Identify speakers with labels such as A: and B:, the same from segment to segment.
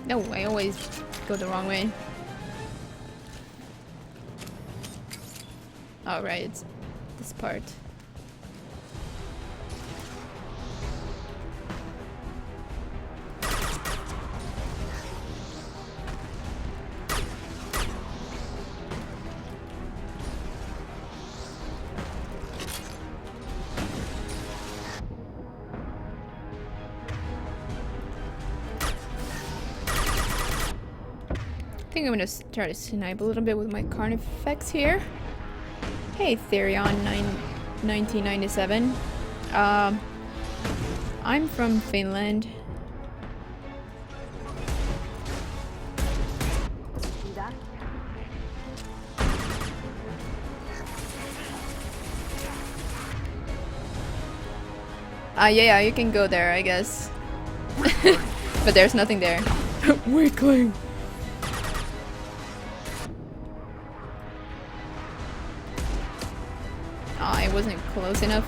A: No, I always go the wrong way. Oh, right, it's this part. I think I'm gonna try to snipe a little bit with my Carnifex here. Hey, Therion 1997. I'm from Finland. Yeah, you can go there, I guess. But there's nothing there. Weakling. I wasn't close enough.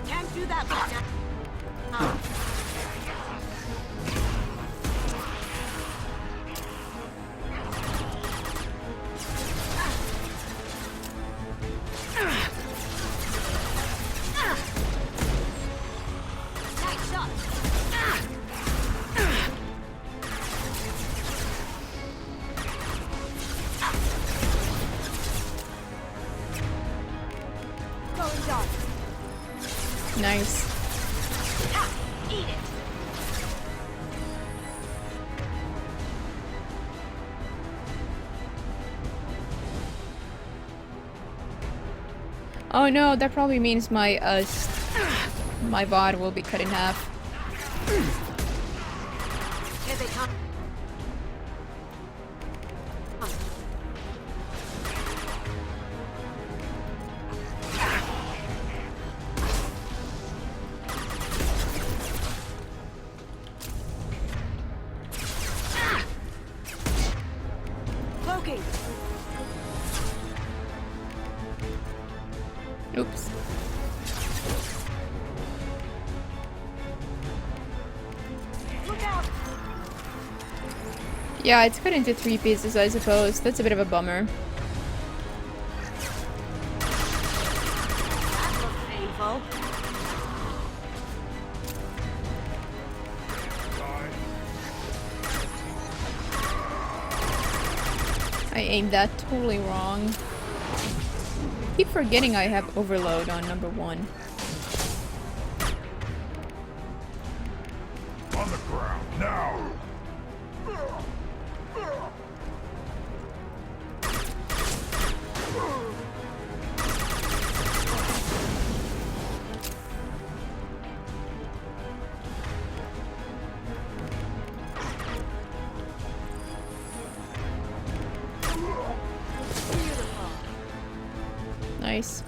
B: Can't do that.
A: Nice.
B: Eat it.
A: Oh no, that probably means my my VOD will be cut in half.
B: Here they come. Cloaking.
A: Oops.
B: Look out.
A: Yeah, it's cut into 3 pieces, I suppose. That's a bit of a bummer.
B: That looks painful.
A: I aimed that totally wrong. Keep forgetting I have overload on number 1.
C: On the ground, now!
A: Nice.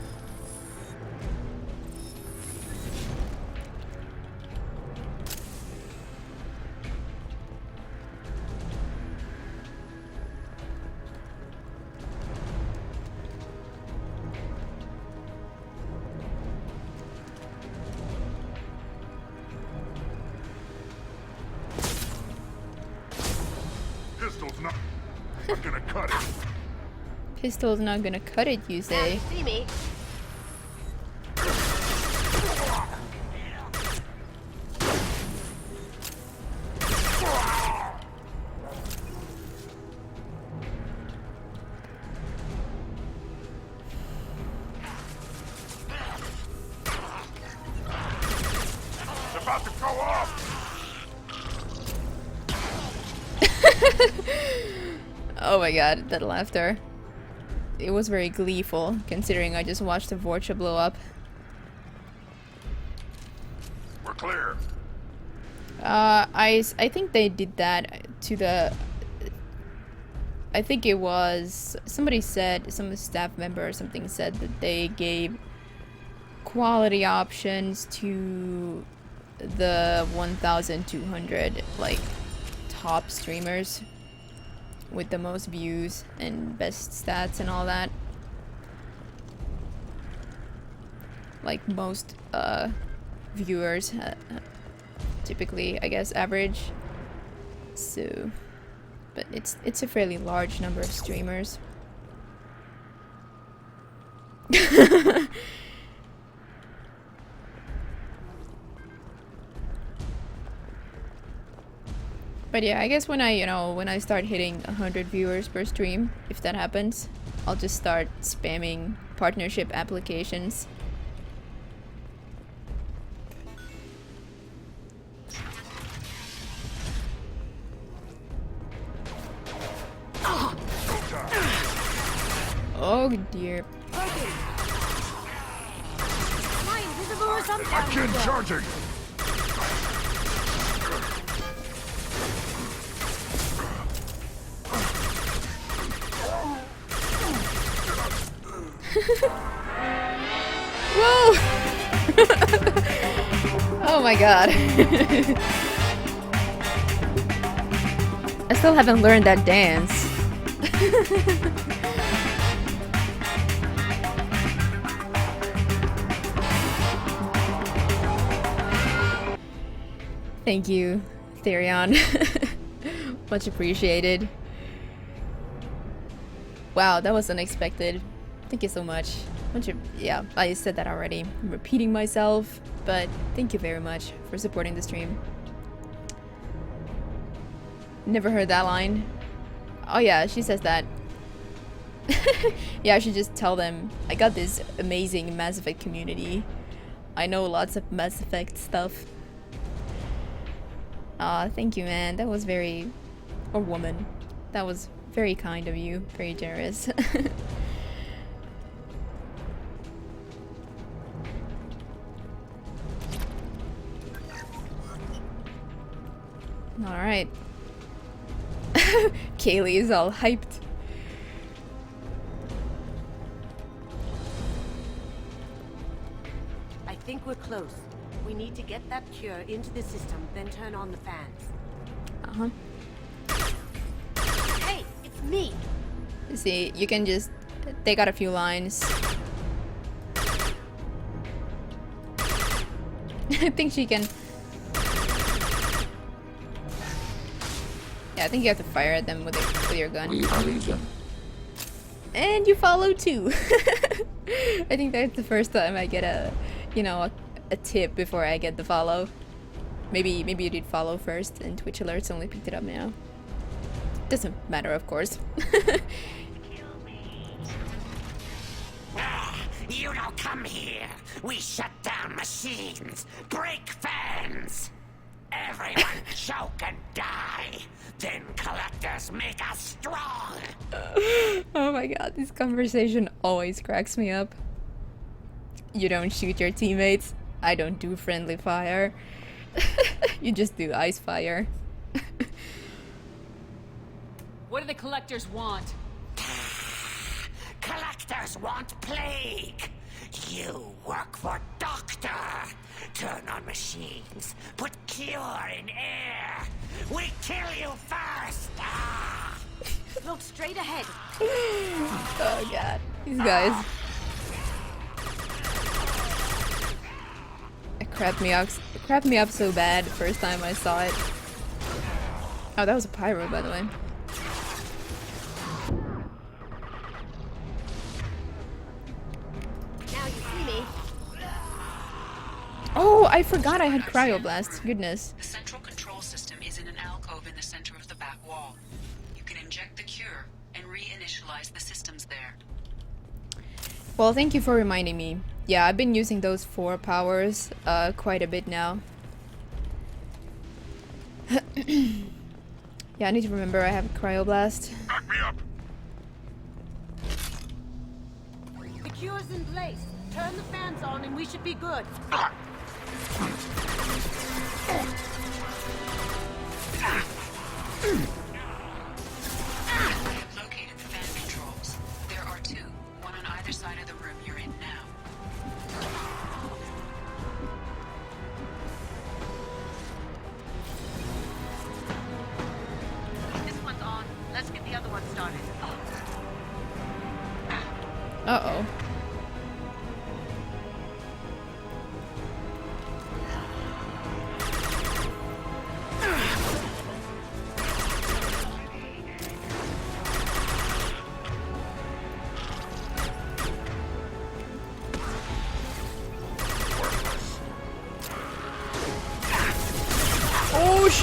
C: Pistol's not gonna cut it.
A: Pistol's not gonna cut it, you say.
B: See me.
C: It's about to go off!
A: Oh my god, that laughter. It was very gleeful, considering I just watched the Vorcha blow up.
C: We're clear.
A: I think they did that to the... I think it was... Somebody said, some staff member or something said that they gave quality options to the 1,200 like top streamers with the most views and best stats and all that. Like most viewers typically, I guess, average. So, but it's a fairly large number of streamers. But yeah, I guess when I start hitting 100 viewers per stream, if that happens, I'll just start spamming partnership applications. Oh dear.
B: Am I invisible or something?
C: Again, charging!
A: Whoa! Oh my god. I still haven't learned that dance. Thank you, Therion. Much appreciated. Wow, that was unexpected. Thank you so much. Yeah, I said that already. I'm repeating myself, but thank you very much for supporting the stream. Never heard that line. Oh yeah, she says that. Yeah, I should just tell them I got this amazing Mass Effect community. I know lots of Mass Effect stuff. Aw, thank you, man. That was very... or woman. That was very kind of you. Very generous. Alright. Kaylee is all hyped.
B: I think we're close. We need to get that cure into the system, then turn on the fans.
A: Uh-huh.
B: Hey, it's me!
A: See, you can just take out a few lines. I think she can... Yeah, I think you have to fire at them with your gun.
D: We are Legion.
A: And you follow too. I think that's the first time I get a tip before I get the follow. Maybe you did follow first and Twitch alerts only picked it up now. Doesn't matter, of course.
E: You don't come here. We shut down machines, break fans. Everyone choke and die. Then collectors make us strong.
A: Oh my god, this conversation always cracks me up. You don't shoot your teammates. I don't do friendly fire. You just do ice fire.
F: What do the collectors want?
E: Collectors want plague. You work for Doctor. Turn on machines. Put cure in air. We kill you first. Ah.
B: Look straight ahead.
A: Oh god, these guys. It crapped me up so bad the first time I saw it. Oh, that was a pyro, by the way.
B: Now you see me.
A: Oh, I forgot I had cryoblast. Goodness.
G: The central control system is in an alcove in the center of the back wall. You can inject the cure and reinitialize the systems there.
A: Well, thank you for reminding me. Yeah, I've been using those 4 powers quite a bit now. Yeah, I need to remember I have cryoblast.
C: Back me up!
B: The cure's in place. Turn the fans on and we should be good.
G: I have located the fan controls. There are 2, one on either side of the room you're in now.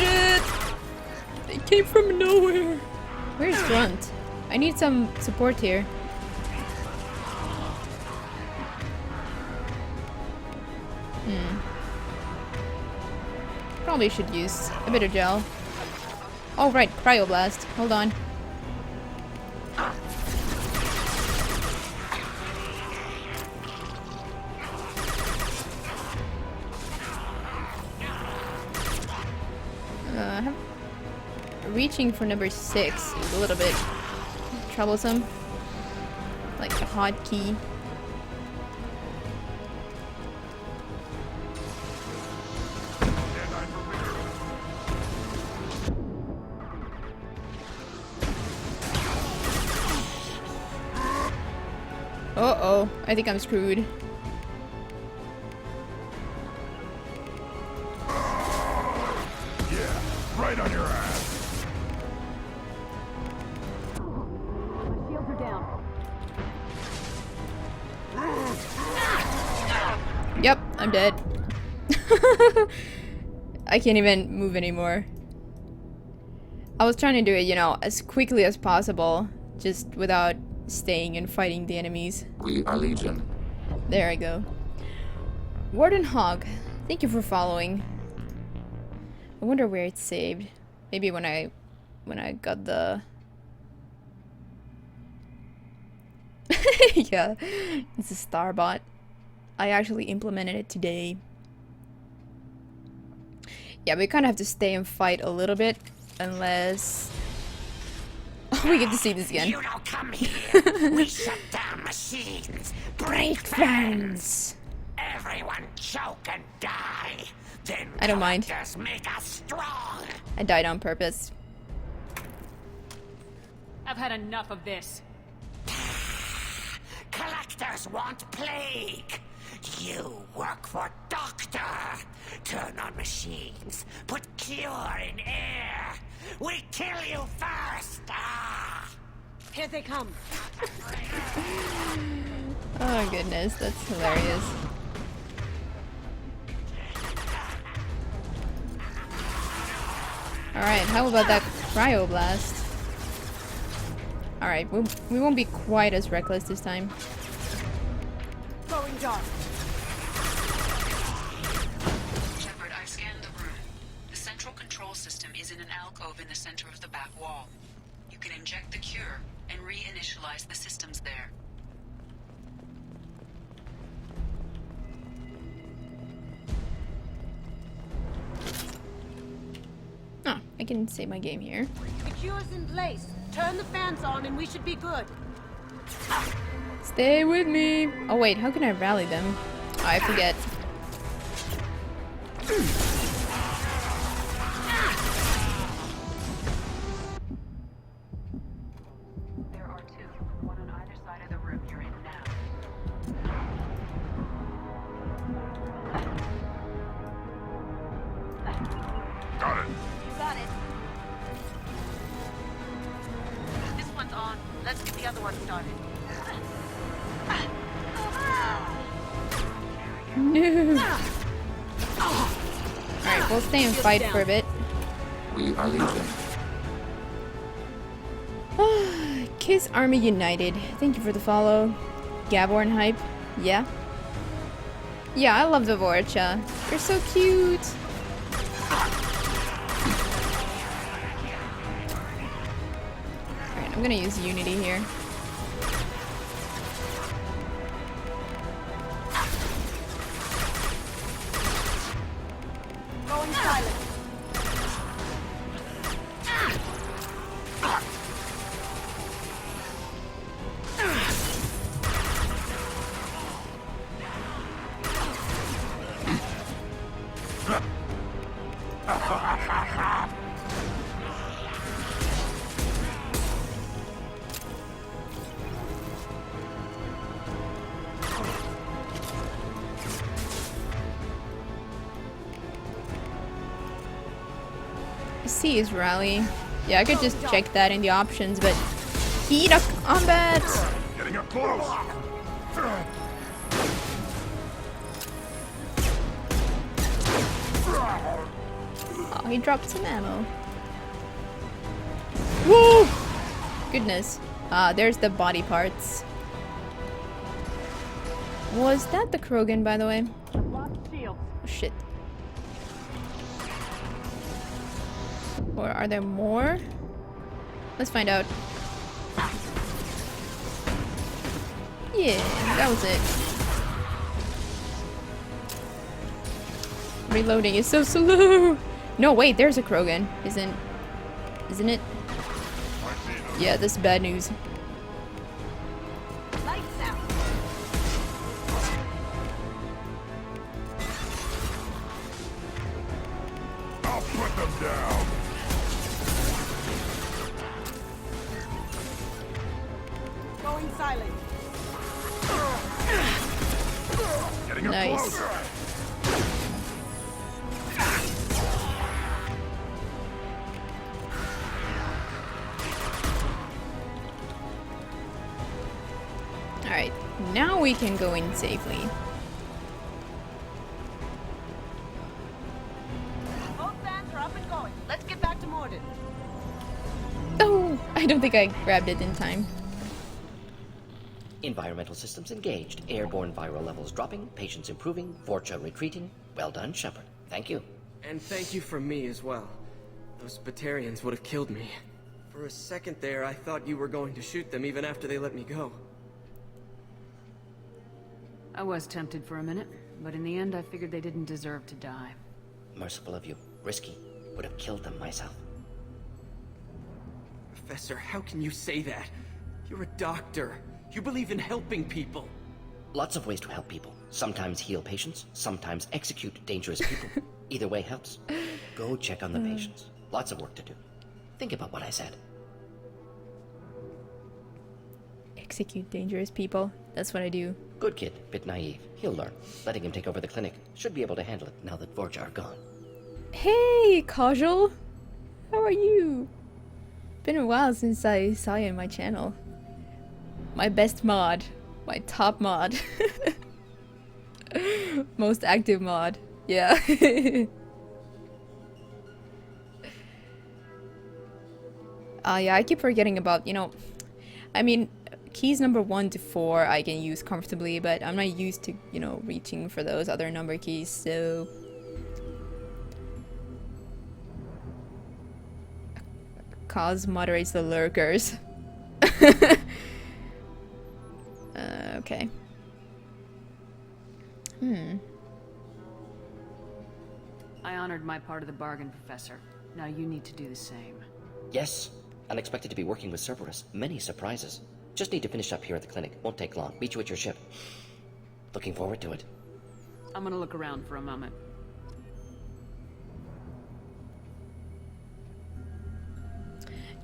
A: shit! They came from nowhere. Where's Grunt? I need some support here. Probably should use a bit of gel. Oh right, cryoblast. Hold on. Reaching for number 6 is a little bit troublesome. Like a hotkey. Uh-oh, I think I'm screwed.
C: Yeah, right on your ass.
F: Shields are down.
A: Yep, I'm dead. I can't even move anymore. I was trying to do it, you know, as quickly as possible, just without staying and fighting the enemies.
D: We are Legion.
A: There I go. Warden Hog, thank you for following. I wonder where it's saved. Maybe when I got the yeah, it's a Starbot. I actually implemented it today. Yeah, we kind of have to stay and fight a little bit, unless we get to see this again.
E: You don't come here. We shut down machines, break fans. Everyone choke and die. Then
A: I don't mind.
E: collectors make us strong.
A: I died on purpose.
F: I've had enough of this.
E: Collectors want plague. You work for Doctor. Turn on machines. Put cure in air. We kill you first. Ah.
B: Here they come.
A: Oh goodness, that's hilarious. Alright, how about that cryoblast? Alright, we won't be quite as reckless this time.
B: Going dark.
G: Shepard, I've scanned the room. The central control system is in an alcove in the center of the back wall. You can inject the cure and reinitialize the systems there.
A: Oh, I can save my game here.
B: The cure's in place. Turn the fans on and we should be good.
A: Stay with me! Oh wait, how can I rally them? Oh, I forget.
G: There are two, one on either side of the room you're in now.
C: Got it.
B: You got it. This one's on. Let's get the other one started.
A: No! Alright, we'll stay and fight for a bit.
D: We are Legion.
A: Kiss Army United. Thank you for the follow. Gaborn hype. Yeah. Yeah, I love the Vorcha. They're so cute. Alright, I'm gonna use Unity here.
B: Going silent.
A: C is rally. Yeah, I could just check that in the options, but heat up combat.
C: Getting up close.
A: Oh, we dropped some ammo. Woo! Goodness. There's the body parts. Was that the Krogan, by the way? Oh, shit. Or are there more? Let's find out. Yeah, that was it. Reloading is so slow. No, wait, there's a Krogan. Isn't it? Yeah, this is bad news.
B: Lights out.
C: I'll put them down.
B: Going silent.
C: Getting up
A: Nice.
C: closer.
A: Alright, now we can go in safely.
B: Both vans are up and going. Let's get back to Morden.
A: Oh, I don't think I grabbed it in time.
H: Environmental systems engaged. Airborne viral levels dropping. Patients improving. Vorcha retreating. Well done, Shepard. Thank you.
I: And thank you from me as well. Those Batarians would have killed me. For a second there, I thought you were going to shoot them even after they let me go.
F: I was tempted for a minute, but in the end I figured they didn't deserve to die.
H: Merciful of you. Risky. Would have killed them myself.
I: Professor, how can you say that? You're a doctor. You believe in helping people.
H: Lots of ways to help people. Sometimes heal patients, sometimes execute dangerous people. Either way helps. Go check on the patients. Lots of work to do. Think about what I said.
A: Execute dangerous people. That's what I do.
H: Good kid, bit naive. He'll learn. Letting him take over the clinic. Should be able to handle it now that Vorcha are gone.
A: Hey, Kajal! How are you? Been a while since I saw you in my channel. My best mod. My top mod. Most active mod. Yeah. Yeah, I keep forgetting about, I mean, keys number 1 to 4 I can use comfortably, but I'm not used to, reaching for those other number keys, so... Cause moderates the lurkers. Okay.
F: I honored my part of the bargain, Professor. Now you need to do the same.
H: Yes. Unexpected to be working with Cerberus. Many surprises. Just need to finish up here at the clinic. Won't take long. Meet you at your ship. Looking forward to it.
F: I'm gonna look around for a moment.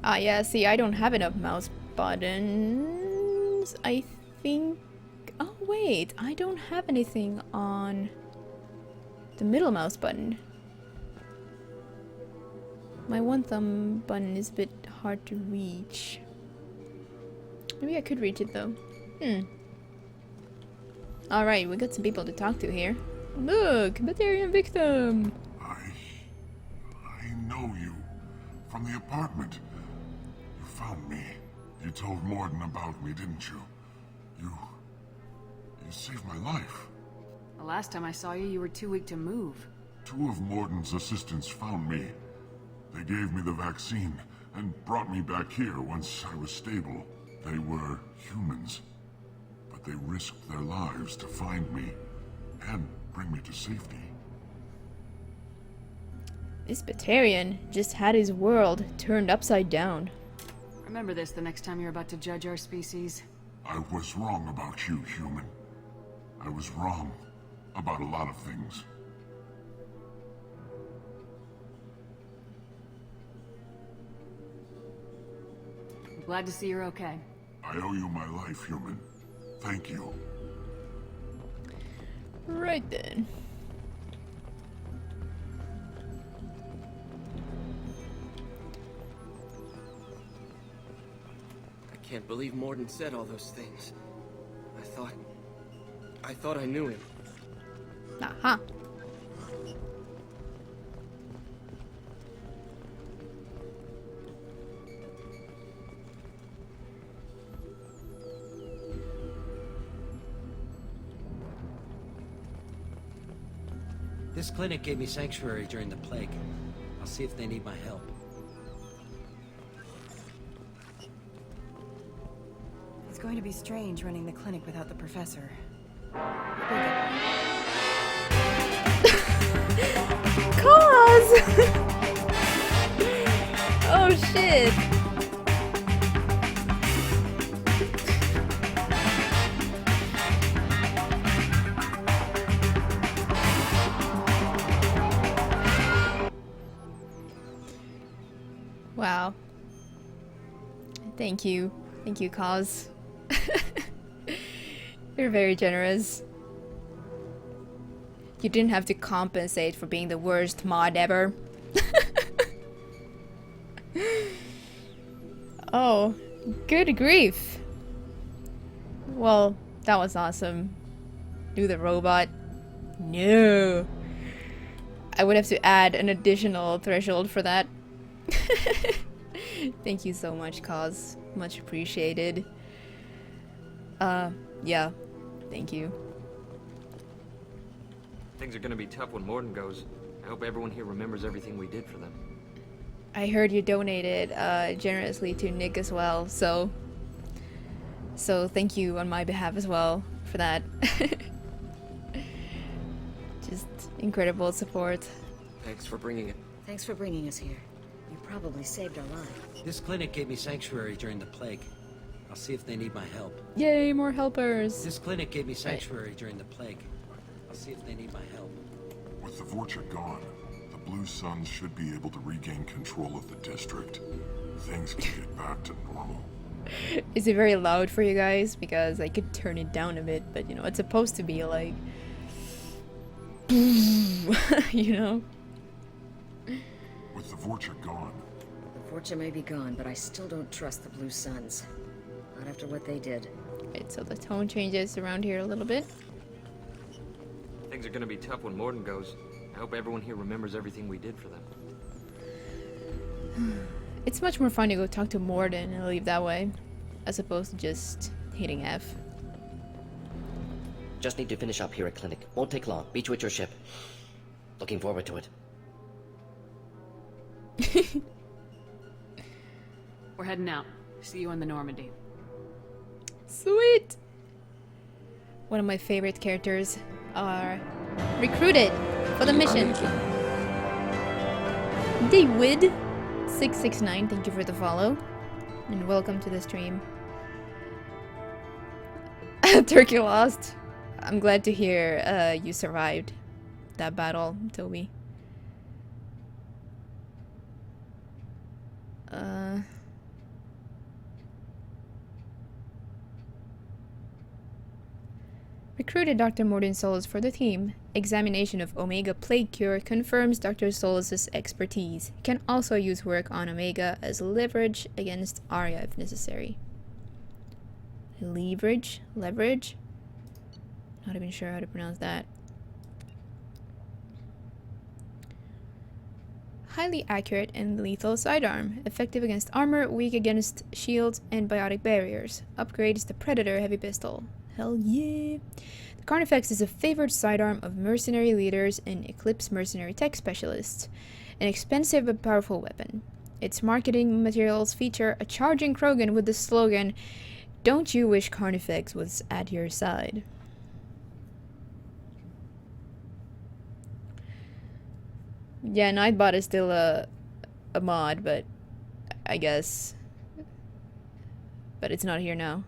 A: Yeah, see, I don't have enough mouse buttons. I think... Oh, wait. I don't have anything on the middle mouse button. My one thumb button is a bit hard to reach. Maybe I could reach it, though. Alright, we got some people to talk to here. Look! Batarian victim!
C: I know you. From the apartment. You found me. You told Morden about me, didn't you? You saved my life.
F: The last time I saw you, you were too weak to move.
C: 2 of Morden's assistants found me. They gave me the vaccine and brought me back here once I was stable. They were humans, but they risked their lives to find me and bring me to safety.
A: This Batarian just had his world turned upside down.
F: Remember this the next time you're about to judge our species.
C: I was wrong about you, human. I was wrong about a lot of things.
F: I'm glad to see you're okay.
C: I owe you my life, human. Thank you.
A: Right then.
I: I can't believe Morden said all those things. I thought I knew him.
A: 啊哈。
J: This clinic gave me sanctuary during the plague. I'll see if they need my help.
K: It's going to be strange running the clinic without the professor.
A: Cause! Oh shit! Wow. Thank you. Thank you, Cause. You're very generous. You didn't have to compensate for being the worst mod ever. Oh, good grief. Well, that was awesome. Do the robot. No. I would have to add an additional threshold for that. Thank you so much, Cause. Much appreciated. Yeah. Thank you.
I: Things are gonna be tough when Morden goes. I hope everyone here remembers everything we did for them.
A: I heard you donated generously to Nick as well, so thank you on my behalf as well for that. Just incredible support.
I: Thanks for bringing it.
K: Thanks for bringing us here. You probably saved our lives.
J: This clinic gave me sanctuary during the plague. I'll see if they need my help.
A: Yay, more helpers.
J: This clinic gave me sanctuary during the plague. I'll see if they need my help.
C: With the Vorcha gone, the Blue Suns should be able to regain control of the district. Things can get back to normal.
A: Is it very loud for you guys? Because I could turn it down a bit, but you know, it's supposed to be like... you know?
C: With the Vorcha gone,
K: The Vorcha may be gone, but I still don't trust the Blue Suns. Not after what they did.
A: Right, so the tone changes around here a little bit.
I: Things are gonna be tough when Morden goes. I hope everyone here remembers everything we did for them.
A: It's much more fun to go talk to Morden and leave that way, as opposed to just hitting F.
H: Just need to finish up here at clinic. Won't take long. Beach with your ship. Looking forward to it.
F: We're heading out. See you in the Normandy.
A: Sweet! One of my favorite characters are recruited for the
D: We are
A: mission.
D: Legion.
A: David669, thank you for the follow. And welcome to the stream. Turkey lost. I'm glad to hear you survived that battle, Toby. Recruited Dr. Morden Solis for the team. Examination of Omega Plague Cure confirms Dr. Solis' expertise. He can also use work on Omega as leverage against Arya if necessary. Leverage? Leverage? Not even sure how to pronounce that. Highly accurate and lethal sidearm. Effective against armor, weak against shields and biotic barriers. Upgrade is the Predator heavy pistol. Hell yeah! The Carnifex is a favored sidearm of mercenary leaders and Eclipse mercenary tech specialists. An expensive but powerful weapon. Its marketing materials feature a charging Krogan with the slogan, "Don't you wish Carnifex was at your side?" Yeah, Nightbot is still a mod, but I guess... But it's not here now.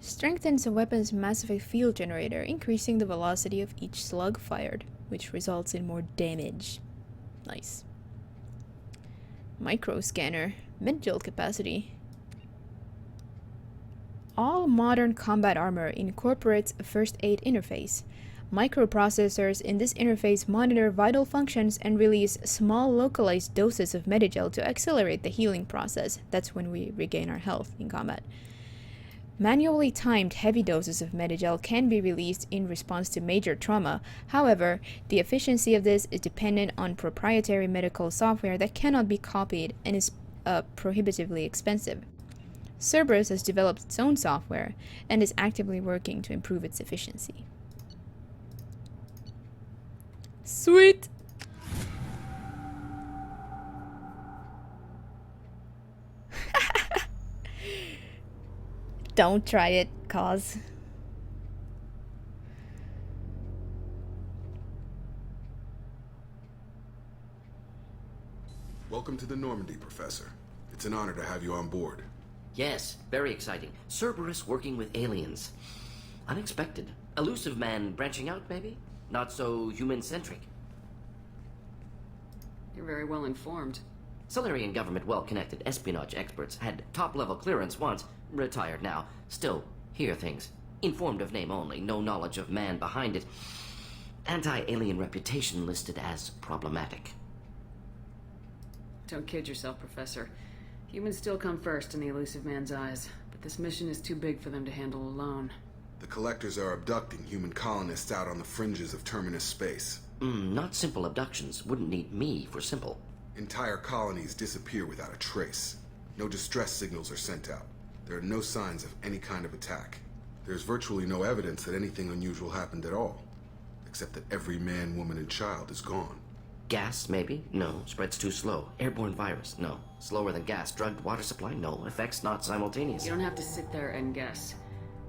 A: Strengthens a weapon's massive field generator, increasing the velocity of each slug fired, which results in more damage. Nice. Micro scanner, mid-jolt capacity. All modern combat armor incorporates a first aid interface. Microprocessors in this interface monitor vital functions and release small localized doses of Medigel to accelerate the healing process. That's when we regain our health in combat. Manually timed heavy doses of Medigel can be released in response to major trauma. However, the efficiency of this is dependent on proprietary medical software that cannot be copied and is prohibitively expensive. Cerberus has developed its own software and is actively working to improve its efficiency. Sweet! Don't try it, cause.
L: Welcome to the Normandy, Professor. It's an honor to have you on board.
H: Yes, very exciting. Cerberus working with aliens. Unexpected. Elusive man branching out, maybe? Not so human-centric.
F: You're very well informed.
H: Solarian government well-connected espionage experts had top-level clearance once, retired now, still hear things. Informed of name only, no knowledge of man behind it. Anti-alien reputation listed as problematic.
F: Don't kid yourself, Professor. Humans still come first in the elusive man's eyes, but this mission is too big for them to handle alone.
L: The Collectors are abducting human colonists out on the fringes of terminus space.
H: Not simple abductions. Wouldn't need me for simple.
L: Entire colonies disappear without a trace. No distress signals are sent out. There are no signs of any kind of attack. There's virtually no evidence that anything unusual happened at all. Except that every man, woman, and child is gone.
H: Gas, maybe? No. Spreads too slow. Airborne virus? No. Slower than gas. Drugged water supply? No. Effects not simultaneous.
F: You don't have to sit there and guess.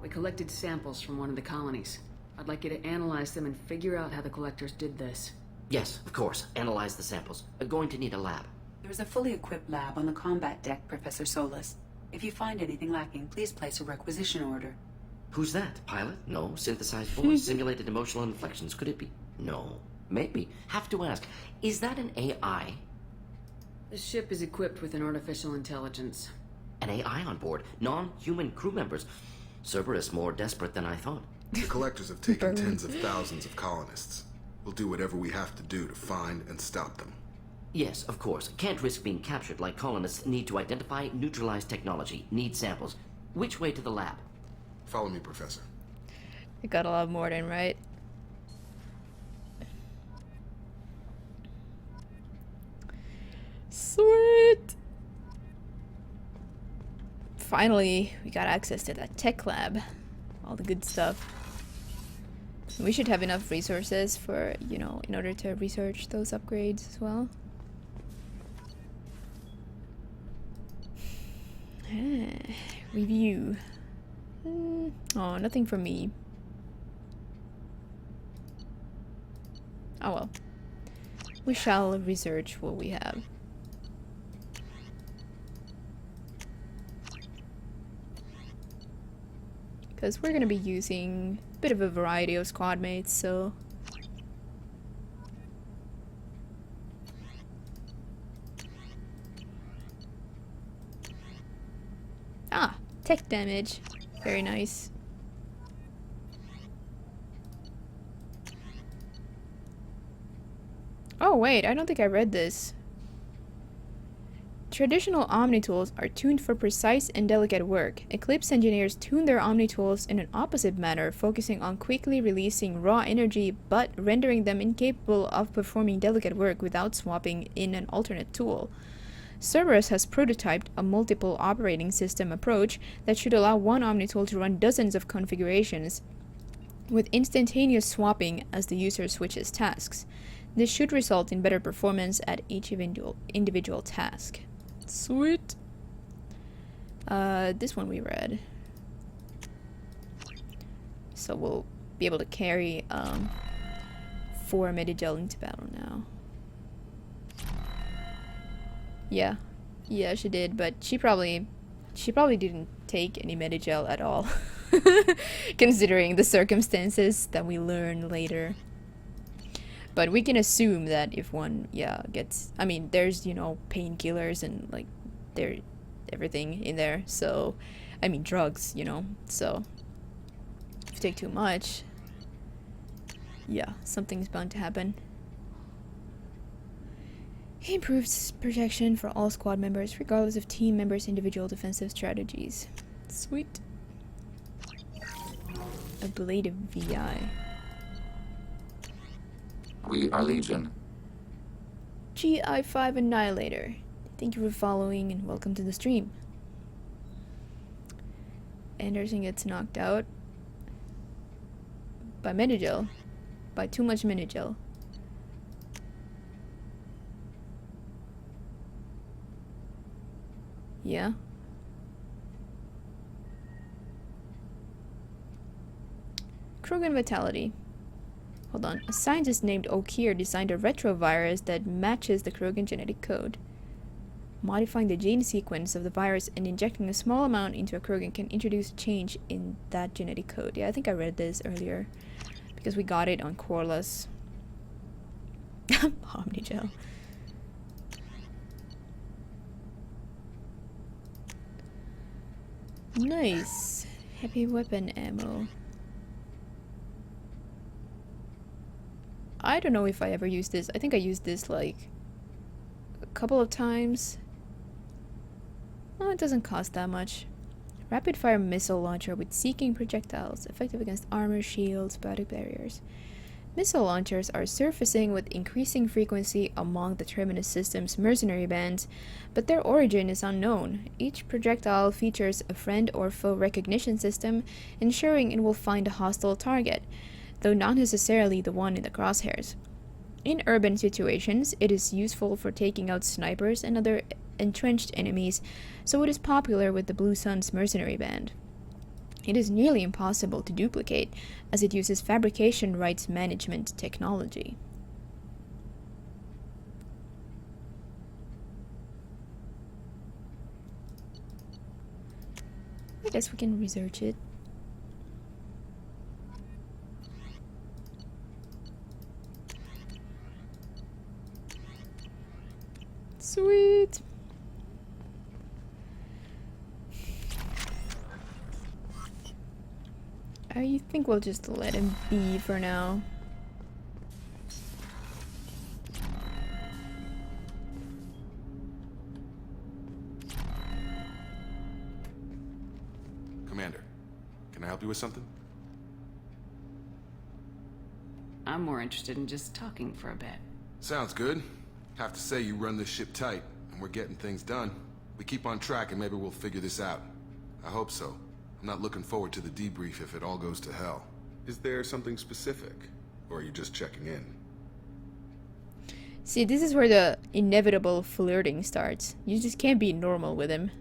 F: We collected samples from one of the colonies. I'd like you to analyze them and figure out how the Collectors did this.
H: Yes, of course. Analyze the samples. Going to need a lab.
G: There is a fully equipped lab on the combat deck, Professor Solis. If you find anything lacking, please place a requisition order.
H: Who's that? Pilot? No. Synthesized voice? Simulated emotional inflections? Could it be? No. Maybe. Have to ask. Is that an AI?
F: The ship is equipped with an artificial intelligence.
H: An AI on board? Non-human crew members? Cerberus more desperate than I thought.
L: The Collectors have taken tens of thousands of colonists. We'll do whatever we have to do to find and stop them.
H: Yes, of course. Can't risk being captured like colonists. Need to identify, neutralize technology. Need samples. Which way to the lab?
L: Follow me, Professor.
A: I got a lot more than right. Sweet! Finally, we got access to that tech lab. All the good stuff. We should have enough resources for, you know, in order to research those upgrades as well. Review. Oh, nothing for me. Oh well. We shall research what we have. Because we're going to be using a bit of a variety of squad mates, so... Ah, tech damage. Very nice. Oh wait, I don't think I read this. Traditional Omni-tools are tuned for precise and delicate work. Eclipse engineers tune their Omni-tools in an opposite manner, focusing on quickly releasing raw energy but rendering them incapable of performing delicate work without swapping in an alternate tool. Cerberus has prototyped a multiple operating system approach that should allow one Omni-tool to run dozens of configurations, with instantaneous swapping as the user switches tasks. This should result in better performance at each individual task. Sweet. This one we read. So we'll be able to carry 4 Medigel into battle now. Yeah. Yeah, she did, but she probably didn't take any Medigel at all. Considering the circumstances that we learn later. But we can assume that if one, gets... I mean, there's, you know, painkillers and, like, there's everything in there. So, I mean, drugs, you know. So, if you take too much, yeah, something's bound to happen. He improves protection for all squad members, regardless of team members' individual defensive strategies. Sweet. Ablative VI.
D: We are Legion.
A: GI5 Annihilator. Thank you for following and welcome to the stream. Anderson gets knocked out by Menagel. By too much Menagel. Yeah. Krogan Vitality. Hold on. A scientist named O'Keir designed a retrovirus that matches the Krogan genetic code. Modifying the gene sequence of the virus and injecting a small amount into a Krogan can introduce a change in that genetic code. Yeah, I think I read this earlier. Because we got it on Corlus. Omnigel. Nice. Heavy weapon ammo. I don't know if I ever used this. I think I used this like a couple of times. Oh, it doesn't cost that much. Rapid fire missile launcher with seeking projectiles, effective against armor, shields, biotic barriers. Missile launchers are surfacing with increasing frequency among the Terminus system's mercenary bands, but their origin is unknown. Each projectile features a friend or foe recognition system, ensuring it will find a hostile target, though not necessarily the one in the crosshairs. In urban situations, it is useful for taking out snipers and other entrenched enemies, so it is popular with the Blue Sun's mercenary band. It is nearly impossible to duplicate, as it uses fabrication rights management technology. I guess we can research it. Sweet. I think we'll just let him be for now.
L: Commander, can I help you with something?
F: I'm more interested in just talking for a bit.
L: Sounds good. Have to say you run this ship tight, and we're getting things done. We keep on track and maybe we'll figure this out. I hope so. I'm not looking forward to the debrief if it all goes to hell. Is there something specific? Or are you just checking in?
A: See, this is where the inevitable flirting starts. You just can't be normal with him.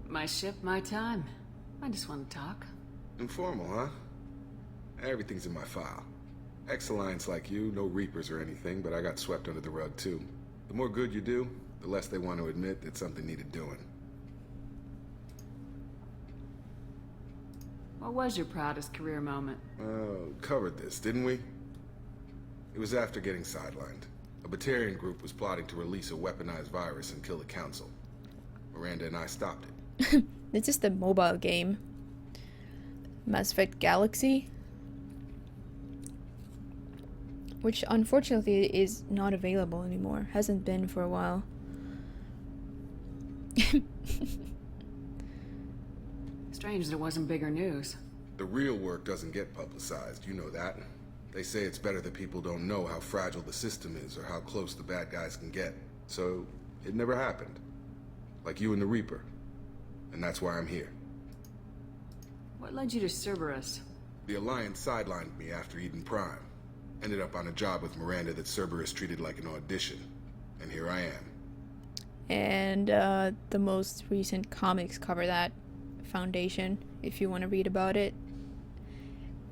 F: My ship, my time. I just want to talk.
L: Informal, huh? Everything's in my file. Ex-Alliance like you, no Reapers or anything, but I got swept under the rug too. The more good you do, the less they want to admit that something needed doing.
F: What was your proudest career moment?
L: Covered this, didn't we? It was after getting sidelined. A Batarian group was plotting to release a weaponized virus and kill the Council. Miranda and I stopped it.
A: It's just a mobile game. Mass Effect Galaxy. Which unfortunately is not available anymore. Hasn't been for a while.
F: Strange there wasn't bigger news.
L: The real work doesn't get publicized, you know that. They say it's better that people don't know how fragile the system is or how close the bad guys can get. So, it never happened. Like you and the Reaper. And that's why I'm here.
F: What led you to Cerberus?
L: The Alliance sidelined me after Eden Prime. Ended up on a job with Miranda that Cerberus treated like an audition. And here I am.
A: And the most recent comics cover that. Foundation, if you want to read about it.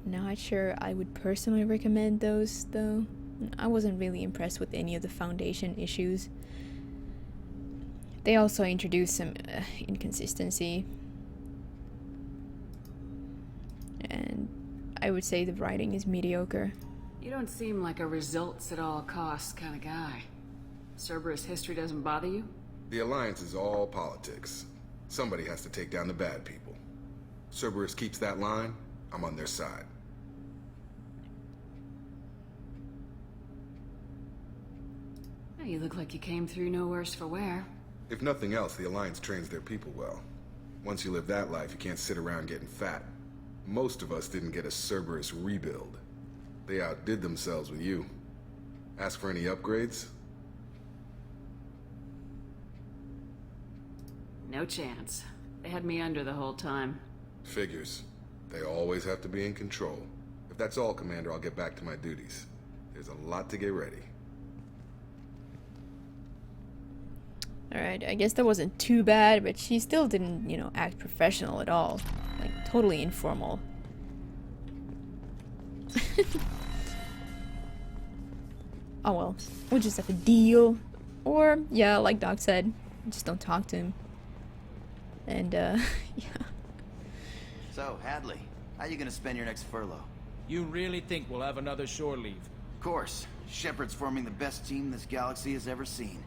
A: Not sure I would personally recommend those, though. I wasn't really impressed with any of the Foundation issues. They also introduced some inconsistency. And I would say the writing is mediocre.
F: You don't seem like a results at all costs kind of guy. Cerberus history doesn't bother you?
L: The Alliance is all politics. Somebody has to take down the bad people. Cerberus keeps that line, I'm on their side.
F: You look like you came through no worse for wear.
L: If nothing else, the Alliance trains their people well. Once you live that life, you can't sit around getting fat. Most of us didn't get a Cerberus rebuild. They outdid themselves with you. Ask for any upgrades?
F: No chance. They had me under the whole time.
L: Figures. They always have to be in control. If that's all, Commander, I'll get back to my duties. There's a lot to get ready.
A: Alright, I guess that wasn't too bad, but she still didn't, you know, act professional at all. Like, totally informal. Oh well, we'll just have a deal. Or, yeah, like Doc said, just don't talk to him. And, yeah.
M: So, Hadley, how you gonna spend your next furlough?
N: You really think we'll have another shore leave?
M: Of course. Shepard's forming the best team this galaxy has ever seen.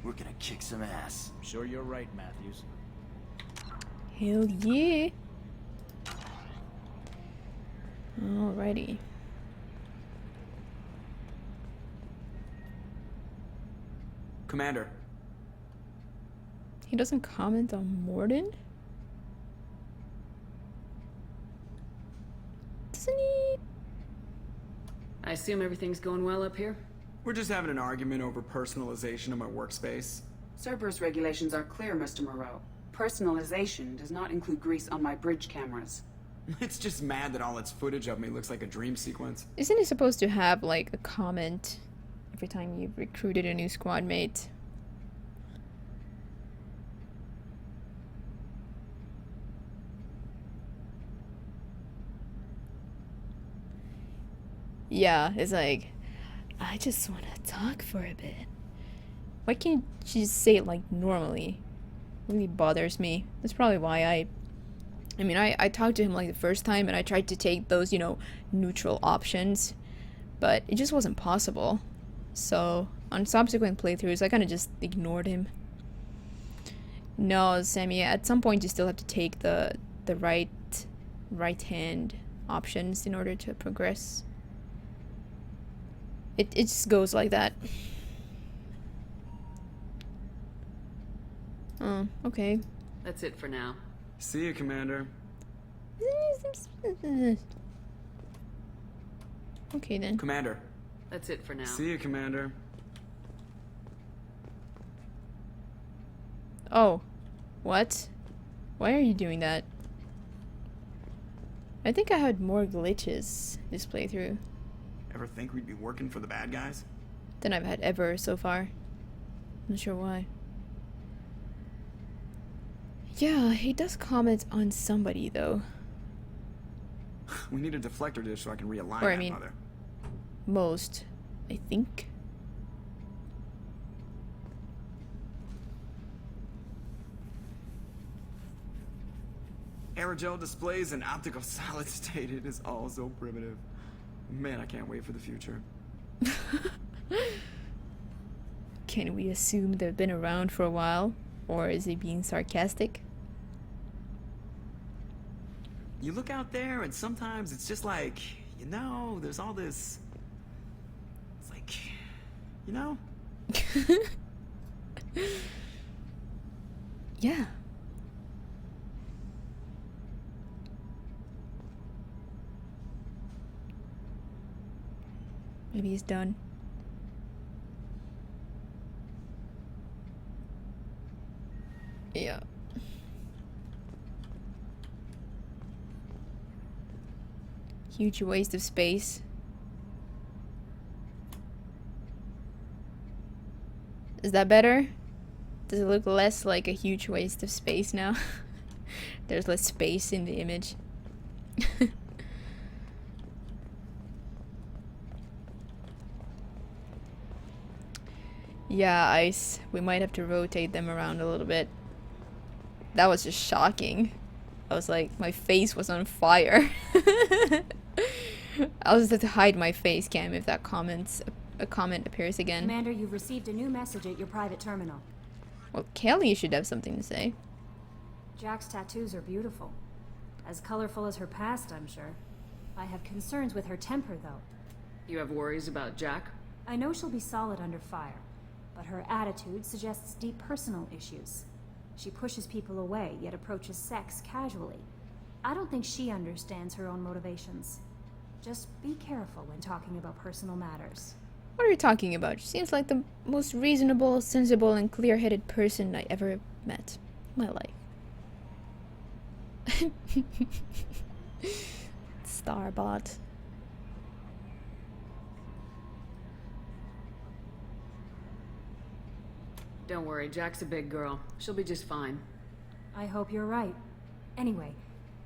M: We're gonna kick some ass.
N: I'm sure you're right, Matthews.
A: Hell yeah. Alrighty.
O: Commander.
A: He doesn't comment on Morden? Doesn't he?
F: I assume everything's going well up here?
O: We're just having an argument over personalization of my workspace.
G: Cerberus regulations are clear, Mr. Moreau. Personalization does not include grease on my bridge cameras.
O: It's just mad that all its footage of me looks like a dream sequence.
A: Isn't he supposed to have, like, a comment every time you've recruited a new squad mate? Yeah, it's like, I just want to talk for a bit. Why can't you just say it like normally? It really bothers me. That's probably why I mean, I talked to him like the first time and I tried to take those, you know, neutral options, but it just wasn't possible. So, on subsequent playthroughs, I kind of just ignored him. No, Sammy, at some point you still have to take the right hand options in order to progress. It just goes like that. Oh, okay.
F: That's it for now.
O: See you, Commander.
A: Okay then.
O: Commander.
F: That's it for now.
O: See you, Commander.
A: Oh. What? Why are you doing that? I think I had more glitches this playthrough
O: Ever think we'd be working for the bad guys?
A: than I've had ever so far. Not sure why. Yeah, he does comment on somebody though.
O: We need a deflector dish so I can realign
A: Or, I
O: that
A: mean,
O: mother.
A: Most, I think.
O: Aerogel displays in optical solid state. It is all so primitive. Man, I can't wait for the future.
A: Can we assume they've been around for a while? Or is he being sarcastic?
O: You look out there and sometimes it's just like, you know, there's all this... It's like, you know?
A: Yeah. Maybe he's done. Yeah. Huge waste of space. Is that better? Does it look less like a huge waste of space now? There's less space in the image. Yeah, ice. We might have to rotate them around a little bit. That was just shocking. I was like, my face was on fire. I'll just have to hide my face cam if that a comment appears again.
P: Commander, you've received a new message at your private terminal.
A: Well, Kelly should have something to say.
P: Jack's tattoos are beautiful. As colorful as her past, I'm sure. I have concerns with her temper, though.
F: You have worries about Jack?
P: I know she'll be solid under fire, but her attitude suggests deep personal issues. She pushes people away, yet approaches sex casually. I don't think she understands her own motivations. Just be careful when talking about personal matters.
A: What are you talking about? She seems like the most reasonable, sensible, and clear-headed person I ever met. my life. Starbot.
F: Don't worry, Jack's a big girl. She'll be just fine.
P: I hope you're right. Anyway,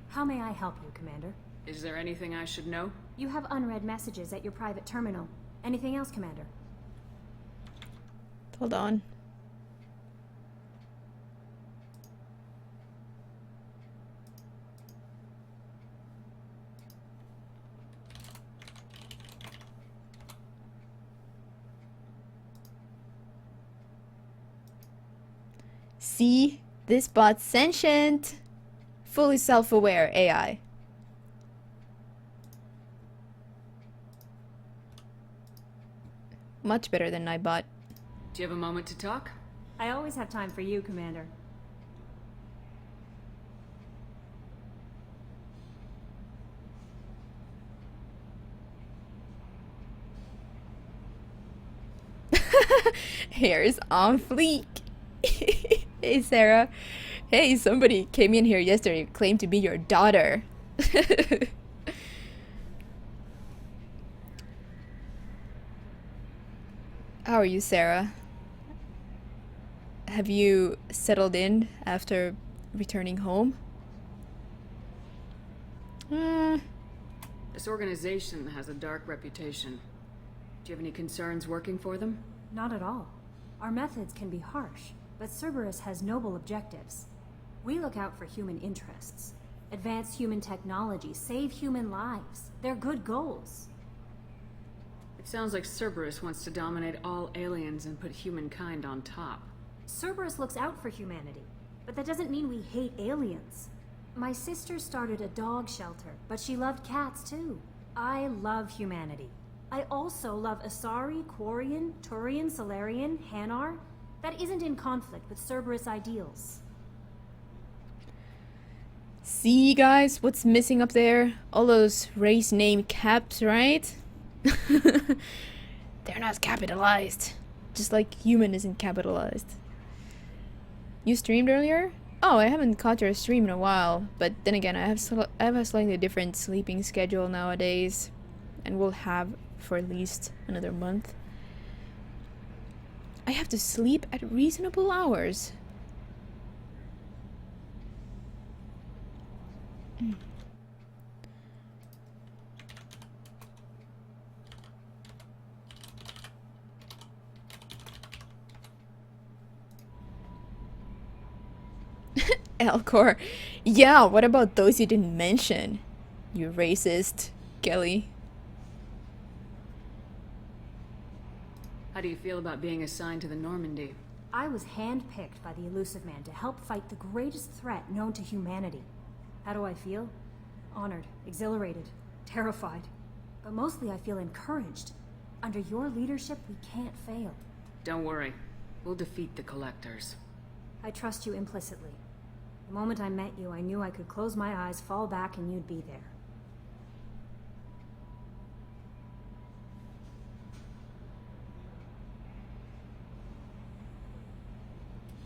P: how may I help you, Commander?
F: Is there anything I should know?
P: You have unread messages at your private terminal. Anything else, Commander?
A: Hold on. See? This bot's sentient. Fully self-aware AI. Much better than Nightbot.
F: Do you have a moment to talk?
P: I always have time for you, Commander.
A: Hair's on fleek. Hey, Sarah. Hey, somebody came in here yesterday, claimed to be your daughter. How are you, Sarah? Have you settled in after returning home?
F: This organization has a dark reputation. Do you have any concerns working for them?
P: Not at all. Our methods can be harsh, but Cerberus has noble objectives. We look out for human interests, advance human technology, save human lives. They're good goals.
F: It sounds like Cerberus wants to dominate all aliens and put humankind on top.
P: Cerberus looks out for humanity, but that doesn't mean we hate aliens. My sister started a dog shelter, but she loved cats too. I love humanity. I also love Asari, Quarian, Turian, Solarian, Hanar. That isn't in conflict with Cerberus ideals.
A: See, guys, what's missing up there? All those race name caps, right? They're not capitalized. Just like human isn't capitalized. You streamed earlier? Oh, I haven't caught your stream in a while. But then again, I have a slightly different sleeping schedule nowadays. And will have for at least another month. I have to sleep at reasonable hours. Elcor. Yeah, what about those you didn't mention? You racist, Kelly.
F: How do you feel about being assigned to the Normandy?
P: I was handpicked by the Elusive Man to help fight the greatest threat known to humanity. How do I feel? Honored, exhilarated, terrified. But mostly I feel encouraged. Under your leadership, we can't fail.
F: Don't worry. We'll defeat the Collectors.
P: I trust you implicitly. The moment I met you, I knew I could close my eyes, fall back, and you'd be there.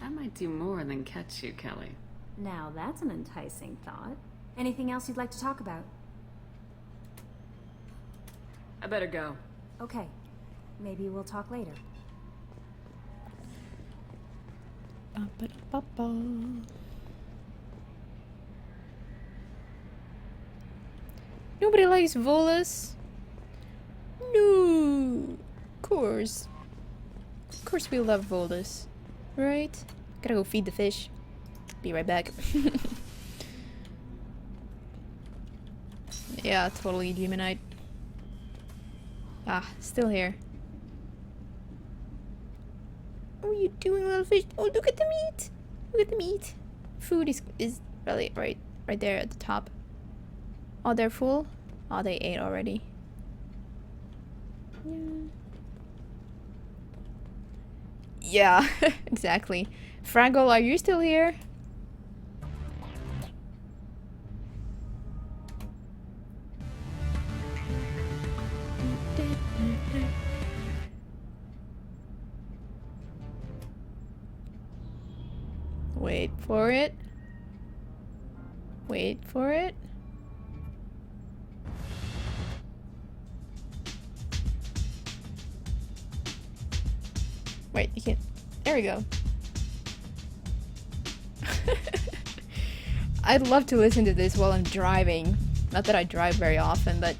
F: I might do more than catch you, Kelly.
P: Now that's an enticing thought. Anything else you'd like to talk about?
F: I better go.
P: Okay. Maybe we'll talk later.
A: Nobody likes Volus. No. Of course. Of course we love Volus. Right? Gotta go feed the fish. Be right back. Yeah, totally demonite. Ah, still here. What are you doing, little fish? Oh, look at the meat! Look at the meat. Food is really right there at the top. Oh, they're full? Oh, they ate already. Yeah, exactly. Fraggle, are you still here? Wait for it. Wait for it. Wait, you can't. There we go. I'd love to listen to this while I'm driving. Not that I drive very often, but...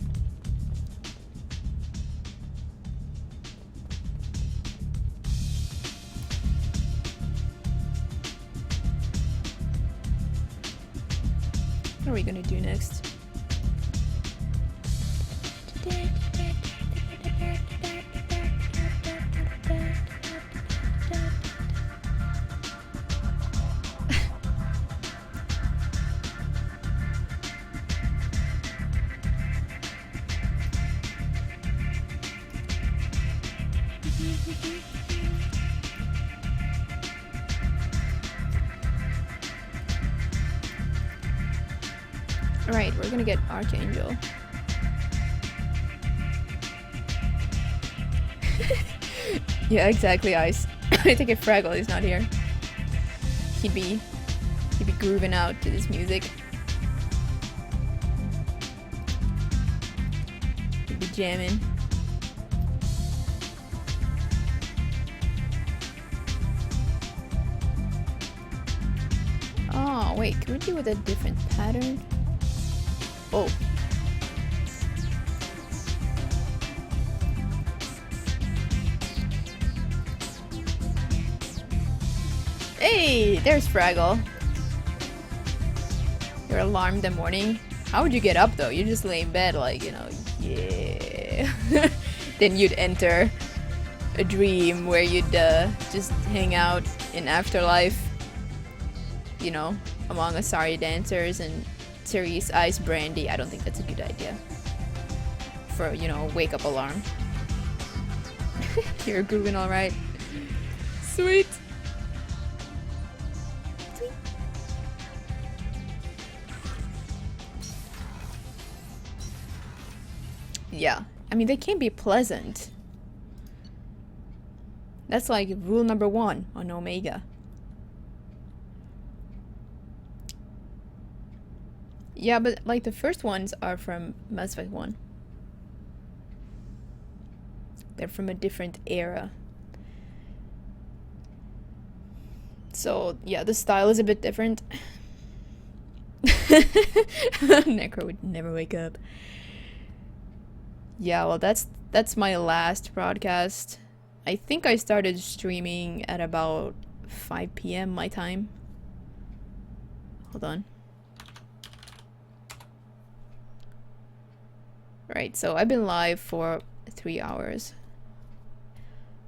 A: What are we gonna do next? Alright, we're gonna get Archangel. Yeah, exactly, Ice. I think if Fraggle is not here, he'd be grooving out to this music. He'd be jamming. Oh, wait, can we do with a different pattern? Oh. Hey, there's Fraggle. Your alarm in the morning. How would you get up though? You just lay in bed like, you know, yeah. Then you'd enter a dream where you'd just hang out in afterlife. You know, among Asari dancers and Therese Ice Brandy. I don't think that's a good idea for, you know, wake up alarm. You're grooving alright. Sweet. Sweet. Yeah, I mean, they can be pleasant. That's like rule number 1 on Omega. Yeah, but like the first ones are from Mass Effect 1. They're from a different era. So, yeah, the style is a bit different. Necro would never wake up. Yeah, well, that's my last broadcast. I think I started streaming at about 5 p.m. my time. Hold on. Right, so I've been live for 3 hours.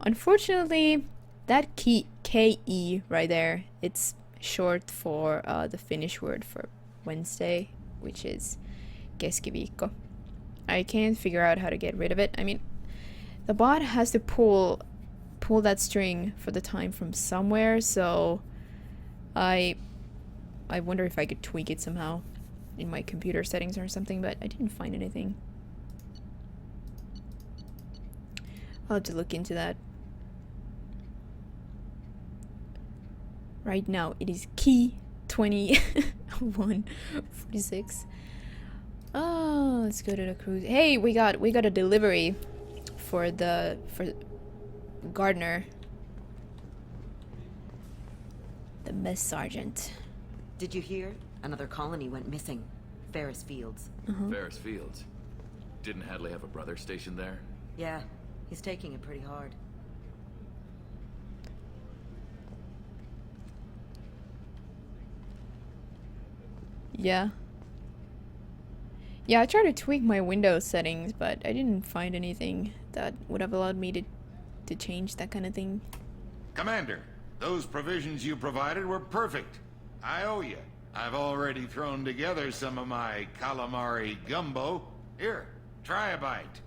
A: Unfortunately, that KE right there, it's short for the Finnish word for Wednesday, which is keskiviikko. I can't figure out how to get rid of it. I mean, the bot has to pull that string for the time from somewhere, so I wonder if I could tweak it somehow in my computer settings or something, but I didn't find anything. I'll have to look into that. Right now it is key 21:46. Oh, let's go to the cruise. Hey, we got a delivery for Gardner, the mess sergeant.
Q: Did you hear? Another colony went missing. Ferris Fields.
R: Ferris Fields. Didn't Hadley have a brother stationed there?
Q: Yeah, he's taking it pretty hard.
A: Yeah. Yeah, I tried to tweak my Windows settings, but I didn't find anything that would have allowed me to change that kind of thing.
S: Commander, those provisions you provided were perfect. I owe you. I've already thrown together some of my calamari gumbo. Here, try a bite.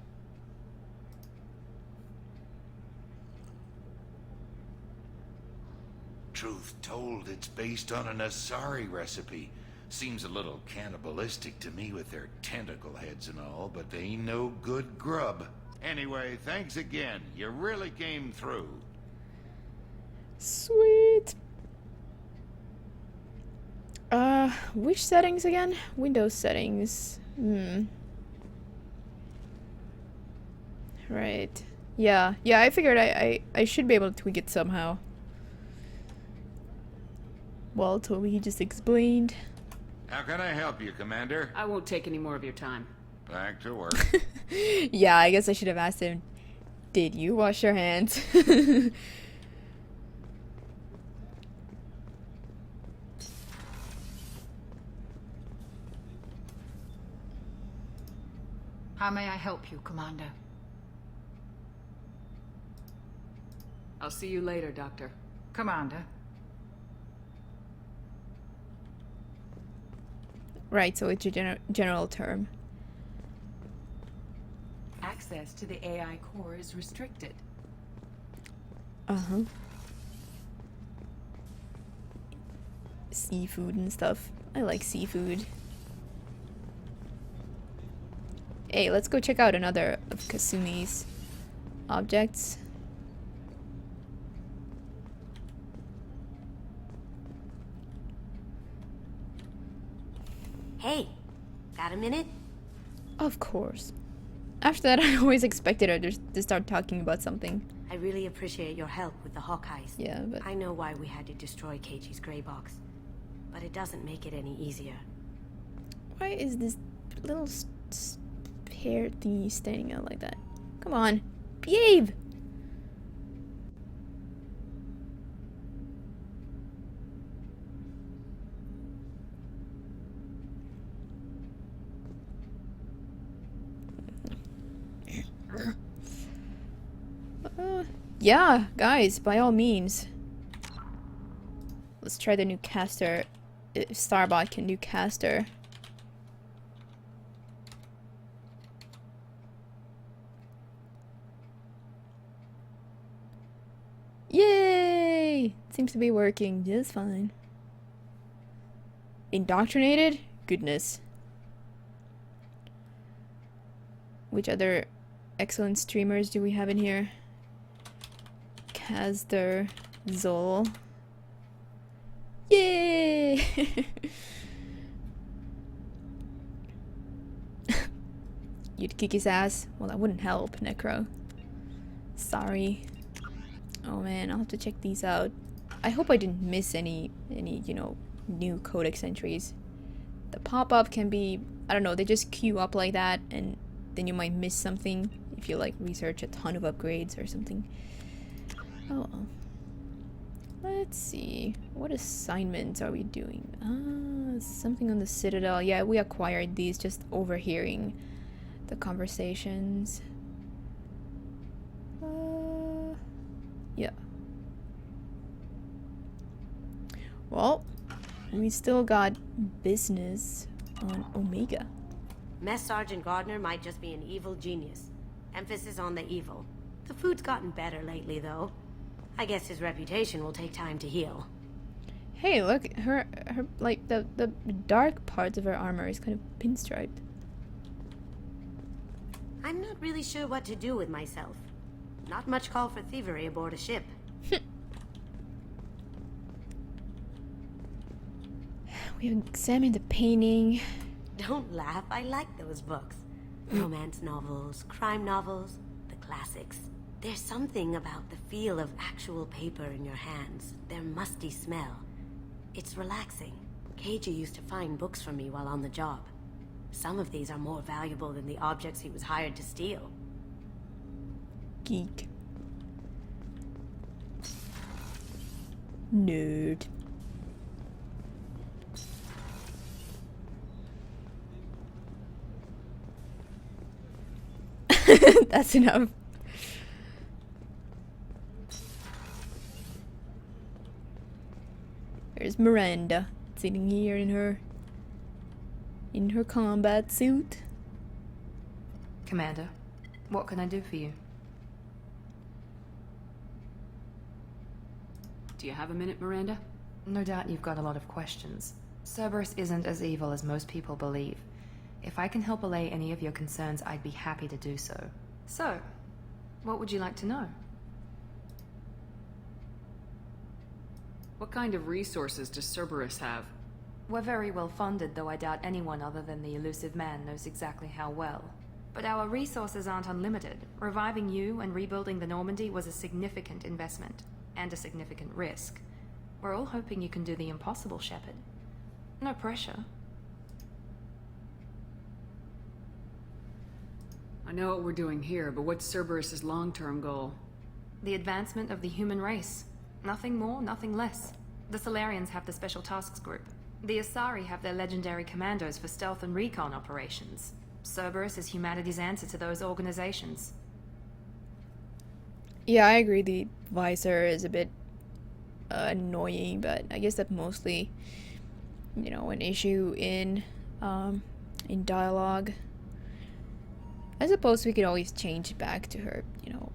S: Truth told, it's based on an Asari recipe. Seems a little cannibalistic to me with their tentacle heads and all, but they ain't no good grub. Anyway, thanks again. You really came through.
A: Sweet. Which settings again? Windows settings. Right. Yeah, I figured I should be able to tweak it somehow. Well, Toby, he just explained.
S: How can I help you, Commander?
F: I won't take any more of your time.
S: Back to work.
A: Yeah, I guess I should have asked him, did you wash your hands?
T: How may I help you, Commander?
F: I'll see you later, Doctor.
T: Commander.
A: Right, so it's a general term.
G: Access to the AI core is restricted.
A: Uh-huh. Seafood and stuff. I like seafood. Hey, let's go check out another of Kasumi's objects.
B: Hey, got a minute?
A: Of course. After that, I always expected her to start talking about something.
B: I really appreciate your help with the Hawkeyes.
A: Yeah, but...
B: I know why we had to destroy Keiji's gray box, but it doesn't make it any easier.
A: Why is this little hair thingy standing out like that? Come on, behave! Yeah, guys, by all means. Let's try the new caster. If Starbot can do caster. Yay! Seems to be working just fine. Indoctrinated? Goodness. Which other excellent streamers do we have in here? Kazder, Zol. Yay! You'd kick his ass? Well, that wouldn't help, Necro. Sorry. Oh man, I'll have to check these out. I hope I didn't miss any, you know, new codex entries. The pop-up can be, I don't know, they just queue up like that, and then you might miss something if you, like, research a ton of upgrades or something. Oh well. Let's see. What assignments are we doing? Something on the Citadel. Yeah, we acquired these just overhearing the conversations. Yeah. Well, we still got business on Omega.
B: Mess Sergeant Gardner might just be an evil genius. Emphasis on the evil. The food's gotten better lately, though. I guess his reputation will take time to heal.
A: Hey, look, her like the dark parts of her armor is kind of pinstriped.
B: I'm not really sure what to do with myself. Not much call for thievery aboard a ship.
A: We examined the painting.
B: Don't laugh, I like those books. Romance novels, crime novels, the classics. There's something about the feel of actual paper in your hands, their musty smell. It's relaxing. Keiji used to find books for me while on the job. Some of these are more valuable than the objects he was hired to steal.
A: Geek. Nerd. That's enough. There's Miranda sitting here in her combat suit.
U: Commander, what can I do for you?
F: Do you have a minute, Miranda?
U: No doubt you've got a lot of questions. Cerberus isn't as evil as most people believe. If I can help allay any of your concerns, I'd be happy to do so. So, what would you like to know?
F: What kind of resources does Cerberus have?
U: We're very well funded, though I doubt anyone other than the elusive man knows exactly how well. But our resources aren't unlimited. Reviving you and rebuilding the Normandy was a significant investment, and a significant risk. We're all hoping you can do the impossible, Shepard. No pressure.
F: I know what we're doing here, but what's Cerberus' long-term goal?
U: The advancement of the human race. Nothing more, nothing less. The Solarians have the Special Tasks Group. The Asari have their legendary commandos for stealth and recon operations. Cerberus is humanity's answer to those organizations.
A: Yeah, I agree the visor is a bit annoying, but I guess that's mostly, you know, an issue in dialogue. I suppose we could always change back to her, you know,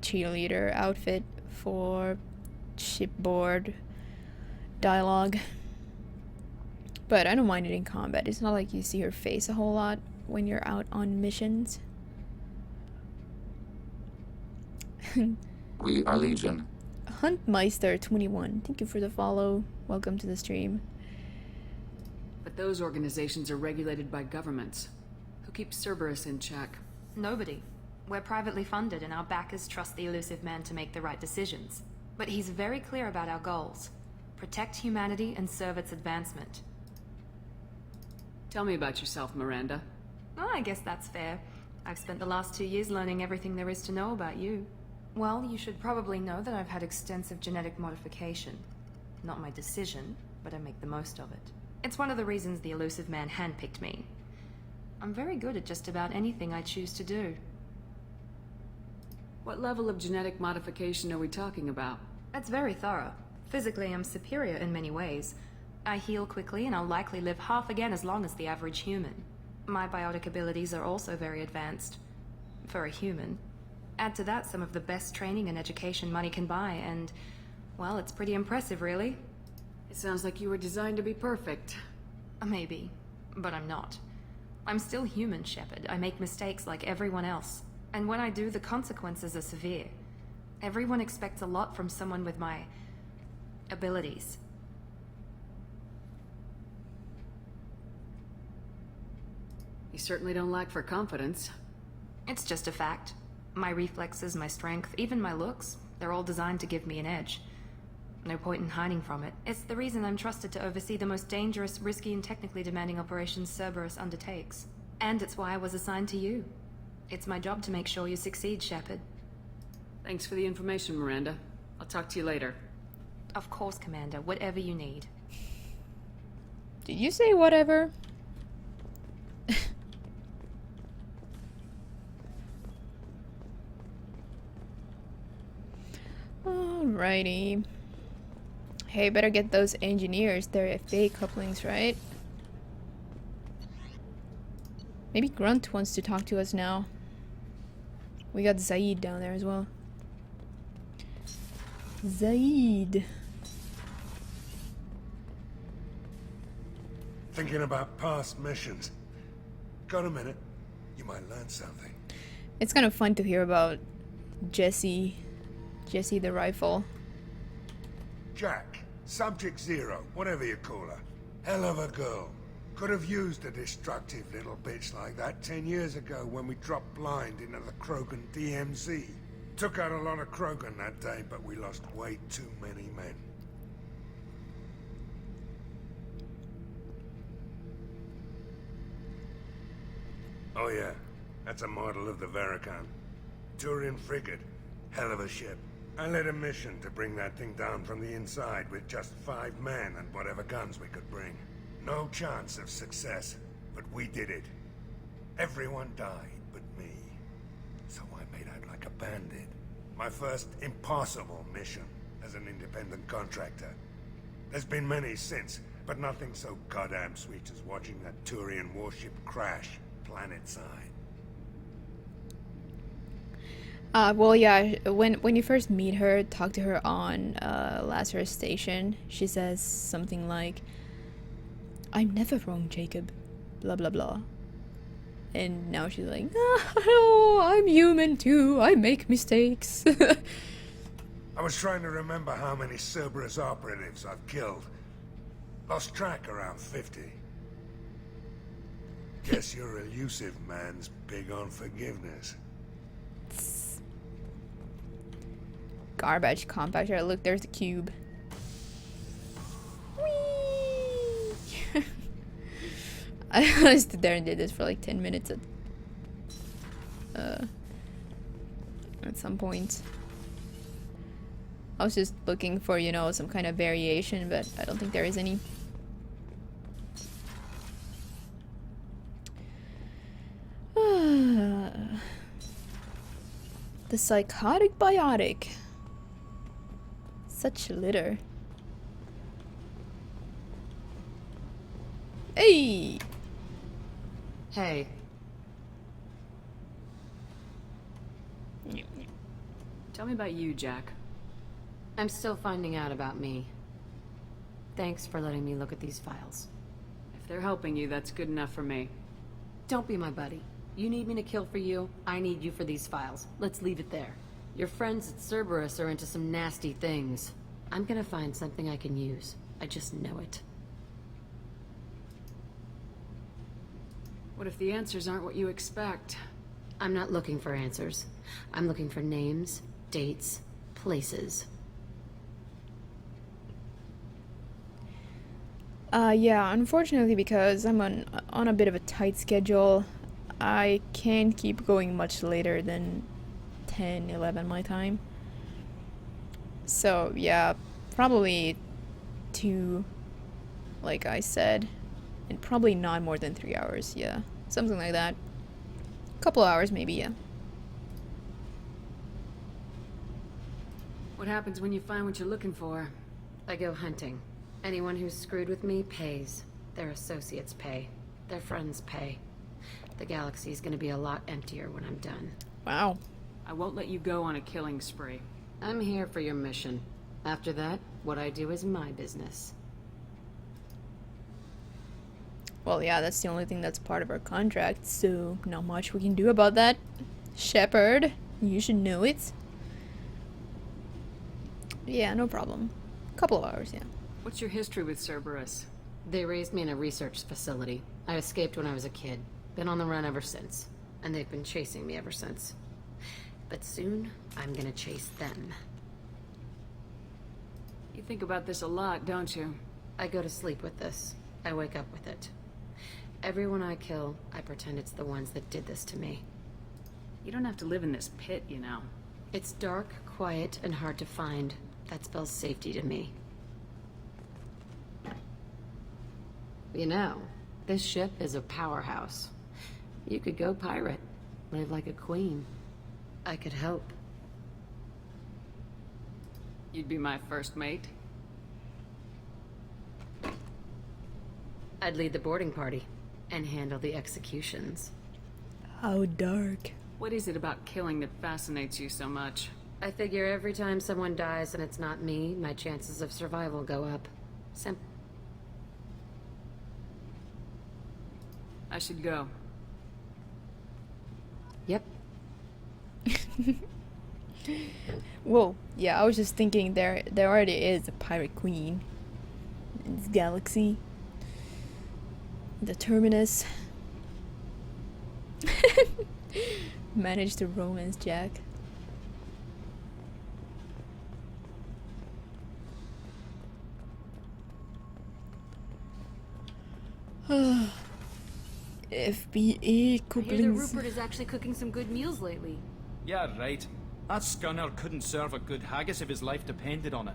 A: cheerleader outfit for shipboard dialogue. But I don't mind it in combat. It's not like you see her face a whole lot when you're out on missions.
D: We are Legion.
A: Huntmeister21, thank you for the follow. Welcome to the stream.
F: But those organizations are regulated by governments. Who keeps Cerberus in check?
U: Nobody. We're privately funded and our backers trust the elusive man to make the right decisions. But he's very clear about our goals. Protect humanity and serve its advancement.
F: Tell me about yourself, Miranda.
U: Oh, I guess that's fair. I've spent the last 2 years learning everything there is to know about you. Well, you should probably know that I've had extensive genetic modification. Not my decision, but I make the most of it. It's one of the reasons the elusive man handpicked me. I'm very good at just about anything I choose to do.
F: What level of genetic modification are we talking about?
U: It's very thorough. Physically, I'm superior in many ways. I heal quickly and I'll likely live half again as long as the average human. My biotic abilities are also very advanced. For a human. Add to that some of the best training and education money can buy, and, well, it's pretty impressive, really.
F: It sounds like you were designed to be perfect.
U: Maybe, but I'm not. I'm still human, Shepard. I make mistakes like everyone else. And when I do, the consequences are severe. Everyone expects a lot from someone with my abilities.
F: You certainly don't lack for confidence.
U: It's just a fact. My reflexes, my strength, even my looks, they're all designed to give me an edge. No point in hiding from it. It's the reason I'm trusted to oversee the most dangerous, risky, and technically demanding operations Cerberus undertakes. And it's why I was assigned to you. It's my job to make sure you succeed, Shepard.
F: Thanks for the information, Miranda. I'll talk to you later.
U: Of course, Commander. Whatever you need.
A: Did you say whatever? Alrighty. Hey, better get those engineers. They're FA couplings, right? Maybe Grunt wants to talk to us now. We got Zaid down there as well. Zaid.
E: Thinking about past missions. Got a minute? You might learn something.
A: It's kind of fun to hear about Jessie the rifle.
E: Jack, Subject Zero, whatever you call her. Hell of a girl. Could have used a destructive little bitch like that 10 years ago when we dropped blind into the Krogan DMZ. Took out a lot of Krogan that day, but we lost way too many men. Oh yeah, that's a model of the Veracon. Turian frigate. Hell of a ship. I led a mission to bring that thing down from the inside with just 5 men and whatever guns we could bring. No chance of success, but we did it. Everyone died but me. So I made out like a bandit. My first impossible mission as an independent contractor. There's been many since, but nothing so goddamn sweet as watching that Turian warship crash planet-side.
A: Well, yeah, when you first meet her, talk to her on Lazarus Station, she says something like, "I'm never wrong, Jacob, blah blah blah." And now she's like, "No, I'm human too, I make mistakes."
E: I was trying to remember how many Cerberus operatives I've killed. Lost track around 50. Guess your elusive man's big on forgiveness.
A: Garbage compactor. Look, there's the cube. Whee! I stood there and did this for like 10 minutes at some point. I was just looking for, you know, some kind of variation, but I don't think there is any. The psychotic biotic. Such a litter. Hey!
F: Hey. Tell me about you, Jack.
J: I'm still finding out about me. Thanks for letting me look at these files.
F: If they're helping you, that's good enough for me.
J: Don't be my buddy. You need me to kill for you, I need you for these files. Let's leave it there. Your friends at Cerberus are into some nasty things. I'm gonna find something I can use. I just know it.
F: What if the answers aren't what you expect?
J: I'm not looking for answers. I'm looking for names, dates, places.
A: Yeah, unfortunately, because I'm on a bit of a tight schedule, I can't keep going much later than 10, 11 my time. So, yeah, probably 2, like I said, and probably not more than 3 hours, yeah. Something like that. Couple hours, maybe, yeah.
F: What happens when you find what you're looking for?
J: I go hunting. Anyone who's screwed with me pays. Their associates pay. Their friends pay. The galaxy's gonna be a lot emptier when I'm done.
A: Wow.
F: I won't let you go on a killing spree.
J: I'm here for your mission. After that, what I do is my business.
A: Well, yeah, that's the only thing that's part of our contract, so not much we can do about that. Shepard, you should know it. Yeah, no problem. Couple of hours, yeah.
F: What's your history with Cerberus?
J: They raised me in a research facility. I escaped when I was a kid. Been on the run ever since. And they've been chasing me ever since. But soon, I'm gonna chase them.
F: You think about this a lot, don't you?
J: I go to sleep with this. I wake up with it. Everyone I kill, I pretend it's the ones that did this to me.
F: You don't have to live in this pit, you know.
J: It's dark, quiet, and hard to find. That spells safety to me. You know, this ship is a powerhouse. You could go pirate, live like a queen. I could help.
F: You'd be my first mate?
J: I'd lead the boarding party and handle the executions.
A: How dark.
F: What is it about killing that fascinates you so much?
J: I figure every time someone dies and it's not me, my chances of survival go up.
F: I should go.
J: Yep.
A: Whoa, yeah, I was just thinking there already is a pirate queen in this galaxy. The Terminus. Managed to romance Jack. FBA
K: I
A: couplings.
K: hear that Rupert is actually cooking some good meals lately.
N: Yeah, right. That scunner couldn't serve a good haggis if his life depended on it.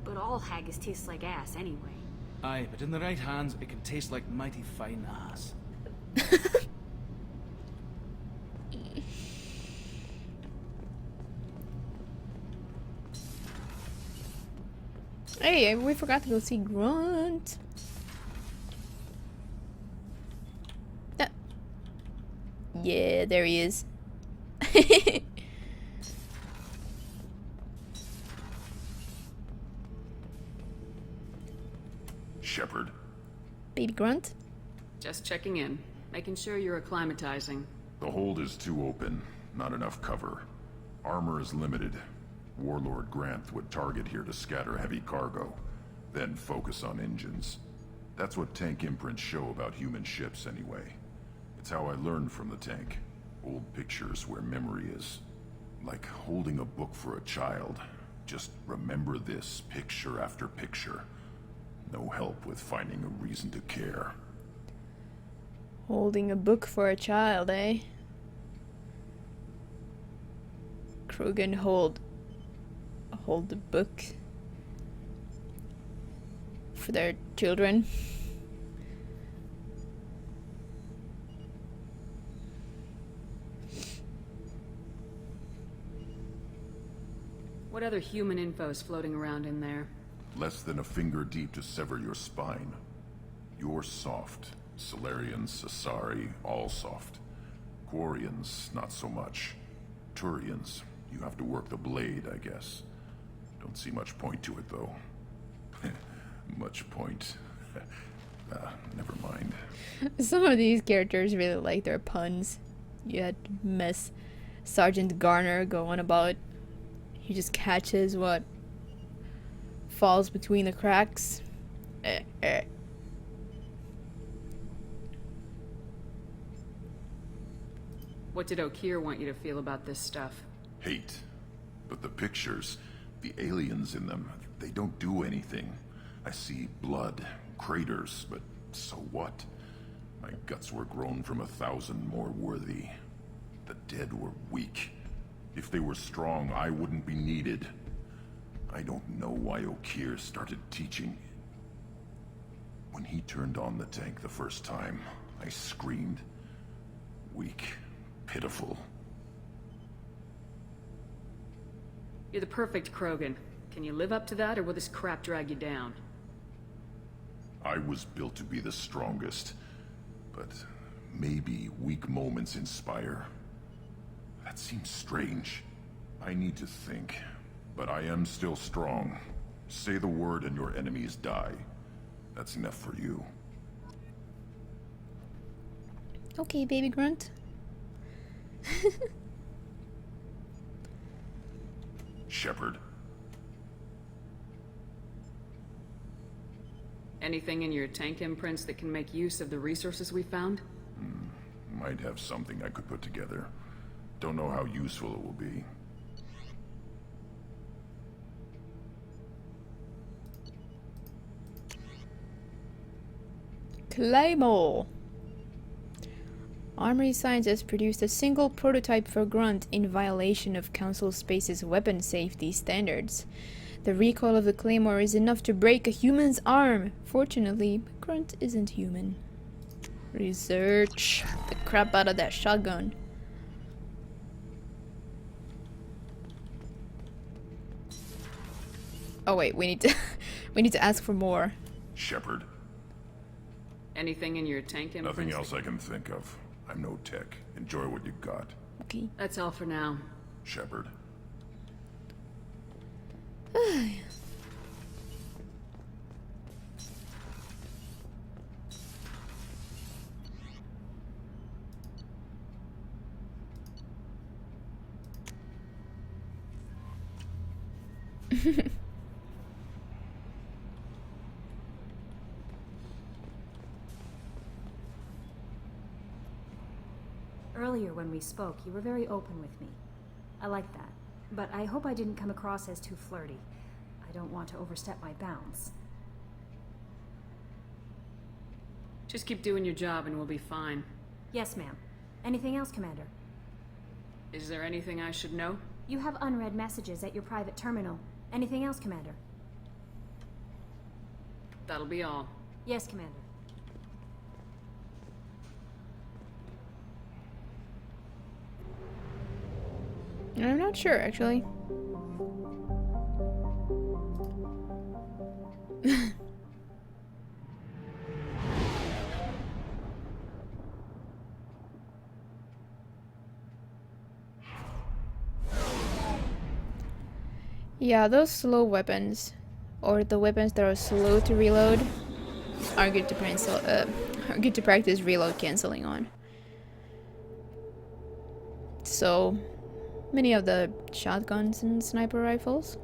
K: But all haggis tastes like ass anyway.
N: Aye, but in the right hands, it can taste like mighty fine ass.
A: Hey, we forgot to go see Grunt. Yeah, there he is.
C: Shepard.
A: Baby Grunt.
F: Just checking in, making sure you're acclimatizing.
C: The hold is too open, not enough cover. Armor is limited. Warlord Granth would target here to scatter heavy cargo, then focus on engines.
I: That's what tank imprints show about human ships, anyway. It's how I learned from the tank. Old pictures where memory is. Like holding a book for a child. Just remember this, picture after picture. No help with finding a reason to care.
A: Holding a book for a child, eh? Krogan hold the book for their children.
F: What other human info is floating around in there?
I: Less than a finger deep to sever your spine. You're soft. Solarians, Asari, all soft. Quarians, not so much. Turians, you have to work the blade, I guess. Don't see much point to it, though. Much point. Never mind.
A: Some of these characters really like their puns. You had Miss Sergeant Garner going about. He just catches what falls between the cracks.
F: What did Okeer want you to feel about this stuff?
I: Hate. But the pictures, the aliens in them, they don't do anything. I see blood, craters, but so what? My guts were grown from 1,000 more worthy. The dead were weak. If they were strong, I wouldn't be needed. I don't know why Okeer started teaching. When he turned on the tank the first time, I screamed. Weak, pitiful.
F: You're the perfect Krogan. Can you live up to that, or will this crap drag you down?
I: I was built to be the strongest, but maybe weak moments inspire. That seems strange. I need to think, but I am still strong. Say the word and your enemies die. That's enough for you.
A: Okay, baby grunt.
I: Shepard.
F: Anything in your tank imprints that can make use of the resources we found?
I: Might have something I could put together. Don't know how useful it will be.
A: Claymore. Armory scientists produced a single prototype for Grunt in violation of Council Space's weapon safety standards. The recoil of the Claymore is enough to break a human's arm. Fortunately, Grunt isn't human. Research the crap out of that shotgun. Oh wait, we need to ask for more.
I: Shepard.
F: Anything in your tank imprints?
I: Nothing else I can think of. I'm no tech. Enjoy what you got.
A: Okay.
F: That's all for now.
I: Shepard.
P: Earlier when we spoke, you were very open with me. I like that. But I hope I didn't come across as too flirty. I don't want to overstep my bounds.
F: Just keep doing your job and we'll be fine.
P: Yes, ma'am. Anything else, Commander?
F: Is there anything I should know?
P: You have unread messages at your private terminal. Anything else, Commander?
F: That'll be all.
P: Yes, Commander.
A: I'm not sure, actually. Yeah, those slow weapons, or the weapons that are slow to reload, are good to practice reload canceling on. So many of the shotguns and sniper rifles.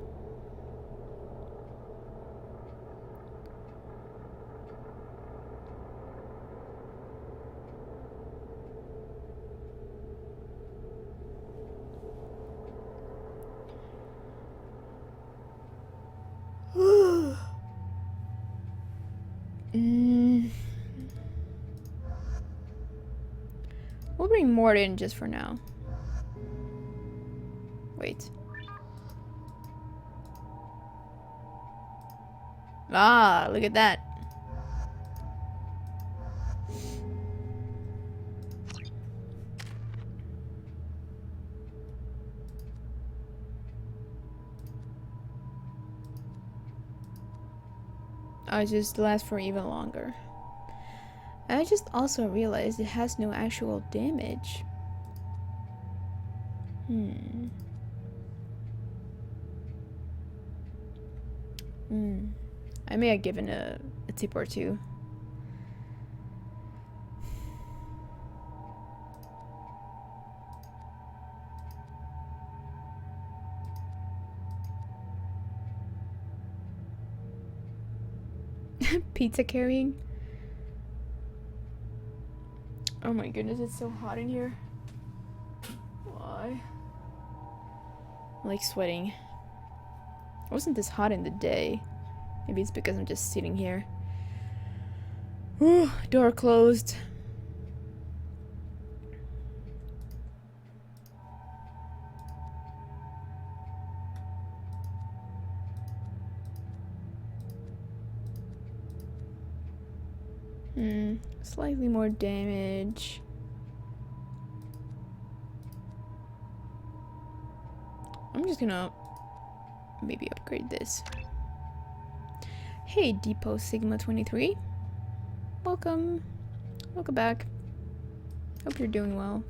A: We'll bring Morden just for now. Wait. Ah, look at that. I just last for even longer. I just also realized it has no actual damage. I may have given a tip or two. Pizza carrying? Oh my goodness, it's so hot in here. Why? I'm like sweating. It wasn't this hot in the day. Maybe it's because I'm just sitting here. Ooh, door closed. Slightly more damage. I'm just gonna maybe upgrade this. Hey, Depot Sigma 23. Welcome. Welcome back. Hope you're doing well.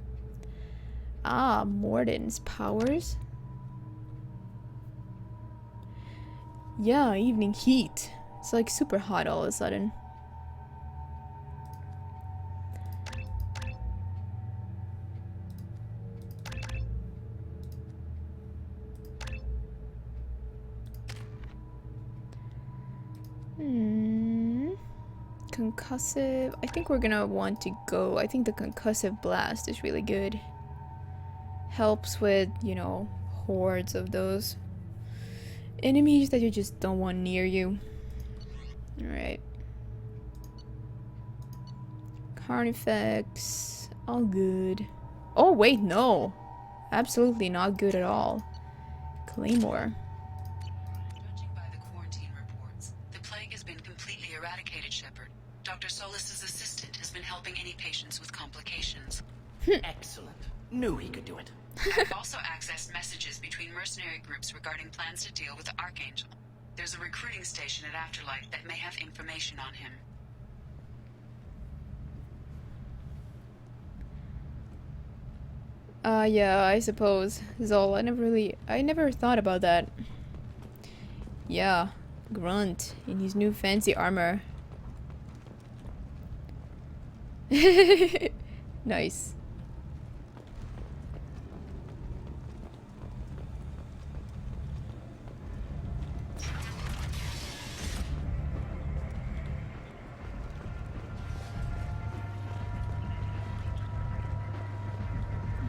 A: Ah, Morden's powers. Yeah, evening heat. It's like super hot all of a sudden. Concussive. I think we're gonna want to go. I think the concussive blast is really good. Helps with, you know, hordes of those enemies that you just don't want near you. Alright. Carnifex. All good. Oh, wait, no. Absolutely not good at all. Claymore.
G: Judging by the quarantine reports, the plague has been completely eradicated, Shepard. Dr. Solis's assistant has been helping any patients with complications.
H: Excellent. Knew he could do it.
G: I've also accessed messages between mercenary groups regarding plans to deal with the Archangel. There's a recruiting station at Afterlight that may have information on him.
A: Yeah, I suppose. Zol, I never thought about that. Yeah, Grunt in his new fancy armor. Nice.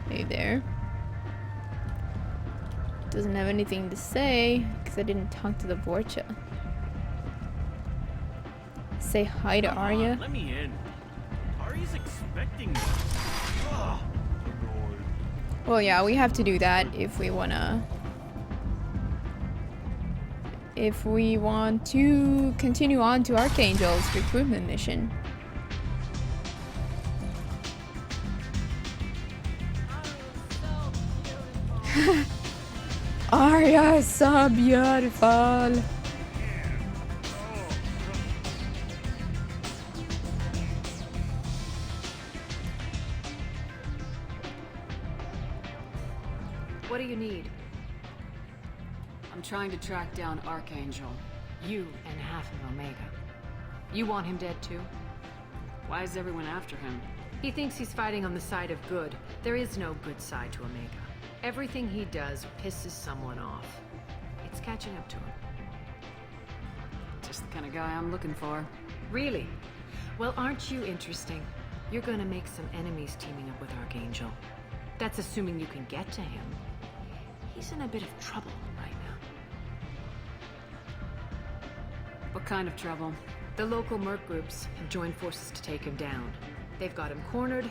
A: Hey there. Doesn't have anything to say because I didn't talk to the Vorcha. Say hi to Arya.
H: Let me in. Arya's expecting me.
A: Well, yeah, we have to do that if we wanna. If we want to continue on to Archangel's recruitment mission. Arya is so beautiful.
J: What do you need?
F: I'm trying to track down Archangel.
J: You and half of Omega. You want him dead too?
F: Why is everyone after him?
J: He thinks he's fighting on the side of good. There is no good side to Omega. Everything he does pisses someone off. It's catching up to him.
F: Just the kind of guy I'm looking for.
J: Really? Well, aren't you interesting? You're gonna make some enemies teaming up with Archangel. That's assuming you can get to him. He's in a bit of trouble right now.
F: What kind of trouble?
J: The local merc groups have joined forces to take him down. They've got him cornered,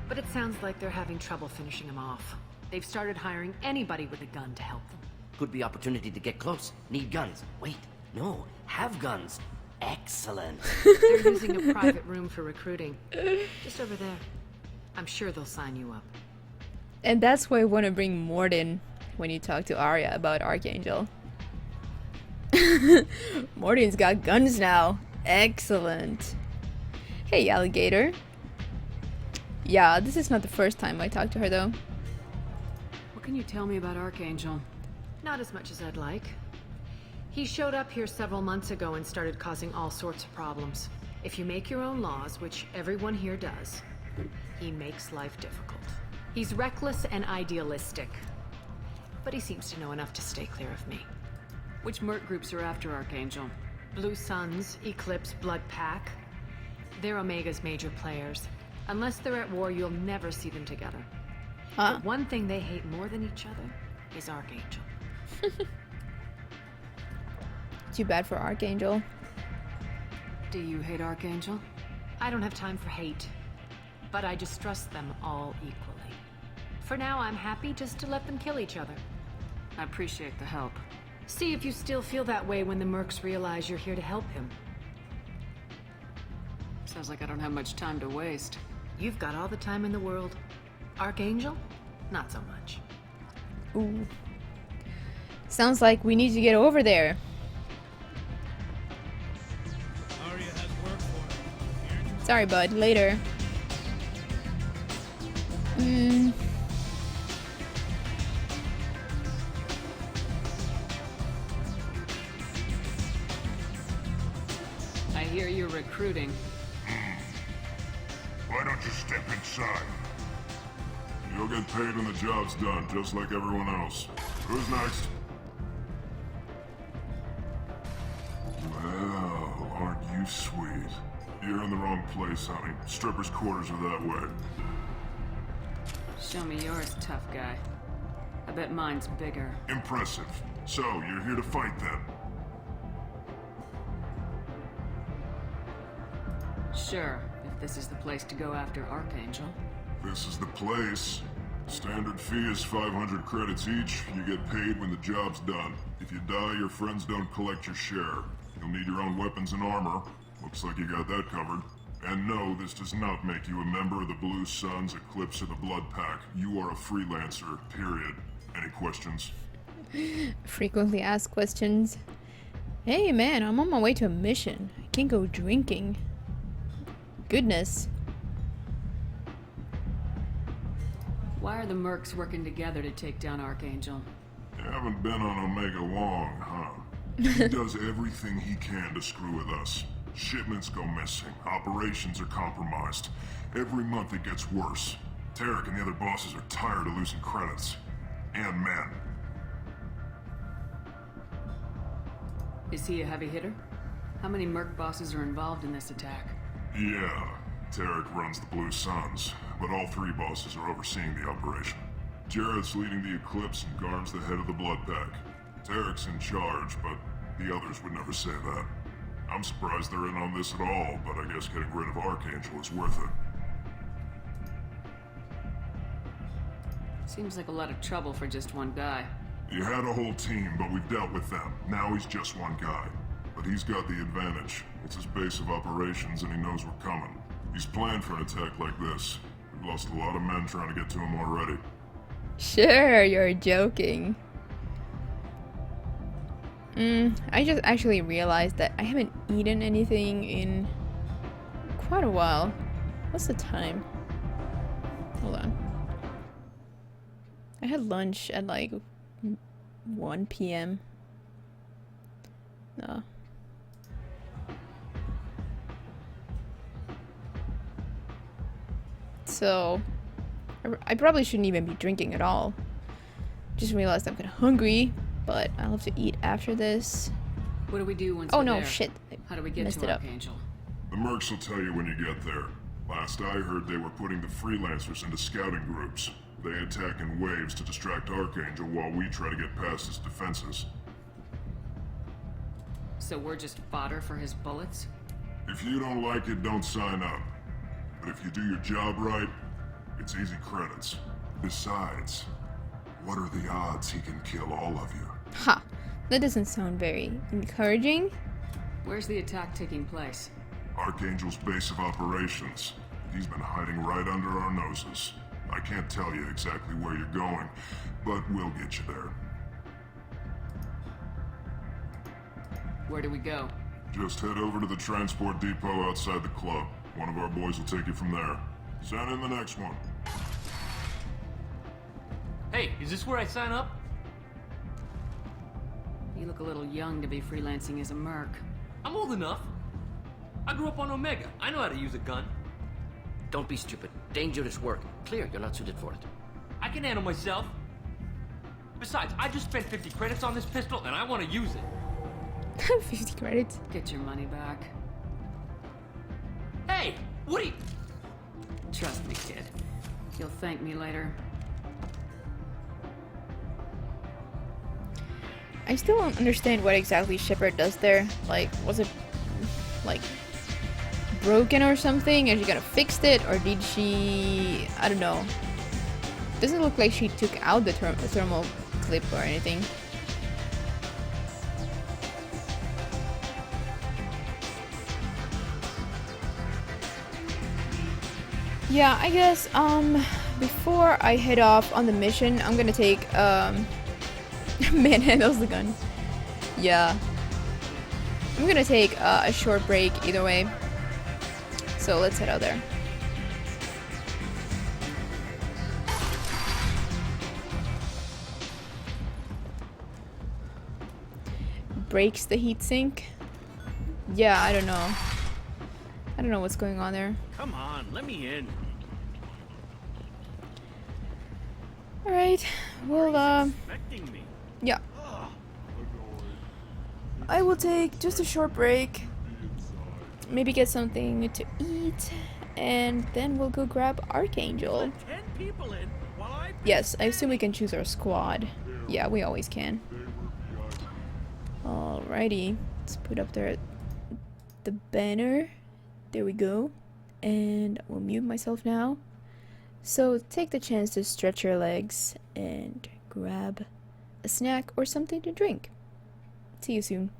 J: but it sounds like they're having trouble finishing him off. They've started hiring anybody with a gun to help them.
L: Could be opportunity to get close. Need guns. Wait, no, have guns. Excellent.
J: They're using a private room for recruiting. Just over there. I'm sure they'll sign you up.
A: And that's why I want to bring Morden when you talk to Arya about Archangel. Morden's got guns now. Excellent. Hey, alligator. Yeah, this is not the first time I talk to her, though.
F: What can you tell me about Archangel?
J: Not as much as I'd like. He showed up here several months ago and started causing all sorts of problems. If you make your own laws, which everyone here does, he makes life difficult. He's reckless and idealistic. But he seems to know enough to stay clear of me.
F: Which merc groups are after Archangel?
J: Blue Suns, Eclipse, Blood Pack. They're Omega's major players. Unless they're at war, you'll never see them together.
A: Huh?
J: But one thing they hate more than each other is Archangel.
A: Too bad for Archangel.
F: Do you hate Archangel?
J: I don't have time for hate, but I distrust them all equally. For now, I'm happy just to let them kill each other.
F: I appreciate the help.
J: See if you still feel that way when the mercs realize you're here to help him.
F: Sounds like I don't have much time to waste.
J: You've got all the time in the world. Archangel? Not so much.
A: Ooh. Sounds like we need to get over there. Sorry, bud. Later.
F: I hear you're recruiting.
C: Why don't you step inside? You'll get paid when the job's done, just like everyone else. Who's next? Well, aren't you sweet? You're in the wrong place, honey. Strippers' quarters are that way.
F: Show me yours, tough guy. I bet mine's bigger.
C: Impressive. So, you're here to fight then?
F: Sure, if this is the place to go after Archangel.
C: This is the place. Standard fee is 500 credits each. You get paid when the job's done. If you die, your friends don't collect your share. You'll need your own weapons and armor. Looks like you got that covered. And no, this does not make you a member of the Blue Suns, Eclipse, or the Blood Pack. You are a freelancer, period. Any questions?
A: Frequently asked questions. Hey man, I'm on my way to a mission. I can't go drinking. Goodness.
F: Why are the mercs working together to take down Archangel?
C: You haven't been on Omega long, huh? He does everything he can to screw with us. Shipments go missing. Operations are compromised. Every month it gets worse. Tarek and the other bosses are tired of losing credits. And men.
F: Is he a heavy hitter? How many merc bosses are involved in this attack?
C: Yeah, Tarek runs the Blue Suns, but all three bosses are overseeing the operation. Jared's leading the Eclipse and Garn's the head of the Blood Pack. Tarek's in charge, but the others would never say that. I'm surprised they're in on this at all, but I guess getting rid of Archangel is worth it.
F: Seems like a lot of trouble for just one guy.
C: He had a whole team, but we've dealt with them. Now he's just one guy. But he's got the advantage. It's his base of operations and he knows we're coming. He's planned for an attack like this. We've lost a lot of men trying to get to him already.
A: Sure, you're joking. I just actually realized that I haven't eaten anything in quite a while. What's the time? Hold on. I had lunch at like 1 p.m. No. So, I probably shouldn't even be drinking at all. Just realized I'm kind of hungry, but I'll have to eat after this.
F: What do we do once
A: Oh
F: we're
A: no,
F: there?
A: shit.
F: How do we get
A: Messed
F: to
A: it up.
F: Archangel?
C: The mercs will tell you when you get there. Last I heard, they were putting the freelancers into scouting groups. They attack in waves to distract Archangel while we try to get past his defenses.
F: So we're just fodder for his bullets?
C: If you don't like it, don't sign up. But if you do your job right, it's easy credits. Besides, what are the odds he can kill all of you?
A: Ha! That doesn't sound very encouraging.
F: Where's the attack taking place?
C: Archangel's base of operations. He's been hiding right under our noses. I can't tell you exactly where you're going, but we'll get you there.
F: Where do we go?
C: Just head over to the transport depot outside the club. One of our boys will take you from there. Send in the next one.
M: Hey, is this where I sign up?
F: You look a little young to be freelancing as a merc.
M: I'm old enough. I grew up on Omega. I know how to use a gun.
L: Don't be stupid. Dangerous work. Clear, you're not suited for it.
M: I can handle myself. Besides, I just spent 50 credits on this pistol and I want to use it.
A: 50 credits.
F: Get your money back.
M: Hey, what are you...
F: Trust me, kid. You'll thank me later.
A: I still don't understand what exactly Shepard does there. Like, was it, like, broken or something? Is she gonna fix it? Or did she... I don't know. Doesn't look like she took out the thermal clip or anything. Yeah, I guess, before I head off on the mission, I'm gonna take, manhandles the gun. Yeah. I'm gonna take a short break either way. So let's head out there. Breaks the heatsink. Yeah, I don't know. I don't know what's going on there.
H: Come on, let me in.
A: Alright, well,
H: Expecting me.
A: yeah. I will take just a short break. Maybe get something to eat. And then we'll go grab Archangel.
H: 10 people in while I...
A: Yes, I assume we can choose our squad. Yeah, we always can. Alrighty. Let's put up there the banner. There we go. And we'll mute myself now. So take the chance to stretch your legs and grab a snack or something to drink. See you soon.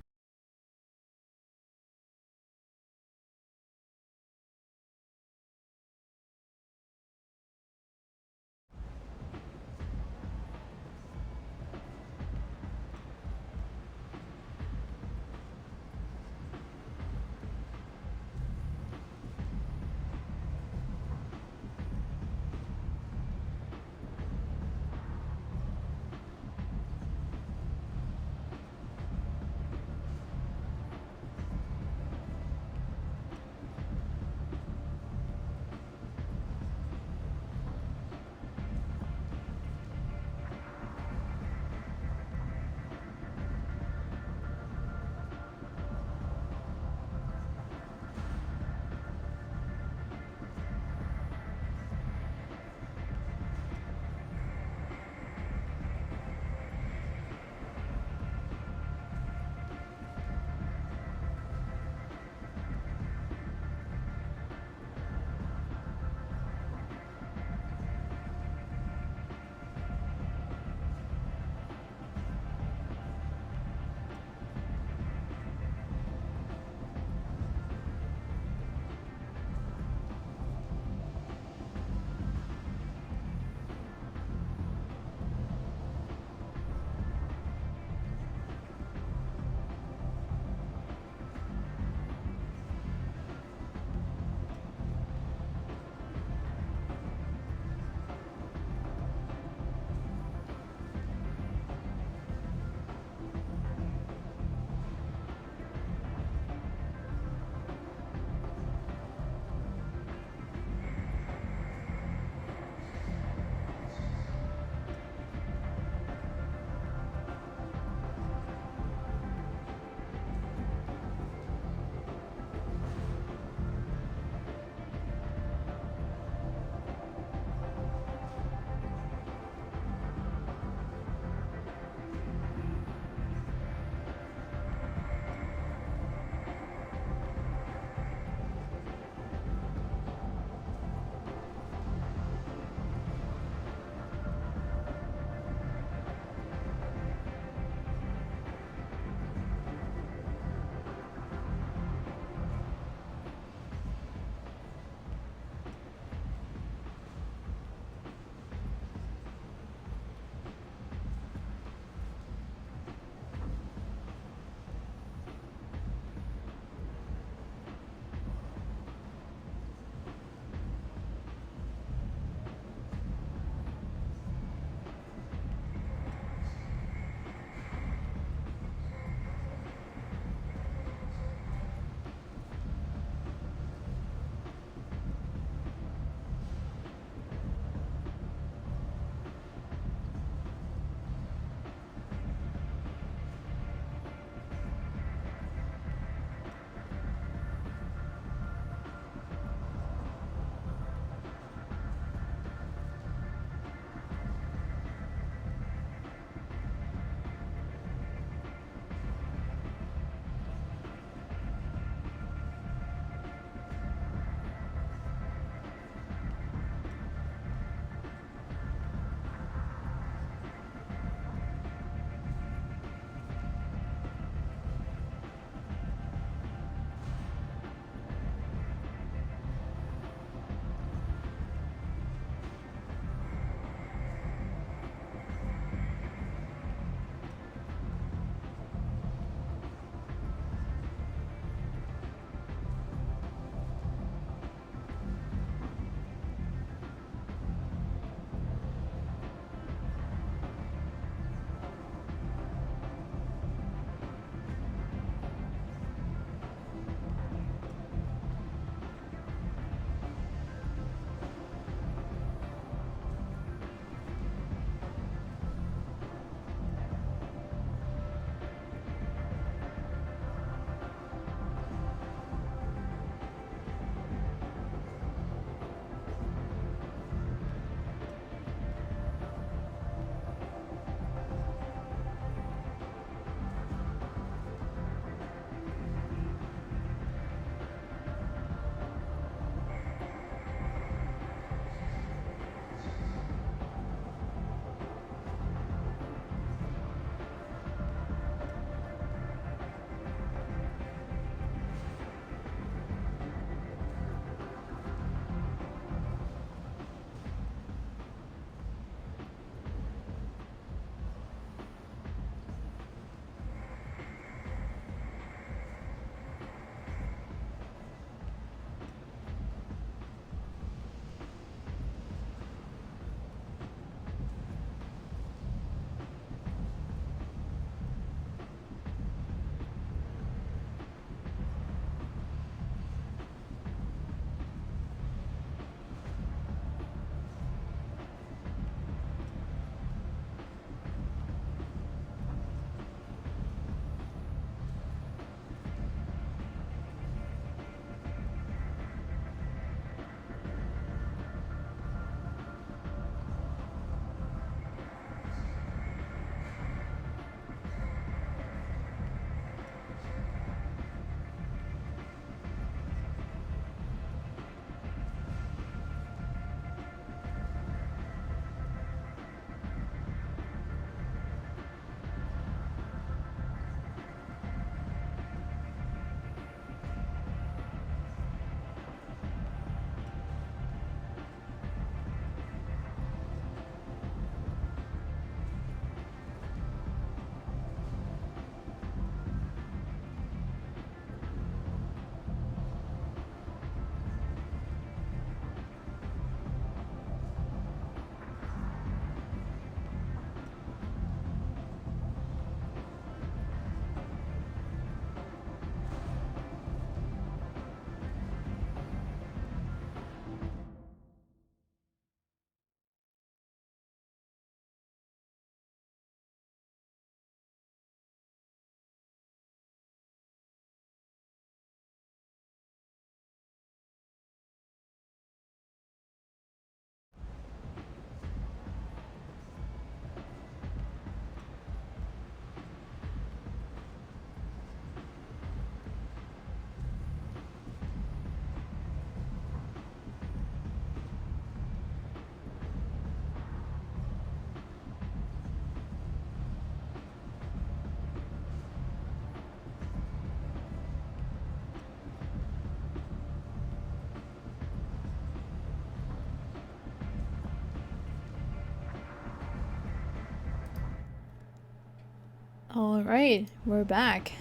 A: Alright, we're back.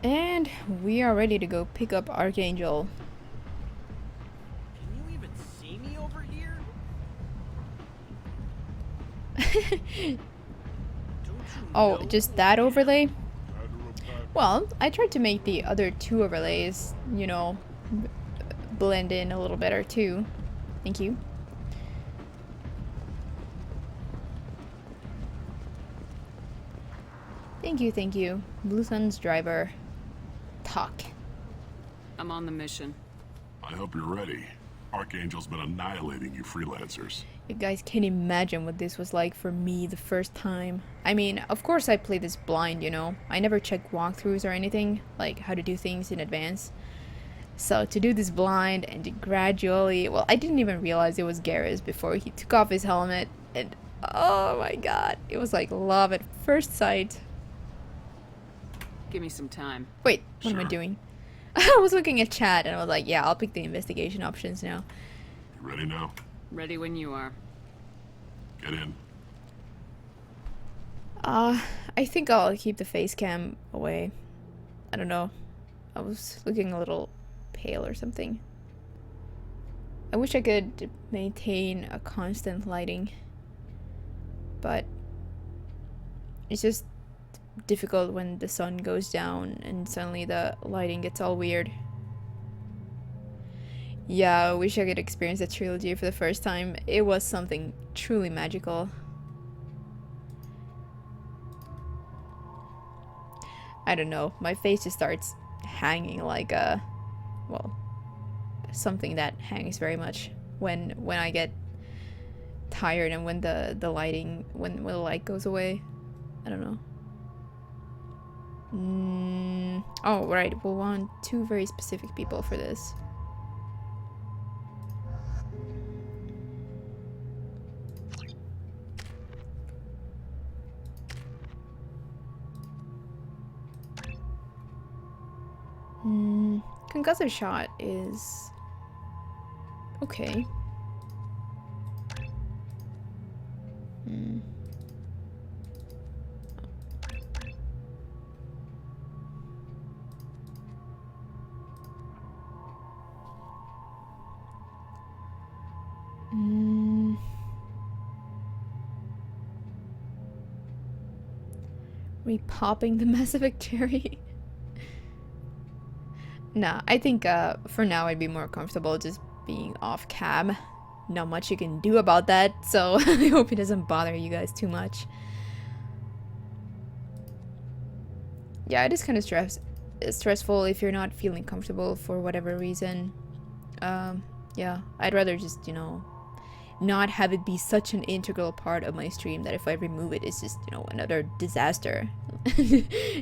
A: And we are ready to go pick up Archangel.
H: Can you even see me over here?
A: Oh, just that overlay? Well, I tried to make the other two overlays, you know, blend in a little better too. Thank you. Thank you, thank you. Blue Sun's driver. Talk.
F: I'm on the mission.
C: I hope you're ready. Archangel's been annihilating you freelancers.
A: You guys can't imagine what this was like for me the first time. I mean, of course I play this blind, you know. I never check walkthroughs or anything, like how to do things in advance. So to do this blind and to gradually... Well, I didn't even realize it was Garrus before he took off his helmet. And oh my god, it was like love at first sight.
F: Give me some time.
A: Wait, what am I doing? I was looking at chat and I was like, yeah, I'll pick the investigation options now.
C: You ready now?
F: Ready when you are.
C: Get in.
A: I think I'll keep the face cam away. I don't know. I was looking a little pale or something. I wish I could maintain a constant lighting. But it's just difficult when the sun goes down and suddenly the lighting gets all weird. Yeah, I wish I could experience the trilogy for the first time. It was something truly magical. I don't know, my face just starts hanging like a, well, something that hangs very much when I get tired and when the lighting, when the light goes away. I don't know. Oh, right, we'll want 2 very specific people for this. Concussive shot is okay. Repopping the Mass Effect cherry. Nah, I think for now I'd be more comfortable just being off cam. Not much you can do about that, so I hope it doesn't bother you guys too much. Yeah, it is kind of stressful if you're not feeling comfortable for whatever reason. Yeah, I'd rather just, you know, not have it be such an integral part of my stream that if I remove it, it's just, you know, another disaster.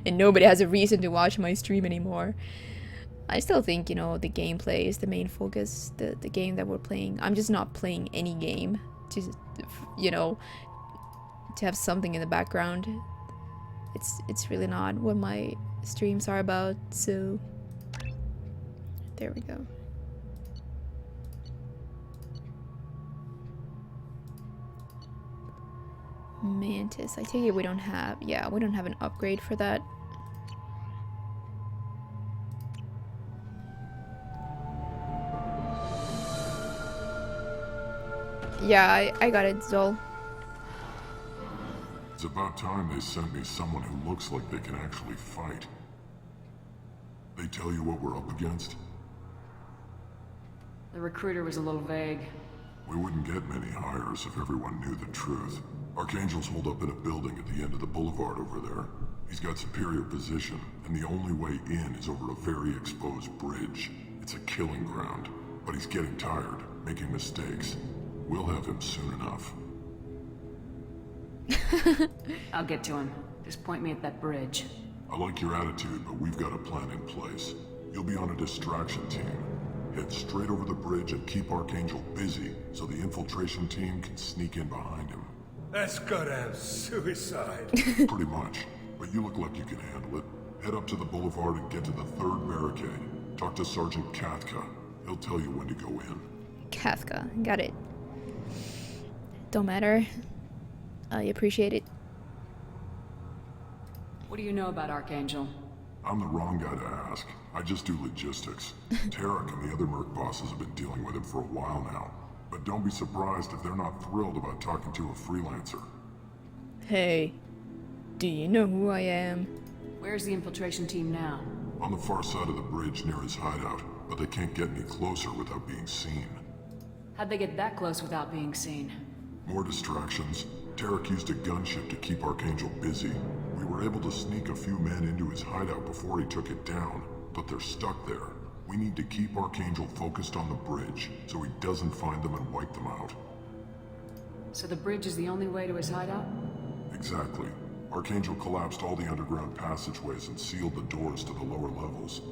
A: And nobody has a reason to watch my stream anymore. I still think, you know, the gameplay is the main focus, the game that we're playing. I'm just not playing any game to, you know, to have something in the background. It's really not what my streams are about, so there we go. Mantis, I take it we don't have, yeah, we don't have an upgrade for that. Yeah, I got it, Zol.
C: It's about time they sent me someone who looks like they can actually fight. They tell you what we're up against?
F: The recruiter was a little vague.
C: We wouldn't get many hires if everyone knew the truth. Archangel's holed up in a building at the end of the boulevard over there. He's got superior position, and the only way in is over a very exposed bridge. It's a killing ground, but he's getting tired, making mistakes. We'll have him soon enough.
F: I'll get to him. Just point me at that bridge.
C: I like your attitude, but we've got a plan in place. You'll be on a distraction team. Head straight over the bridge and keep Archangel busy so the infiltration team can sneak in behind him.
E: That's goddamn suicide.
C: Pretty much. But you look like you can handle it. Head up to the boulevard and get to the 3rd barricade. Talk to Sergeant Kathka. He'll tell you when to go in.
A: Kathka, got it. Don't matter. I appreciate it.
F: What do you know about Archangel?
C: I'm the wrong guy to ask. I just do logistics. Tarek and the other merc bosses have been dealing with him for a while now. But don't be surprised if they're not thrilled about talking to a freelancer.
A: Hey, do you know who I am?
F: Where's the infiltration team now?
C: On the far side of the bridge near his hideout, but they can't get any closer without being seen.
F: How'd they get that close without being seen?
C: More distractions. Tarek used a gunship to keep Archangel busy. We were able to sneak a few men into his hideout before he took it down, but they're stuck there. We need to keep Archangel focused on the bridge, so he doesn't find them and wipe them out.
F: So the bridge is the only way to his hideout?
C: Exactly. Archangel collapsed all the underground passageways and sealed the doors to the lower levels.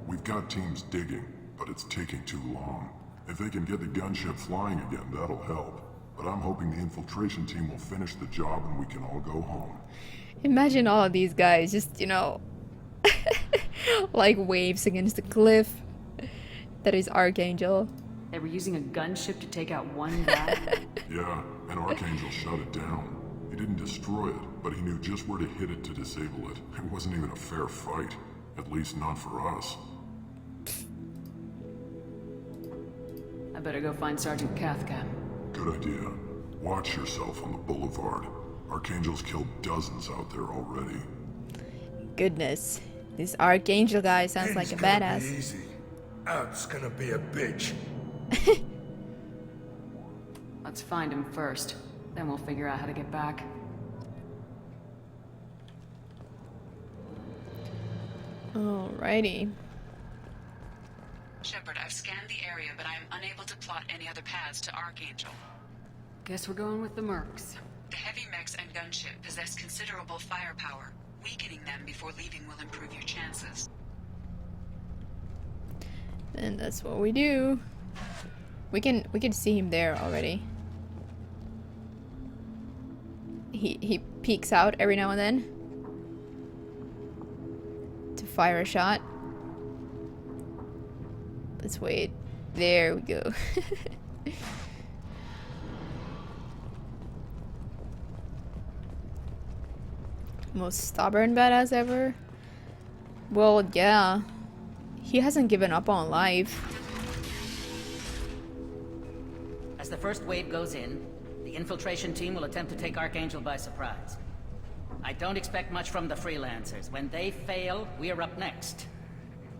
C: We've got teams digging, but it's taking too long. If they can get the gunship flying again, that'll help. But I'm hoping the infiltration team will finish the job and we can all go home.
A: Imagine all of these guys just, you know, like waves against the cliff. That is Archangel.
F: They were using a gunship to take out one guy?
C: Yeah, and Archangel shut it down. He didn't destroy it, but he knew just where to hit it to disable it. It wasn't even a fair fight. At least not for us.
F: I better go find Sergeant Cathcart.
C: Good idea. Watch yourself on the boulevard. Archangel's killed dozens out there already.
A: Goodness. This Archangel guy sounds like a badass.
E: Be easy. Out's gonna be a bitch.
F: Let's find him first. Then we'll figure out how to get back.
A: Alrighty.
G: Shepard, I've scanned the area, but I am unable to plot any other paths to Archangel.
F: Guess we're going with the mercs.
G: The heavy mechs and gunship possess considerable firepower. Weakening them before leaving will improve your chances.
A: And that's what we do. We can see him there already. He peeks out every now and then to fire a shot. Let's wait. There we go. Most stubborn badass ever? Well, yeah. He hasn't given up on life.
L: As the first wave goes in, the infiltration team will attempt to take Archangel by surprise. I don't expect much from the freelancers. When they fail, we are up next.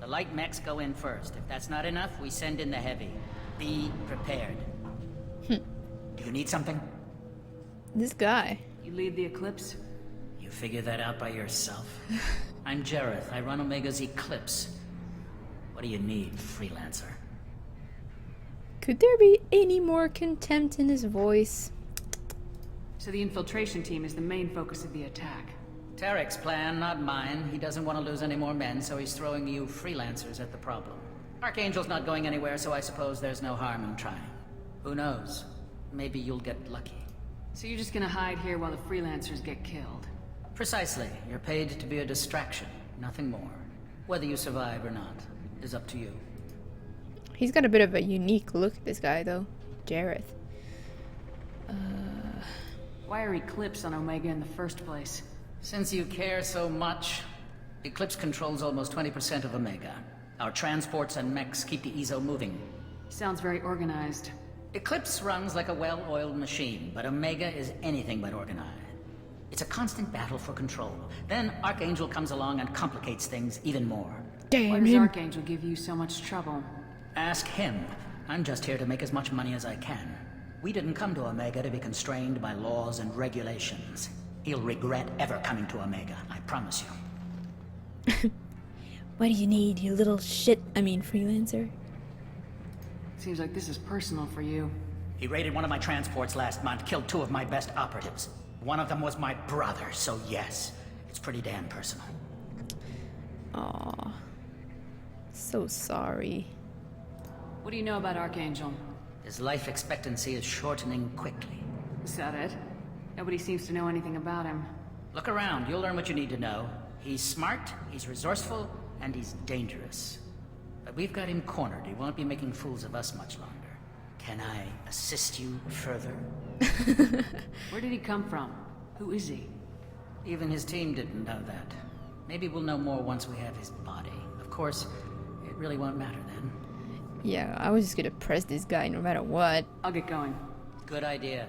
L: The light mechs go in first. If that's not enough, we send in the heavy. Be prepared. Do you need something?
A: This guy.
F: You lead the Eclipse?
L: You figure that out by yourself? I'm Jareth. I run Omega's Eclipse. What do you need, freelancer?
A: Could there be any more contempt in his voice?
F: So the infiltration team is the main focus of the attack.
L: Tarek's plan, not mine. He doesn't want to lose any more men, so he's throwing you freelancers at the problem. Archangel's not going anywhere, so I suppose there's no harm in trying. Who knows? Maybe you'll get lucky.
F: So you're just gonna hide here while the freelancers get killed?
L: Precisely. You're paid to be a distraction, nothing more. Whether you survive or not is up to you.
A: He's got a bit of a unique look, this guy, though. Jareth.
F: Why are Eclipse on Omega in the first place?
L: Since you care so much, Eclipse controls almost 20% of Omega. Our transports and mechs keep the EZO moving.
F: Sounds very organized.
L: Eclipse runs like a well-oiled machine, but Omega is anything but organized. It's a constant battle for control. Then Archangel comes along and complicates things even more.
F: Why does Archangel give you so much trouble?
L: Ask him. I'm just here to make as much money as I can. We didn't come to Omega to be constrained by laws and regulations. He'll regret ever coming to Omega, I promise you.
A: What do you need, you little shit? I mean, freelancer.
F: Seems like this is personal for you.
L: He raided one of my transports last month, killed 2 of my best operatives. One of them was my brother, so yes, it's pretty damn personal.
A: Aw. So sorry.
F: What do you know about Archangel?
L: His life expectancy is shortening quickly.
F: Is that it? Nobody seems to know anything about him.
L: Look around, you'll learn what you need to know. He's smart, he's resourceful, and he's dangerous. But we've got him cornered. He won't be making fools of us much longer. Can I assist you further?
F: Where did he come from? Who is he?
L: Even his team didn't know that. Maybe we'll know more once we have his body. Of course, it really won't matter then.
A: Yeah, I was just gonna press this guy no matter what.
F: I'll get going.
L: Good idea.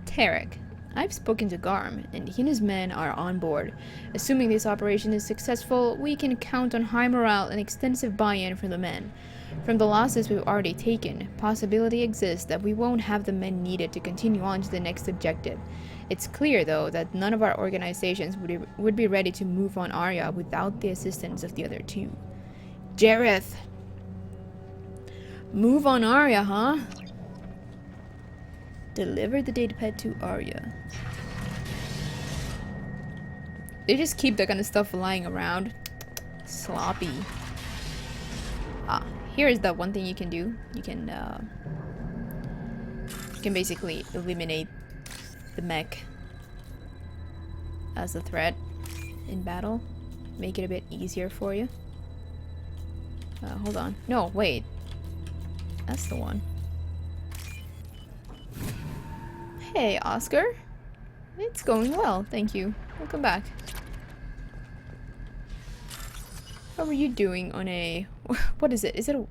A: Tarek. I've spoken to Garm, and he and his men are on board. Assuming this operation is successful, we can count on high morale and extensive buy-in from the men. From the losses we've already taken, possibility exists that we won't have the men needed to continue on to the next objective. It's clear, though, that none of our organizations would be ready to move on Arya without the assistance of the other two. Jareth! Move on Arya, huh? Deliver the datapad to Arya. They just keep that kind of stuff lying around. Sloppy. Ah, here is that one thing you can do. You can basically eliminate the mech as a threat in battle. Make it a bit easier for you. Hold on. No, wait. That's the one. Hey, Oscar. It's going well, thank you. Welcome back. How are you doing on a... What is it? Is it a...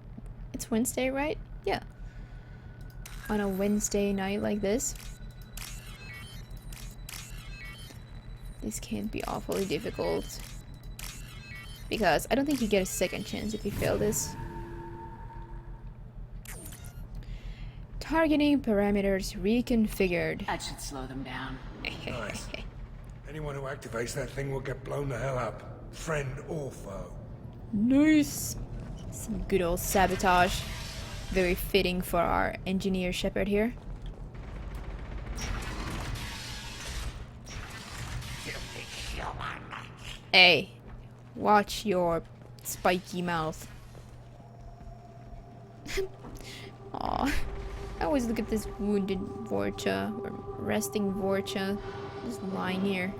A: It's Wednesday, right? Yeah. On a Wednesday night like this. This can't be awfully difficult. Because I don't think you get a second chance if you fail this. Targeting parameters reconfigured.
F: That should slow them down.
E: Nice. Anyone who activates that thing will get blown the hell up. Friend or foe.
A: Nice. Some good old sabotage. Very fitting for our engineer Shepard here. Hey, watch your spiky mouth. Aw. I always look at this wounded Vorcha, or resting Vorcha, just lying here.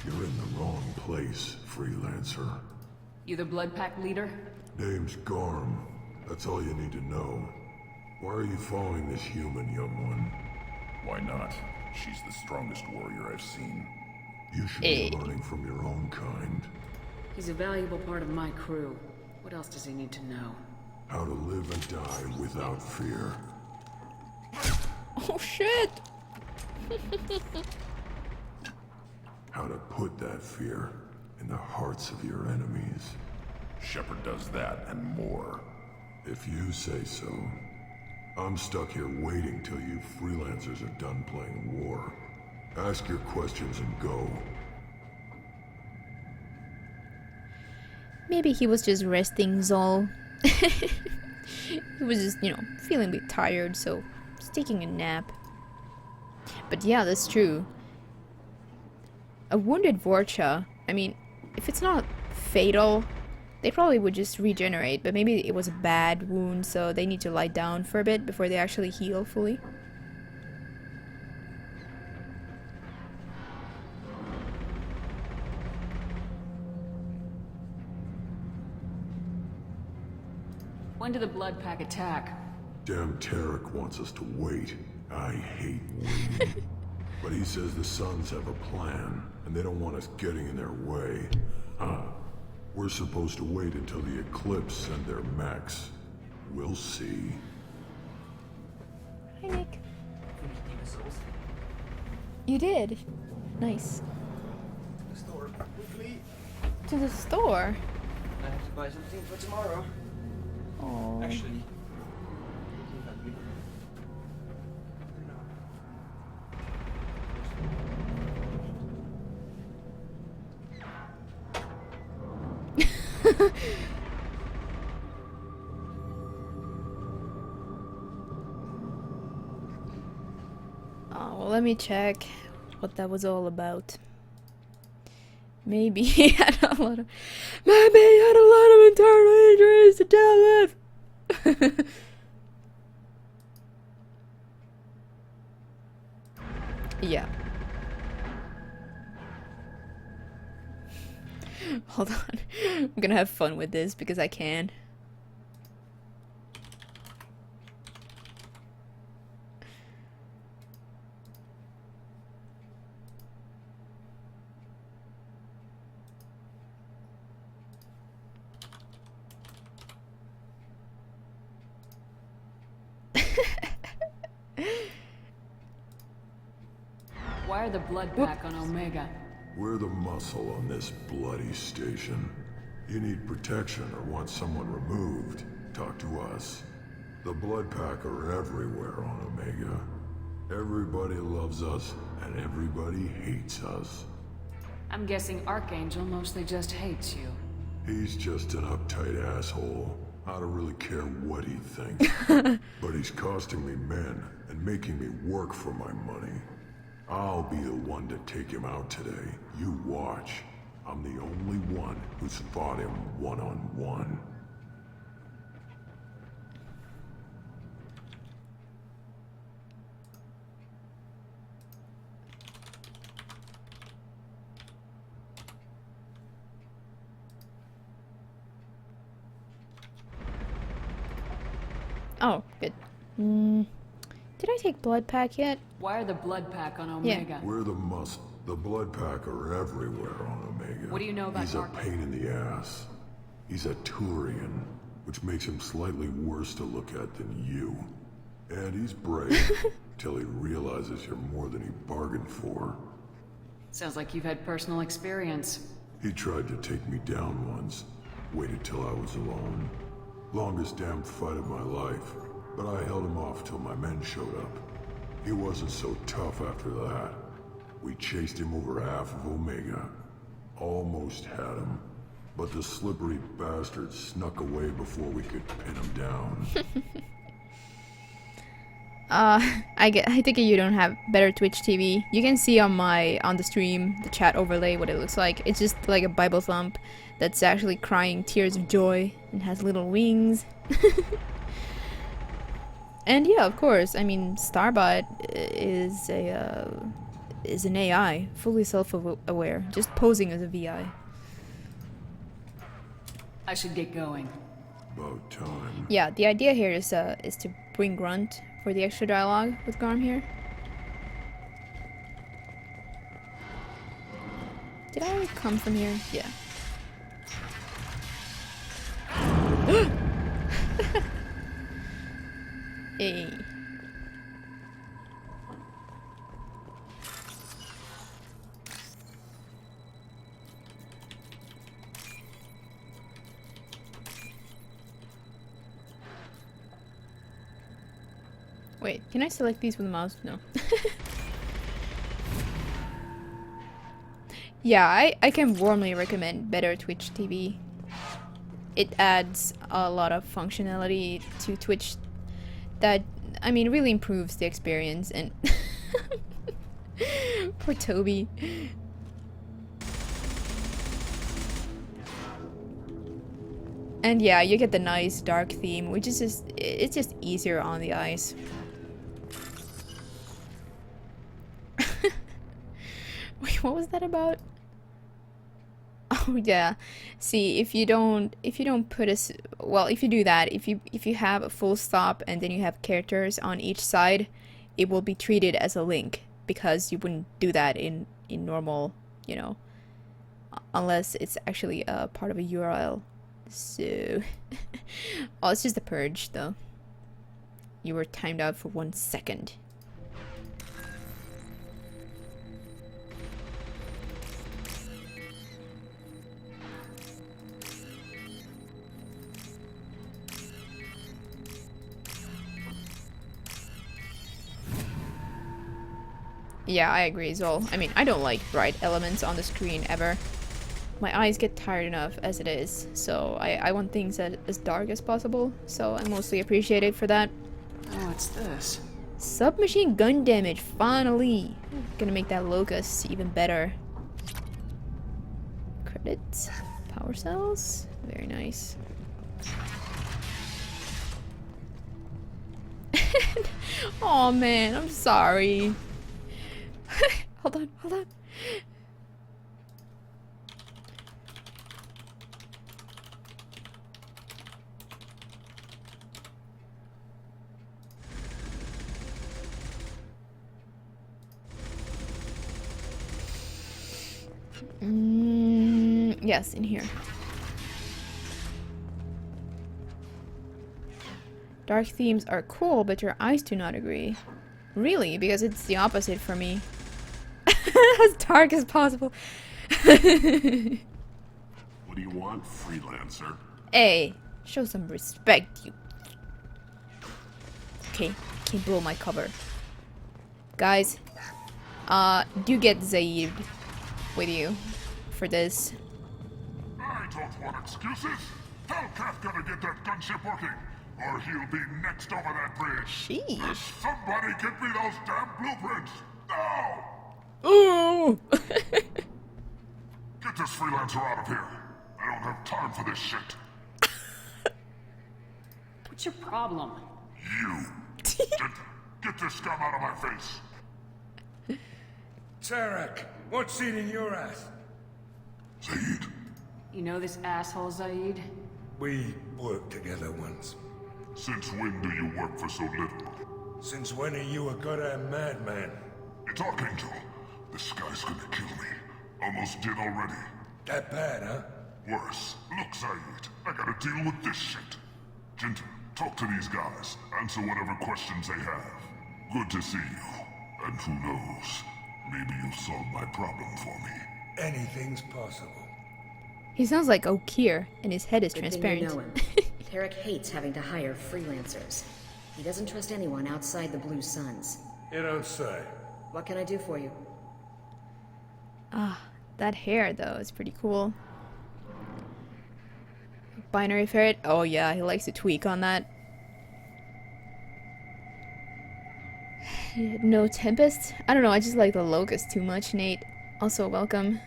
C: You're in the wrong place, freelancer.
F: You the Blood Pack leader?
C: Name's Garm. That's all you need to know. Why are you following this human, young one?
I: Why not? She's the strongest warrior I've seen.
C: You should be learning from your own kind.
F: He's a valuable part of my crew. What else does he need to know?
C: How to live and die without fear.
A: Oh shit!
C: How to put that fear in the hearts of your enemies.
I: Shepard does that and more.
C: If you say so. I'm stuck here waiting till you freelancers are done playing war. Ask your questions and go.
A: Maybe he was just resting, Zol. He was just, you know, feeling a bit tired, so just taking a nap. But yeah, that's true. A wounded Vorcha, I mean, if it's not fatal, they probably would just regenerate, but maybe it was a bad wound, so they need to lie down for a bit before they actually heal fully.
F: When did the Blood Pack attack?
C: Damn Tarek wants us to wait. I hate waiting. But he says the Suns have a plan, and they don't want us getting in their way. We're supposed to wait until the Eclipse send their mechs. We'll see.
A: Hi, Nick. You did. Nice.
H: To the store quickly.
A: To the store?
H: I have to buy something for tomorrow.
A: Oh.
H: Actually.
A: Oh, well, let me check what that was all about. Maybe he had a lot of internal injuries to deal with. Yeah. Hold on. I'm gonna have fun with this because I can.
F: Wire the blood pack on Omega.
C: We're the muscle on this bloody station. You need protection or want someone removed, talk to us. The blood pack are everywhere on Omega. Everybody loves us, and everybody hates us.
F: I'm guessing Archangel mostly just hates you.
C: He's just an uptight asshole. I don't really care what he thinks. But he's costing me men and making me work for my money. I'll be the one to take him out today. You watch. I'm the only one who's fought him one-on-one.
A: Oh, good. Did I take blood pack yet?
F: Wire the blood pack on Omega.
A: Yeah.
C: We're the muscle. The blood pack are everywhere on Omega.
F: What do you know about
C: He's a pain in the ass. He's a Turian, which makes him slightly worse to look at than you. And he's brave, till he realizes you're more than he bargained for.
F: Sounds like you've had personal experience.
C: He tried to take me down once. Waited till I was alone. Longest damn fight of my life. But I held him off till my men showed up. He wasn't so tough after that. We chased him over half of Omega. Almost had him. But the slippery bastard snuck away before we could pin him down.
A: I think you don't have better Twitch TV. You can see on the stream, the chat overlay, what it looks like. It's just like a Bible thump that's actually crying tears of joy and has little wings. And yeah, of course, I mean, Starbot is an AI, fully self-aware, just posing as a VI.
F: I should get going.
C: About time.
A: Yeah, the idea here is to bring Grunt for the extra dialogue with Garm here. Did I come from here? Yeah. Hey. Wait, can I select these with the mouse? No. Yeah, I can warmly recommend better Twitch TV. It adds a lot of functionality to Twitch that, I mean, really improves the experience. And poor Toby. And yeah, you get the nice dark theme, which is just, it's just easier on the eyes. Wait, what was that about? Oh yeah. See, if you don't put if you do that, if you have a full stop and then you have characters on each side, it will be treated as a link, because you wouldn't do that in normal, you know, unless it's actually a part of a URL. So oh, it's just a purge though. You were timed out for 1 second. Yeah, I agree as well. I mean, I don't like bright elements on the screen ever. My eyes get tired enough as it is, so I want things as dark as possible, so I mostly appreciate it for that.
F: Oh, what's this?
A: Submachine gun damage, finally! Gonna make that locust even better. Credits. Power cells. Very nice. Oh man, I'm sorry. Hold on. Yes, in here. Dark themes are cool, but your eyes do not agree. Really? Because it's the opposite for me. As dark as possible.
C: What do you want, freelancer?
A: Hey, show some respect, you. Okay, can't blow my cover. Guys, do get Zaid with you for this.
C: I don't want excuses. Tell Kafka to get that gunship working, or he'll be next over that bridge.
A: Sheesh.
C: Somebody get me those damn blueprints now!
A: Ooh!
C: Get this freelancer out of here. I don't have time for this shit.
F: What's your problem?
C: You. Get this scum out of my face.
E: Tarek, what's eating your ass?
C: Zaid.
F: You know this asshole, Zaid?
E: We worked together once.
C: Since when do you work for so little?
E: Since when are you a goddamn madman?
C: It's Archangel. This guy's gonna kill me. Almost did already.
E: That bad, huh?
C: Worse. Look, Zaid, I gotta deal with this shit. Jinta, talk to these guys. Answer whatever questions they have. Good to see you. And who knows, maybe you'll solve my problem for me.
E: Anything's possible.
A: He sounds like Okir, and his head is
K: Good thing
A: transparent.
K: you know him. Tarek hates having to hire freelancers. He doesn't trust anyone outside the Blue Suns.
E: You don't say.
K: What can I do for you?
A: Ah, that hair though is pretty cool. Binary ferret. Oh yeah, he likes to tweak on that. No Tempest? I don't know, I just like the Locust too much, Nate. Also, welcome.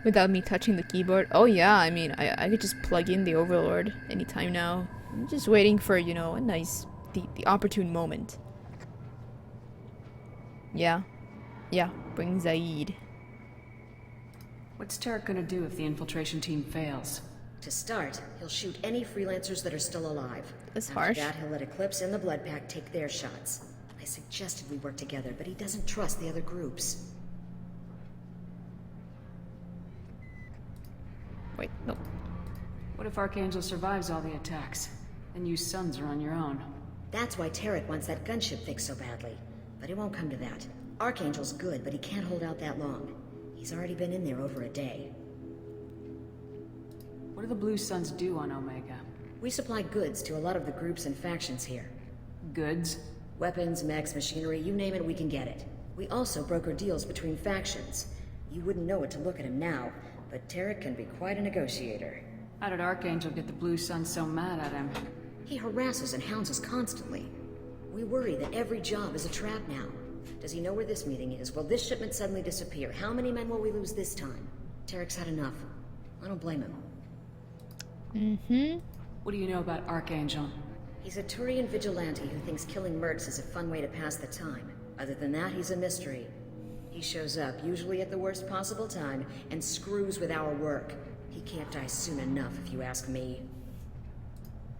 A: Without me touching the keyboard. Oh yeah, I mean, I could just plug in the Overlord anytime now. I'm just waiting for, you know, a nice, the opportune moment. Yeah. Yeah, bring Zaid.
F: What's Tarek gonna do if the infiltration team fails?
K: To start, he'll shoot any freelancers that are still alive.
A: That's
K: After
A: harsh.
K: that, he'll let Eclipse and the Blood Pack take their shots. I suggested we work together, but he doesn't trust the other groups.
A: Wait, no.
F: What if Archangel survives all the attacks? Then you Sons are on your own.
K: That's why Tarek wants that gunship fixed so badly. But it won't come to that. Archangel's good, but he can't hold out that long. He's already been in there over a day.
F: What do the Blue Suns do on Omega?
K: We supply goods to a lot of the groups and factions here.
F: Goods?
K: Weapons, mechs, machinery, you name it, we can get it. We also broker deals between factions. You wouldn't know it to look at him now, but Tarek can be quite a negotiator.
F: How did Archangel get the Blue Suns so mad at him?
K: He harasses and hounds us constantly. We worry that every job is a trap now. Does he know where this meeting is? Will this shipment suddenly disappear? How many men will we lose this time? Tarek's had enough. I don't blame him.
A: Mm-hmm.
F: What do you know about Archangel?
K: He's a Turian vigilante who thinks killing mercs is a fun way to pass the time. Other than that, he's a mystery. He shows up, usually at the worst possible time, and screws with our work. He can't die soon enough, if you ask me.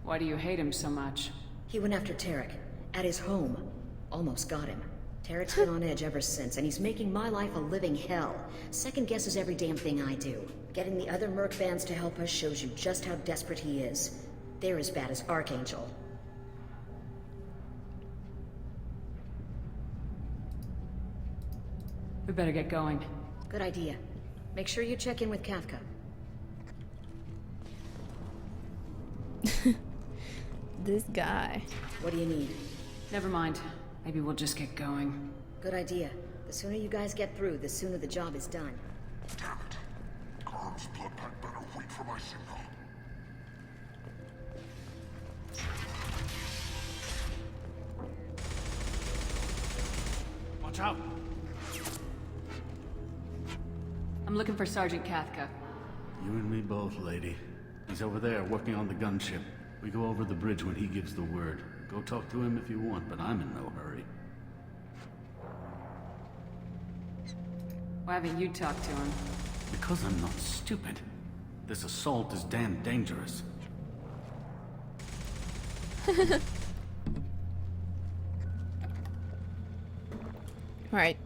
F: Why do you hate him so much?
K: He went after Tarek, at his home. Almost got him. Tarek's been on edge ever since, and he's making my life a living hell. Second guesses every damn thing I do. Getting the other merc bands to help us shows you just how desperate he is. They're as bad as Archangel.
F: We better get going.
K: Good idea. Make sure you check in with Kafka.
A: This guy.
K: What do you need?
F: Never mind. Maybe we'll just get going.
K: Good idea. The sooner you guys get through, the sooner the job is done.
C: Damn it. Garb's blood pack better wait for my signal.
N: Watch out!
F: I'm looking for Sergeant Kafka.
O: You and me both, lady. He's over there working on the gunship. We go over the bridge when he gives the word. Go talk to him if you want, but I'm in no hurry.
F: Why haven't you talked to him?
O: Because I'm not stupid. This assault is damn dangerous.
A: Alright.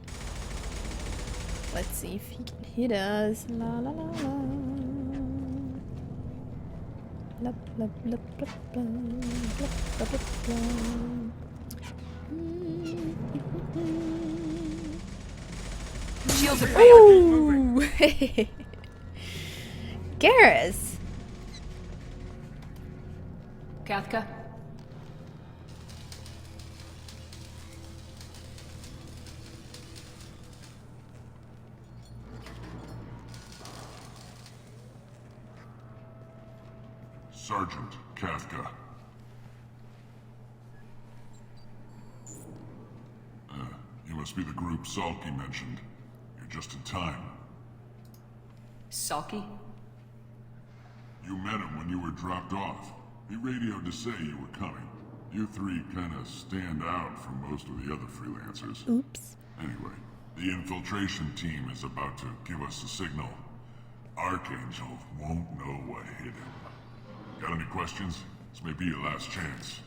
A: Let's see if he can hit us. La la la la. Blah, blah, blah, blah, blah, blah, blah, blah, blah.
G: Shields are
A: Ooh! Garrus!
F: Kathka?
C: Sergeant Kafka. You must be the group Salky mentioned. You're just in time.
F: Salky?
C: You met him when you were dropped off. He radioed to say you were coming. You three kind of stand out from most of the other freelancers.
A: Oops.
C: Anyway, the infiltration team is about to give us a signal. Archangel won't know what hit him. Got any questions? This may be your last chance.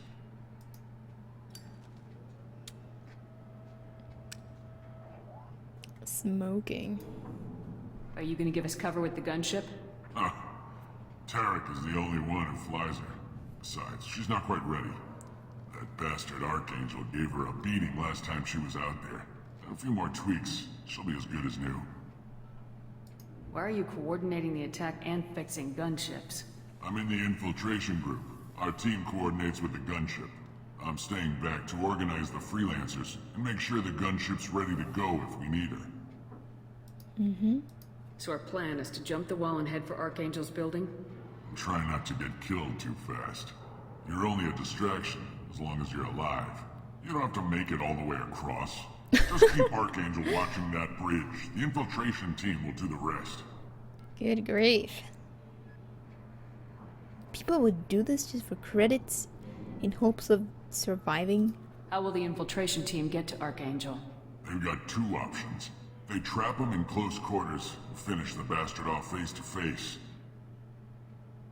A: Smoking.
F: Are you gonna give us cover with the gunship?
C: Huh. Tarek is the only one who flies her. Besides, she's not quite ready. That bastard Archangel gave her a beating last time she was out there. A few more tweaks, she'll be as good as new.
F: Why are you coordinating the attack and fixing gunships?
C: I'm in the infiltration group. Our team coordinates with the gunship. I'm staying back to organize the freelancers and make sure the gunship's ready to go if we need her.
A: Mm-hmm.
F: So our plan is to jump the wall and head for Archangel's building?
C: Try not to get killed too fast. You're only a distraction, as long as you're alive. You don't have to make it all the way across. Just keep Archangel watching that bridge. The infiltration team will do the rest.
A: Good grief. People would do this just for credits in hopes of surviving.
F: How will the infiltration team get to Archangel?
C: They've got two options. They trap him in close quarters and finish the bastard off face to face.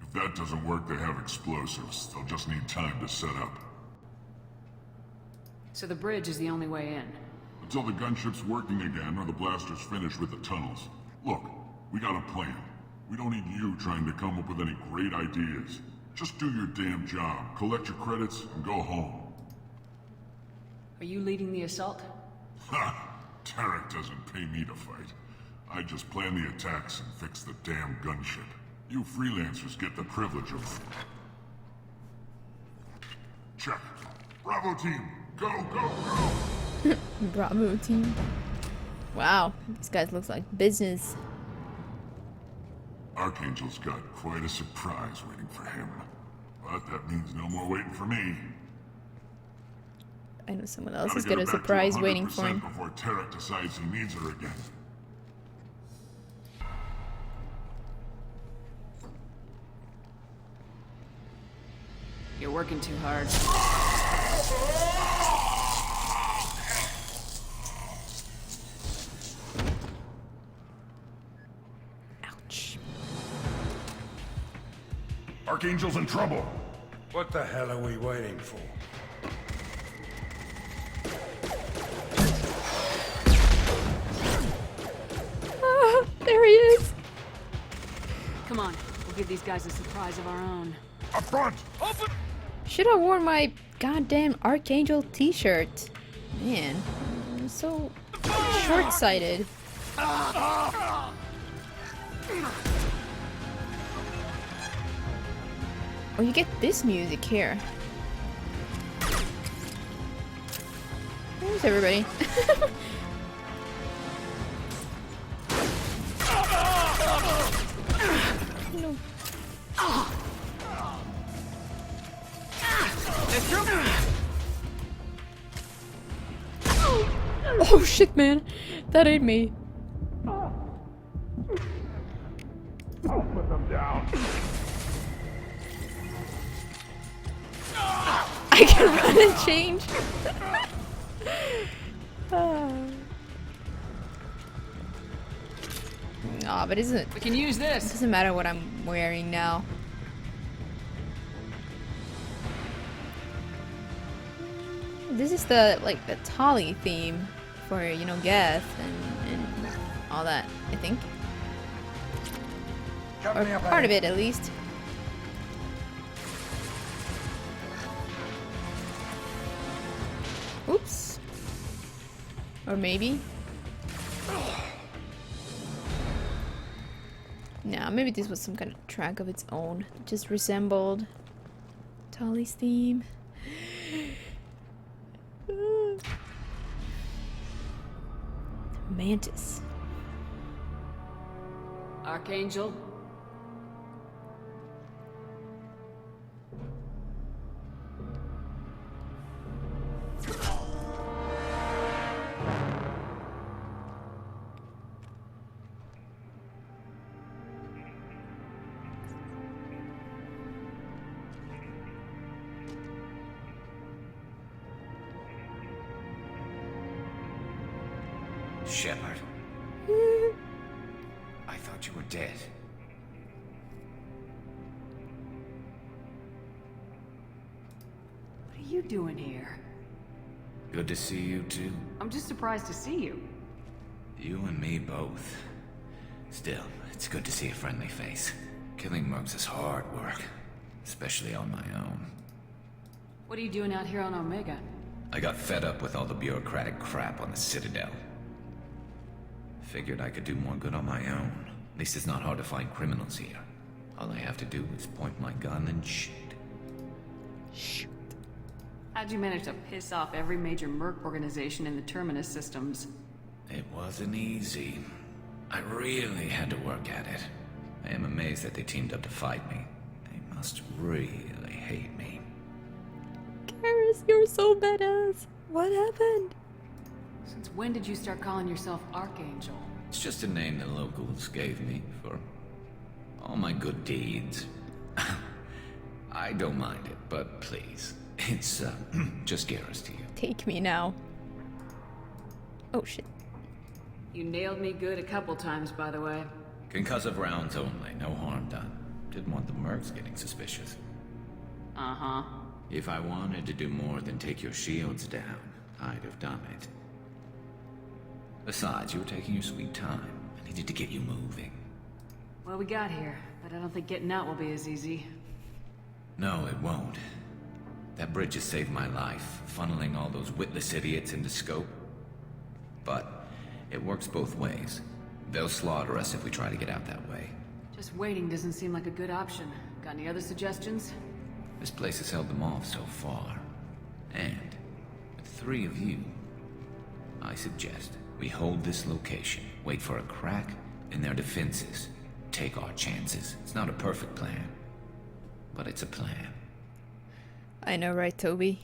C: If that doesn't work, they have explosives. They'll just need time to set up.
F: So the bridge is the only way in?
C: Until the gunship's working again or the blasters finish with the tunnels. Look, we got a plan. We don't need you trying to come up with any great ideas. Just do your damn job, collect your credits, and go home.
F: Are you leading the assault?
C: Ha! Tarek doesn't pay me to fight. I just plan the attacks and fix the damn gunship. You freelancers get the privilege of... Check. Bravo team, go, go, go!
A: Bravo team. Wow, these guys looks like business.
C: Archangel's got quite a surprise waiting for him. But that means no more waiting for me.
A: I know someone else
C: Gotta
A: has
C: get
A: got
C: her
A: a
C: back to
A: surprise waiting for
C: 100%
A: him.
C: Before Tarek decides he needs her again.
F: You're working too hard.
A: Ouch.
C: Archangel's in trouble.
E: What the hell are we waiting for?
A: Ah, there he is.
F: Come on, we'll give these guys a surprise of our own.
C: Up front!
E: Open!
A: Should have worn my goddamn Archangel t-shirt. Man, I'm so short-sighted. Oh, you get this music here. Where's everybody? No. Oh shit, man. That ain't me.
C: I'll put them down.
A: I can run and change. Aw, but isn't
F: We can use this.
A: It doesn't matter what I'm wearing now. This is the the Tali theme for, you know, gas and all that, I think. Or part of it, at least. Oops. Or maybe. Nah, maybe this was some kind of track of its own. It just resembled Tolly's theme. The mantis.
F: Archangel?
R: Shepard. I thought you were dead.
F: What are you doing here?
R: Good to see you too.
F: I'm just surprised to see you.
R: You and me both. Still, it's good to see a friendly face. Killing mercs is hard work, especially on my own.
F: What are you doing out here on Omega?
R: I got fed up with all the bureaucratic crap on the Citadel. Figured I could do more good on my own. At least it's not hard to find criminals here. All I have to do is point my gun and shoot.
A: Shoot.
F: How'd you manage to piss off every major merc organization in the Terminus systems?
R: It wasn't easy. I really had to work at it. I am amazed that they teamed up to fight me. They must really hate me.
A: Garrus, you're so badass. What happened?
F: Since when did you start calling yourself Archangel?
R: It's just a name the locals gave me for all my good deeds. I don't mind it, but please, it's just Garrus to you.
A: Take me now. Oh shit.
F: You nailed me good a couple times, by the way.
R: Concussive rounds only, no harm done. Didn't want the mercs getting suspicious.
F: Uh-huh.
R: If I wanted to do more than take your shields down, I'd have done it. Besides, you were taking your sweet time. I needed to get you moving.
F: Well, we got here, but I don't think getting out will be as easy.
R: No, it won't. That bridge has saved my life, funneling all those witless idiots into scope. But it works both ways. They'll slaughter us if we try to get out that way.
F: Just waiting doesn't seem like a good option. Got any other suggestions?
R: This place has held them off so far. And with 3 of you, I suggest we hold this location, wait for a crack in their defenses, take our chances. It's not a perfect plan, but it's a plan.
A: I know, right, Toby?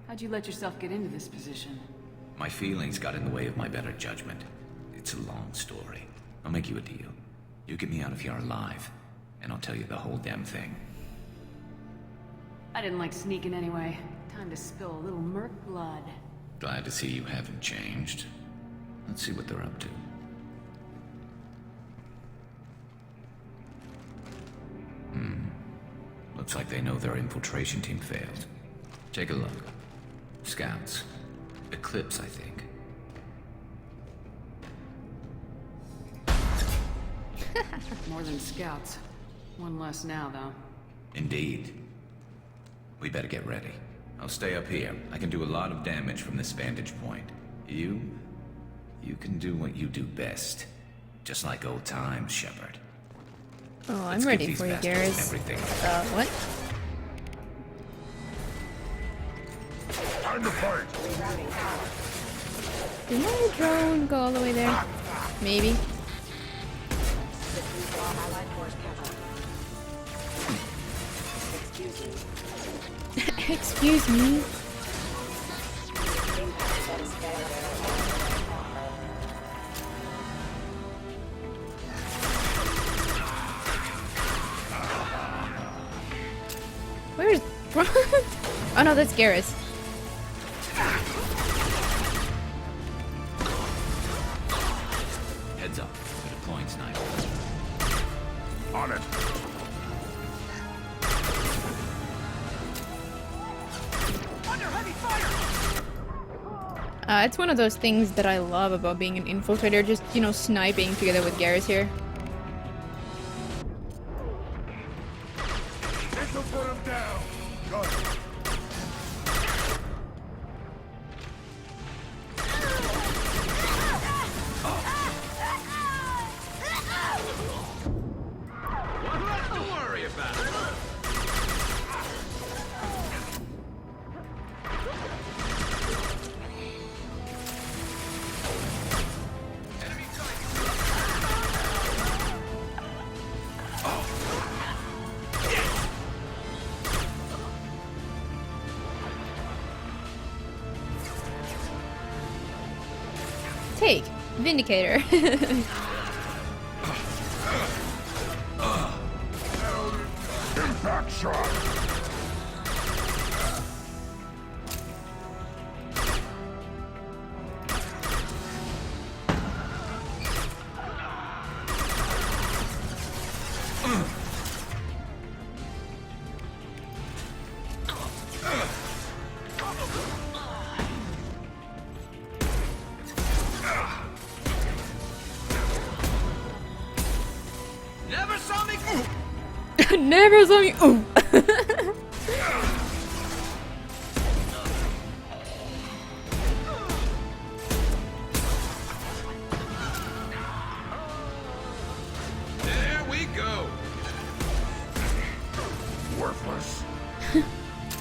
F: How'd you let yourself get into this position?
R: My feelings got in the way of my better judgment. It's a long story. I'll make you a deal. You get me out of here alive, and I'll tell you the whole damn thing.
F: I didn't like sneaking anyway. Time to spill a little merc blood.
R: Glad to see you haven't changed. Let's see what they're up to. Looks like they know their infiltration team failed. Take a look. Scouts. Eclipse, I think.
F: More than scouts. One less now, though.
R: Indeed. We better get ready. I'll stay up here. I can do a lot of damage from this vantage point. You can do what you do best. Just like old times, Shepard.
A: Oh, I'm ready for you, Garrus.
R: Everything.
A: What?
C: Time to fight!
A: Did my drone go all the way there? Maybe. Excuse me. Where's... Oh no, that's Garrus.
R: Heads up. We're deploying snipers.
C: On it.
A: It's one of those things that I love about being an infiltrator, just, you know, sniping together with Garrus here.
E: This'll put him down. Good.
M: Don't worry about it.
A: Take Vindicator.
C: Impact shot.
M: Never saw me.
A: Never saw me. Ooh.
M: There we go.
C: Worthless.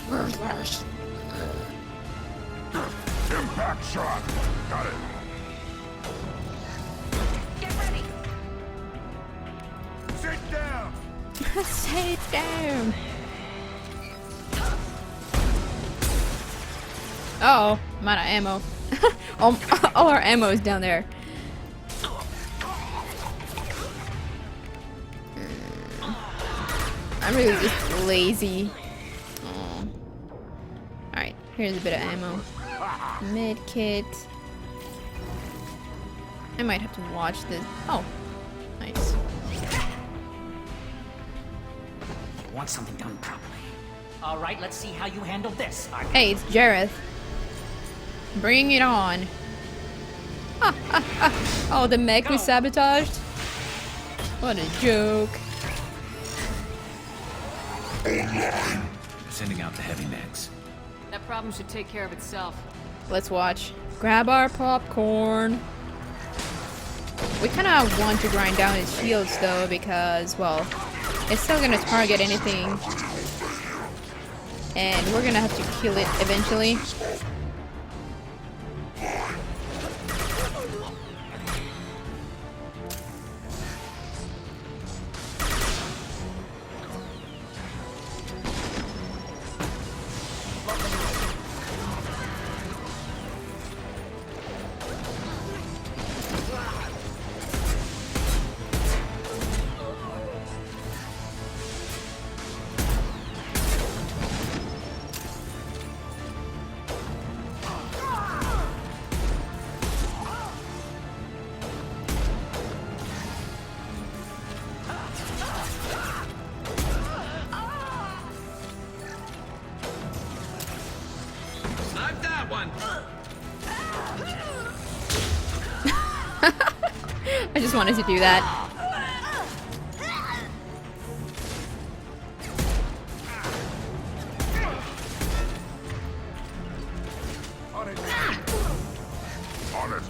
C: Worthless. Impact shot. Got it.
B: Get ready.
E: Sit down.
A: Sit down. Uh oh, I'm out of ammo. All our ammo is down there. I'm really just lazy. Oh. Alright, here's a bit of ammo. Med kit. I might have to watch this. Oh, nice.
L: You want something done properly. All right, let's see how you handle this.
A: Hey, it's Jareth. Bring it on. Oh, the mech was sabotaged? What a joke.
R: Sending out the heavy mechs.
F: That problem should take care of itself.
A: Let's watch. Grab our popcorn. We kind of want to grind down his shields though because, well, it's still gonna target anything. And we're gonna have to kill it eventually.
M: Snipe that one.
A: I just wanted to do that.
E: On it.
C: On it.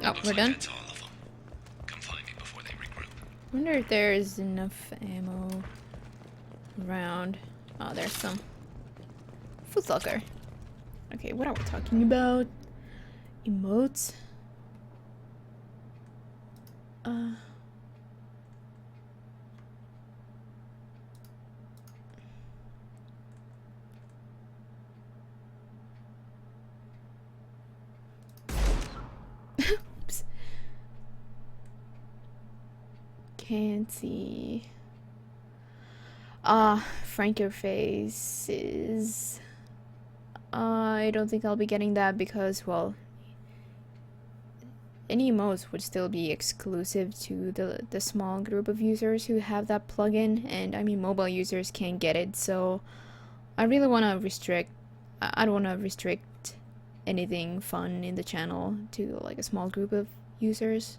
A: Oh, we're done. Wonder if there's enough ammo around. Oh, there's some. Footlocker. Okay, what are we talking about? Emotes? Oops. Can't see. Franker faces. I don't think I'll be getting that because, well, any emotes would still be exclusive to the small group of users who have that plugin, and I mean mobile users can't get it, so I really want to restrict. I don't want to restrict anything fun in the channel to like a small group of users.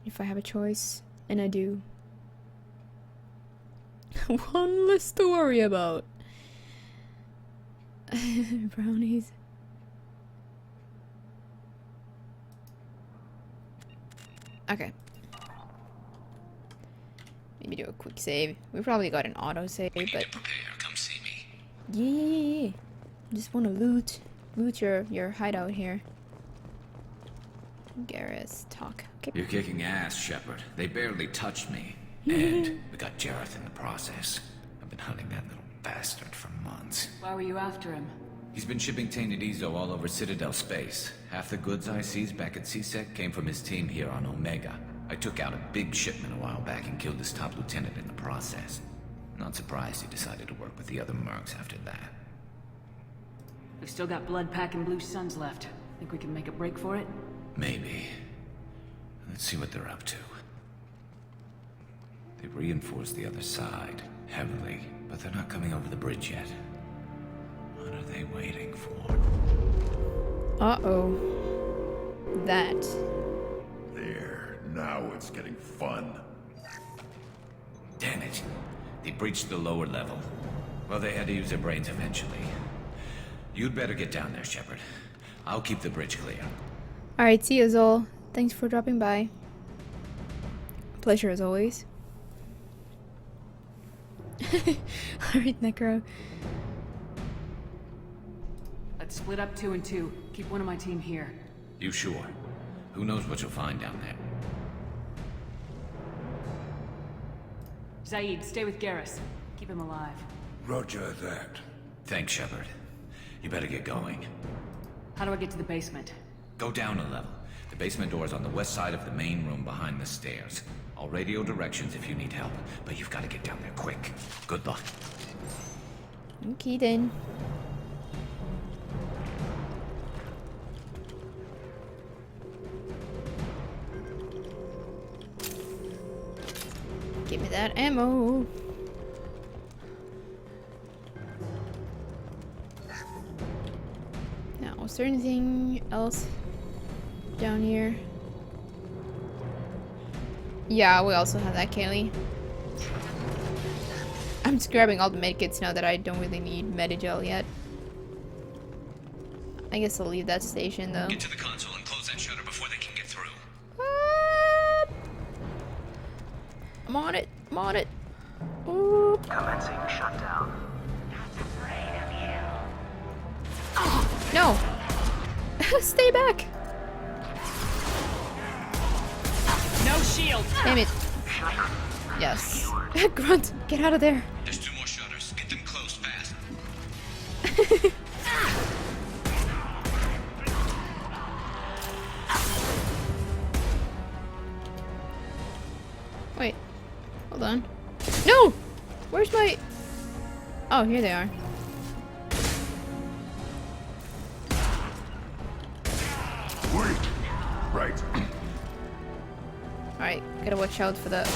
A: If I have a choice, and I do. One less to worry about. Brownies. Okay. Maybe do a quick save. We probably got an auto save, but
R: Come see me.
A: yeah. Just want to loot your hideout here. Garrus, talk. Okay.
R: You're kicking ass, Shepard. They barely touched me. And we got Jareth in the process. I've been hunting that little bastard for months.
F: Why were you after him?
R: He's been shipping tainted Ezo all over Citadel space. Half the goods I seized back at CSEC came from his team here on Omega. I took out a big shipment a while back and killed his top lieutenant in the process. Not surprised he decided to work with the other mercs after that.
F: We've still got Blood Pack and Blue Suns left. Think we can make a break for it?
R: Maybe. Let's see what they're up to. They've reinforced the other side, heavily, but they're not coming over the bridge yet. What are they waiting for?
A: Uh-oh. That.
I: There, now it's getting fun.
R: Damn it. They breached the lower level. Well, they had to use their brains eventually. You'd better get down there, Shepard. I'll keep the bridge clear.
A: Alright, see you, Zol. Thanks for dropping by. Pleasure as always. Alright, Necro.
F: Let's split up 2 and 2. Keep one of my team here.
R: You sure? Who knows what you'll find down there?
F: Zaid, stay with Garrus. Keep him alive.
E: Roger that.
R: Thanks, Shepard. You better get going.
F: How do I get to the basement?
R: Go down a level. The basement door is on the west side of the main room behind the stairs. I'll radio directions if you need help, but you've got to get down there quick. Good luck.
A: Okay then. Give me that ammo. Now, is there anything else down here? Yeah, we also have that, Kaylee. I'm just grabbing all the medkits now that I don't really need Medigel yet. I guess I'll leave that station though.
R: Get to the console and close that shutter before they can get through.
A: What? I'm on it. I'm on it. Ooh.
Q: Commencing shutdown.
A: No. Stay back.
F: No shield.
A: Damn it. Yes. Grunt, get out of there.
R: There's 2 more shutters. Get them closed fast.
A: Wait. Hold on. No! Where's my... Oh, here they are.
C: Wait! Right.
A: Alright, gotta watch out for the...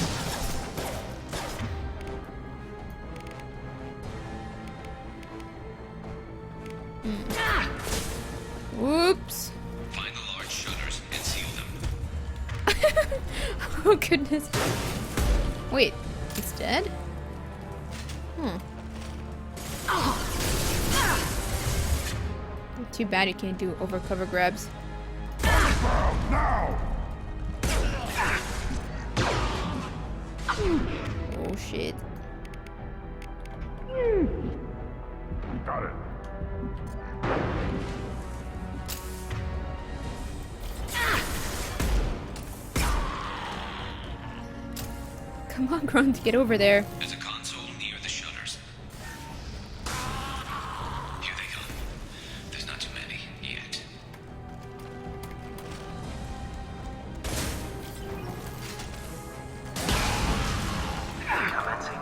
A: Whoops.
R: Find the large shutters and seal them.
A: Oh goodness. Wait, it's dead? Too bad you can't do overcover grabs.
C: Now!
A: Oh shit.
C: Got it.
A: Come on, Grunt, get over there.
R: There's a console near the shutters. Here they come. There's not too many yet.
Q: Commencing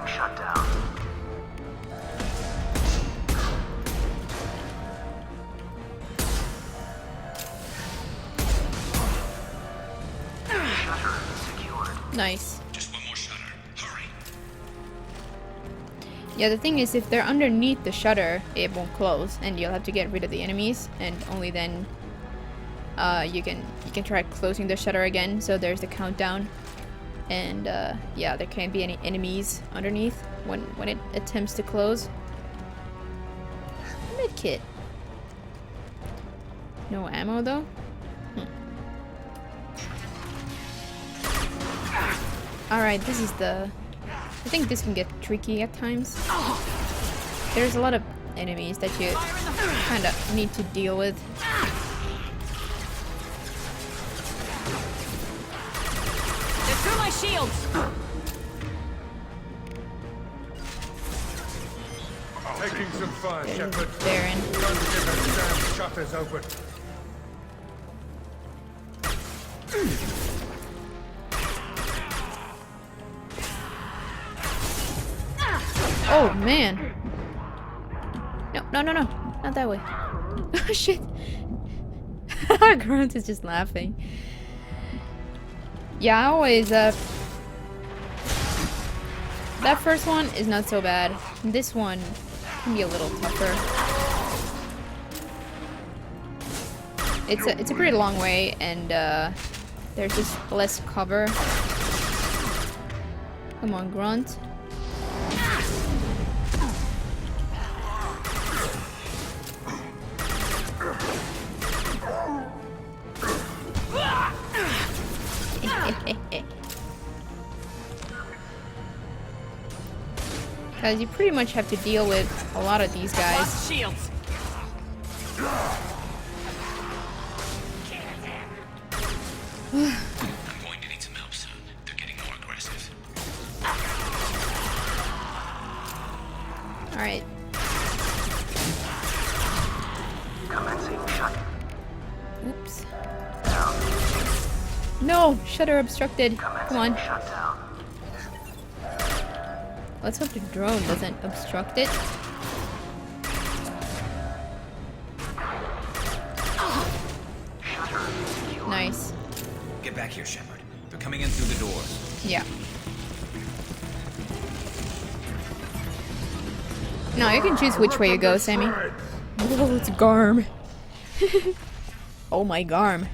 A: Nice.
R: Just one more shutter. Hurry.
A: Yeah, the thing is, if they're underneath the shutter, it won't close, and you'll have to get rid of the enemies, and only then you can try closing the shutter again. So there's the countdown, and yeah, there can't be any enemies underneath when it attempts to close. Mid kit. No ammo though. Alright, this is the... I think this can get tricky at times. There's a lot of enemies that you kind of need to deal with.
Q: They're through my shields!
E: Taking some fire, Shepard.
A: Baron.
E: Trying to get those damn shutters open.
A: Oh man! No, not that way. Oh shit! Grunt is just laughing. Yeah, I always that first one is not so bad. This one can be a little tougher. It's a pretty long way, and there's just less cover. Come on, Grunt. Because you pretty much have to deal with a lot of these guys.
Q: Shields.
R: I'm going to need some help soon. They're getting more aggressive.
A: Alright. Oops. No! Shutter obstructed. Come on. Let's hope the drone doesn't obstruct it. Nice.
R: Get back here, Shepard. They're coming in through the doors.
A: Yeah. No, you can choose which way you go, Sammy. Oh, it's Garm. Oh my Garm.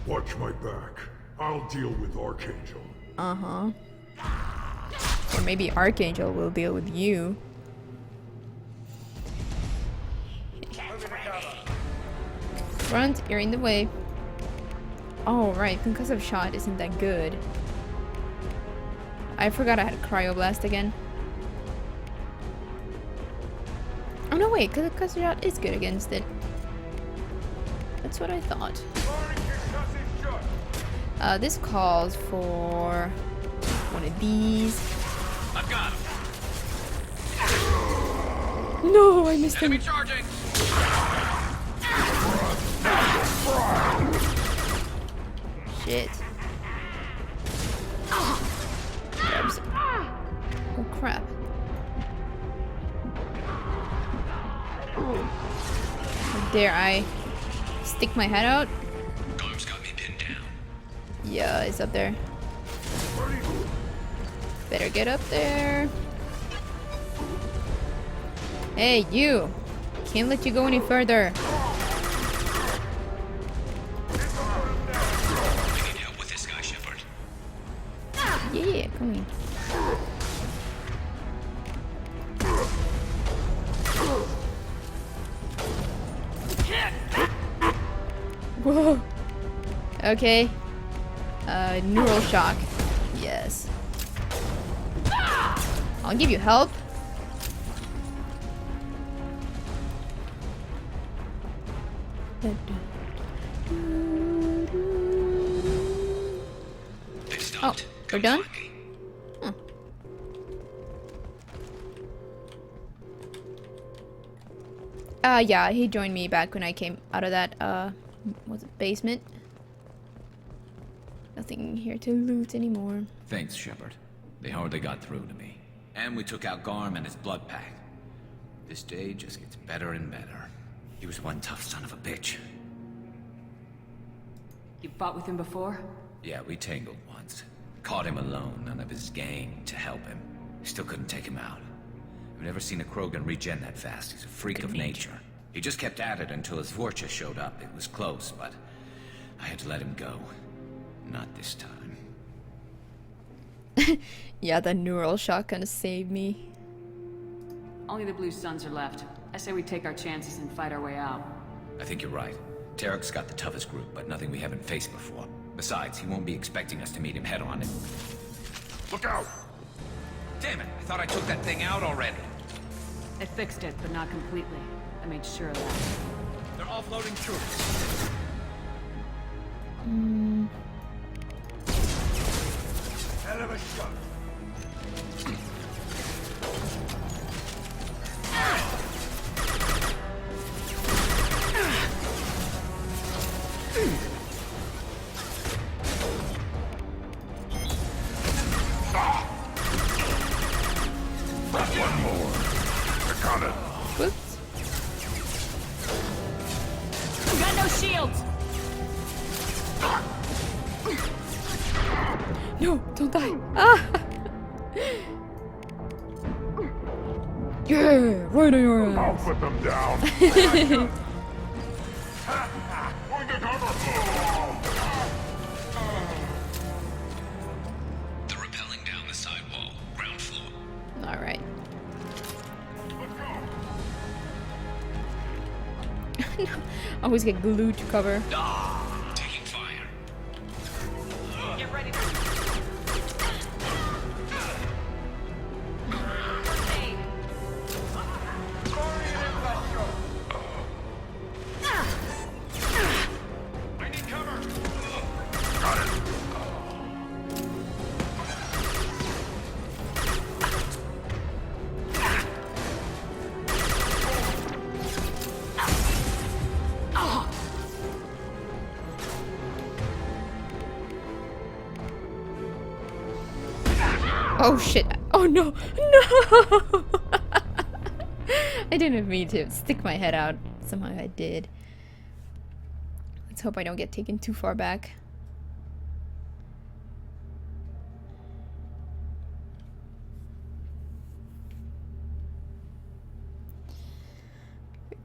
C: Watch my back. I'll deal with Archangel.
A: Uh-huh. Or maybe Archangel will deal with you. Front, you're in the way. Oh, right, concussive shot isn't that good. I forgot I had cryoblast again. Oh no, wait, concussive shot is good against it. That's what I thought. This calls for one of these.
M: I've got him.
A: No, I missed
M: Enemy
A: him.
M: charging.
A: Shit. Oops. Oh crap. How dare I stick my head out?
R: Garm's got me pinned down.
A: Yeah, it's up there. Better get up there. Hey, you! Can't let you go any further.
R: I need help with this guy, Shepard.
A: Yeah, come in. Whoa. Okay. Neural shock. Yes. I'll give you help. Oh, we're done? Huh. Yeah, he joined me back when I came out of that, was it basement? Nothing here to loot anymore.
R: Thanks, Shepard. They hardly got through to me. And we took out Garm and his blood pack. This day just gets better and better. He was one tough son of a bitch.
F: You fought with him before?
R: Yeah, we tangled once. Caught him alone, none of his gang to help him. Still couldn't take him out. I've never seen a Krogan regen that fast. He's a freak of nature. He just kept at it until his Vorcha showed up. It was close, but I had to let him go. Not this time.
A: Yeah, that neural shock kinda saved me.
F: Only the Blue Suns are left. I say we take our chances and fight our way out.
R: I think you're right. Tarek's got the toughest group, but nothing we haven't faced before. Besides, he won't be expecting us to meet him head-on. Look out! Damn it! I thought I took that thing out already.
F: I fixed it, but not completely. I made sure of that.
M: They're offloading troops.
E: Hell of a shot.
C: One more. I got it.
A: Whoops.
Q: Got no shields.
A: No, don't die. Ah! Yeah, right on your ass.
C: I'll put them down. Going to cover.
R: They're rappelling down the side wall, ground floor.
A: All right. I always get glued to cover.
R: Taking fire.
Q: Get ready.
M: I need cover.
C: Got it.
A: Oh shit. Oh no. No! I didn't mean to stick my head out. Somehow I did. Let's hope I don't get taken too far back.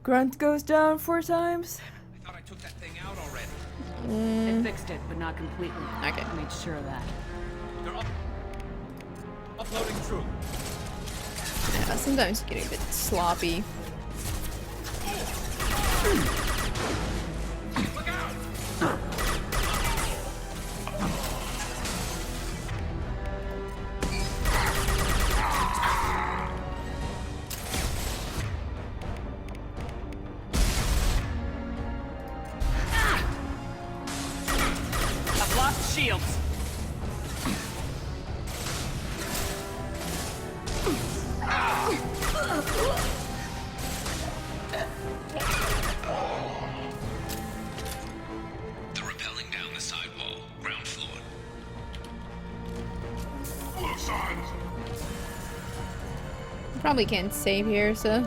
A: Grunt goes down 4 times.
R: I thought I took that thing out already.
F: I fixed it, but not completely.
A: Okay.
F: I made sure of that.
M: They're offloading troops.
A: Yeah, sometimes getting a bit sloppy.
M: Look out!
Q: I've lost shields.
R: They're rappelling down the side wall, ground floor.
C: Blue Suns.
A: Probably can't save here, so.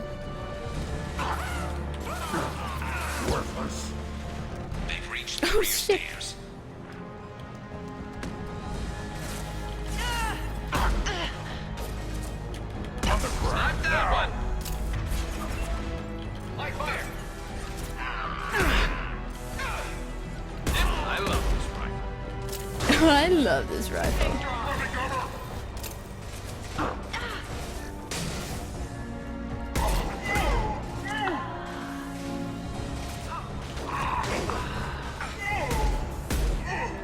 C: Worthless.
R: They've reached the
A: Oh
R: rear
A: shit.
R: stairs.
C: On the ground.
M: That one. Light fire. I love this rifle.
A: I love this rifle.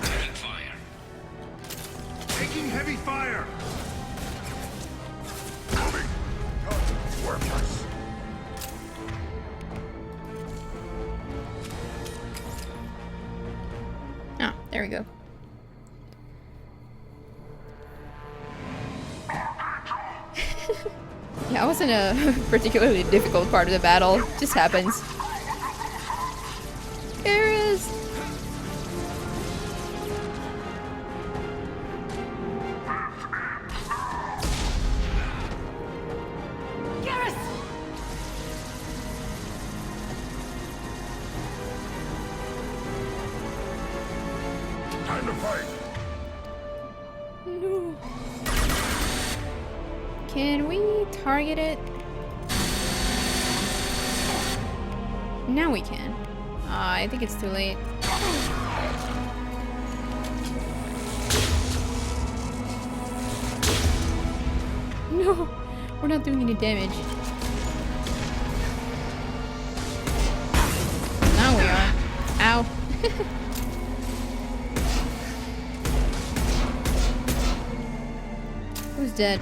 R: Taking fire.
E: Taking heavy fire.
C: Moving. Worthless.
A: Oh, there we go. Yeah, it wasn't a particularly difficult part of the battle. It just happens. Garrus!
Q: Garrus!
C: Time to fight.
A: Can we target it? Now we can. I think it's too late. No, we're not doing any damage. Now we are. Ow. Who's dead?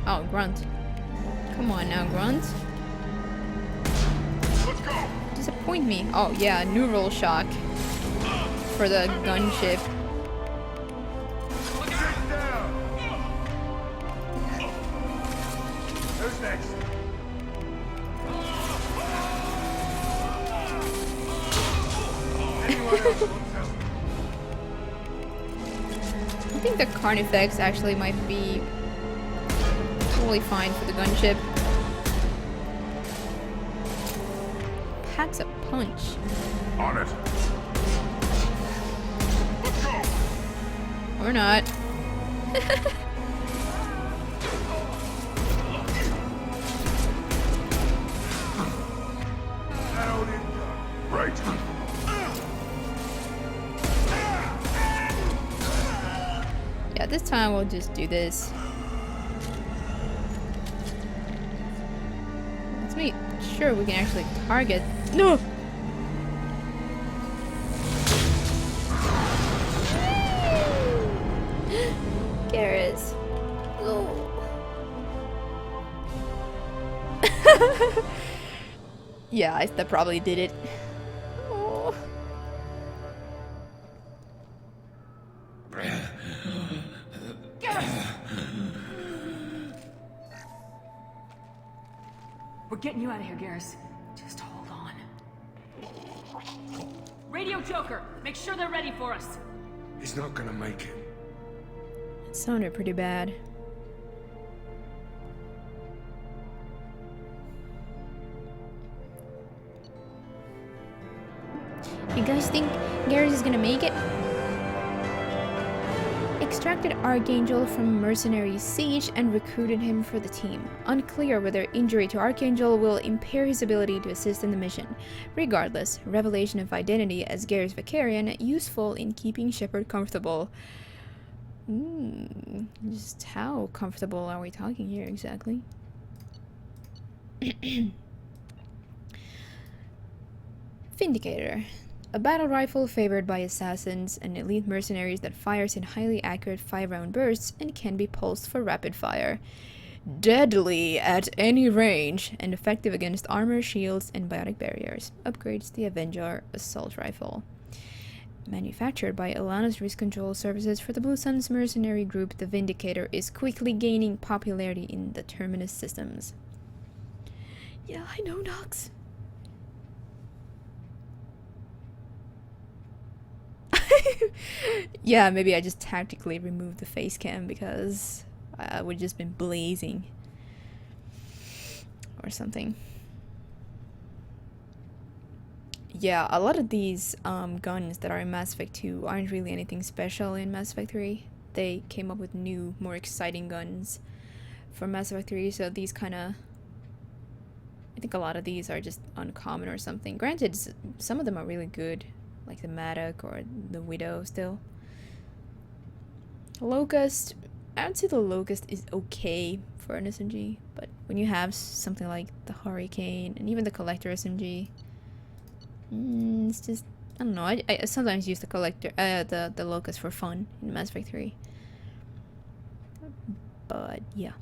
A: Oh, Grunt. Come on now, Grunt.
C: Let's go.
A: Disappoint me. Oh yeah, neural shock for the gunship.
E: Who's next? Anyone else wants help?
A: I think the Carnifex actually might be totally fine for the gunship. Packs a punch.
C: On it. Let's go.
A: Or not.
C: Right.
A: Yeah, this time we'll just do this. Let's make sure we can actually target. No! Garrus. Oh. Yeah, that probably did it. Oh.
F: We're getting you out of here, Garrus. Just hold on. Radio Joker, make sure they're ready for us.
E: He's not gonna make it.
A: It sounded pretty bad. You guys think Garrus is gonna make it? Extracted Archangel from mercenary siege and recruited him for the team. Unclear whether injury to Archangel will impair his ability to assist in the mission. Regardless, revelation of identity as Garrus Vakarian useful in keeping Shepard comfortable. Just how comfortable are we talking here exactly? Vindicator. A battle rifle favored by assassins and elite mercenaries that fires in highly accurate 5-round bursts and can be pulsed for rapid fire. Deadly at any range and effective against armor, shields, and biotic barriers. Upgrades the Avenger assault rifle. Manufactured by Alana's Risk Control Services for the Blue Suns mercenary group, the Vindicator is quickly gaining popularity in the Terminus systems. Yeah, I know, Nox. Yeah, maybe I just tactically removed the face cam because I would just been blazing or something. Yeah, a lot of these guns that are in Mass Effect 2 aren't really anything special in Mass Effect 3. They came up with new, more exciting guns for Mass Effect 3, so these kind of... I think a lot of these are just uncommon or something. Granted, some of them are really good, like the Maddock or the Widow still. Locust, I would say the Locust is okay for an SMG, but when you have something like the Hurricane and even the Collector SMG, it's just, I don't know, I sometimes use the Collector, the Locust for fun in Mass Effect 3. But yeah.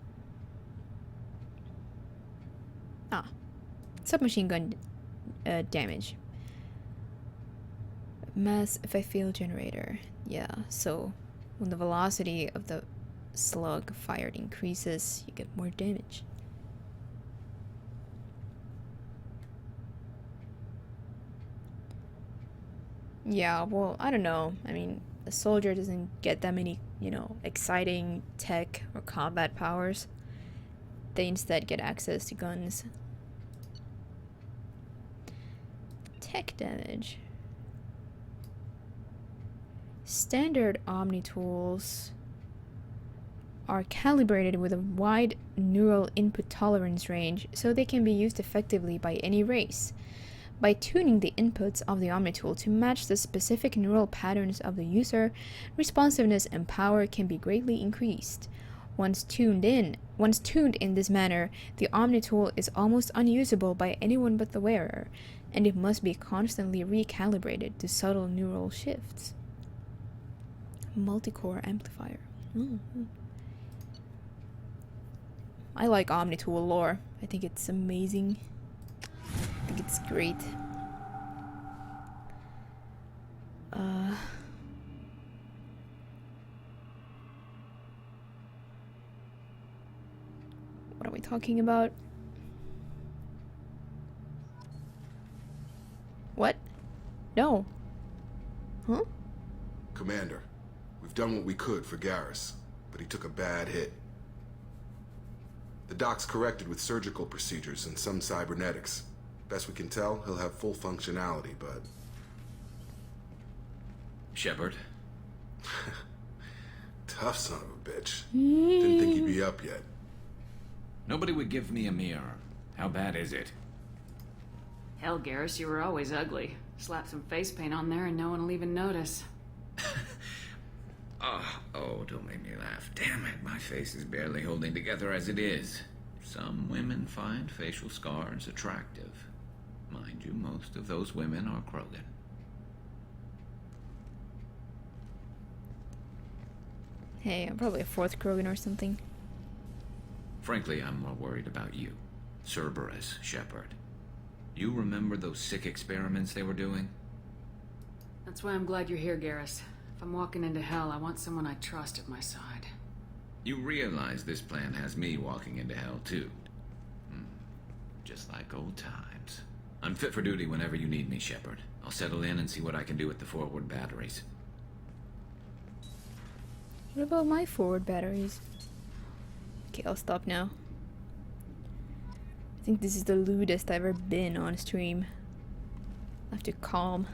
A: Submachine gun damage. Mass effect field generator. Yeah, so when the velocity of the slug fired increases, you get more damage. Yeah, well, I don't know. I mean, a soldier doesn't get that many, you know, exciting tech or combat powers. They instead get access to guns. Tech damage. Standard Omni tools are calibrated with a wide neural input tolerance range so they can be used effectively by any race. By tuning the inputs of the Omnitool to match the specific neural patterns of the user, responsiveness and power can be greatly increased. Once tuned in this manner, the Omnitool is almost unusable by anyone but the wearer, and it must be constantly recalibrated to subtle neural shifts. Multi-core amplifier. I like Omnitool lore. I think it's amazing. I think it's great. What are we talking about? What? No. Huh?
S: Commander, we've done what we could for Garrus, but he took a bad hit. The doc's corrected with surgical procedures and some cybernetics. Best we can tell, he'll have full functionality, but...
R: Shepard?
S: Tough son of a bitch. Didn't think he'd be up yet.
R: Nobody would give me a mirror. How bad is it?
F: Hell, Garrus, you were always ugly. Slap some face paint on there and no one will even notice.
R: Oh, don't make me laugh. Damn it, my face is barely holding together as it is. Some women find facial scars attractive. Mind you, most of those women are Krogan.
A: Hey, I'm probably a fourth Krogan or something.
R: Frankly, I'm more worried about you. Cerberus, Shepard. You remember those sick experiments they were doing?
F: That's why I'm glad you're here, Garrus. If I'm walking into hell, I want someone I trust at my side.
R: You realize this plan has me walking into hell, too. Just like old times. I'm fit for duty whenever you need me, Shepard. I'll settle in and see what I can do with the forward batteries.
A: What about my forward batteries? Okay, I'll stop now. I think this is the lewdest I've ever been on stream. I have to calm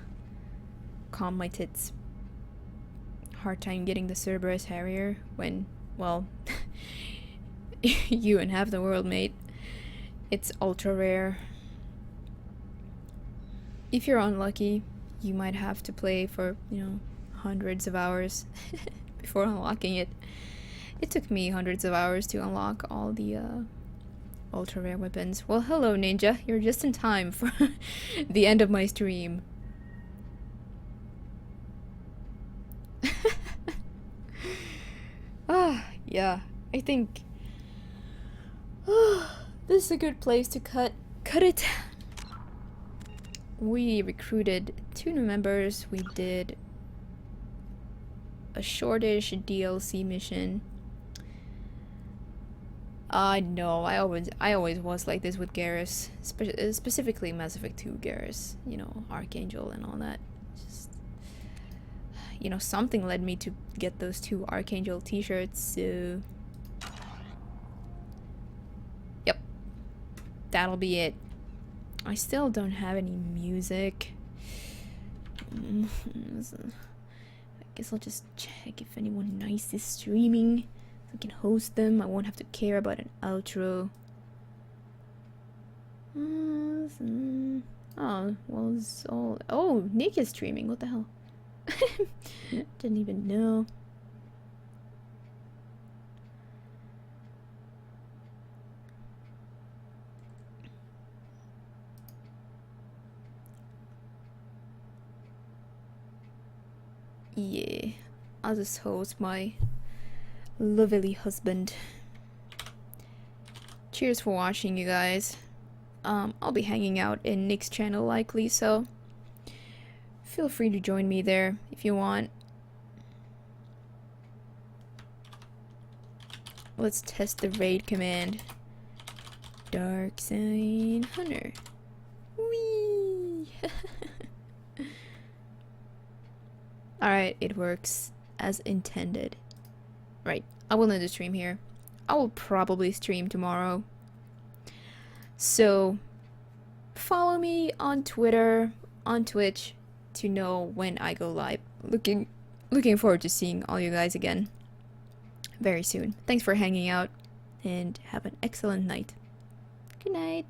A: my tits. Hard time getting the Cerberus Harrier when, well, you and half the world, mate. It's ultra rare. If you're unlucky, you might have to play for, hundreds of hours before unlocking it. It took me hundreds of hours to unlock all the ultra rare weapons. Well, hello, Ninja. You're just in time for the end of my stream. Yeah, I think this is a good place to cut it. We recruited 2 new members. We did a shortish DLC mission. No, I always was like this with Garrus, specifically Mass Effect 2 Garrus, Archangel and all that. Just, something led me to get those 2 Archangel t-shirts, so... Yep. That'll be it. I still don't have any music. I guess I'll just check if anyone nice is streaming. I can host them. I won't have to care about an outro. Oh, well, it's all... Oh, Nick is streaming. What the hell? Didn't even know. Yeah, I'll just host my lovely husband. Cheers for watching, you guys. I'll be hanging out in Nick's channel likely, so feel free to join me there if you want. Let's test the raid command. Dark Side Hunter. Whee! Alright, it works as intended. Right, I will end the stream here. I will probably stream tomorrow. So, follow me on Twitter, on Twitch, to know when I go live. Looking forward to seeing all you guys again. very soon. Thanks for hanging out, and have an excellent night. Good night.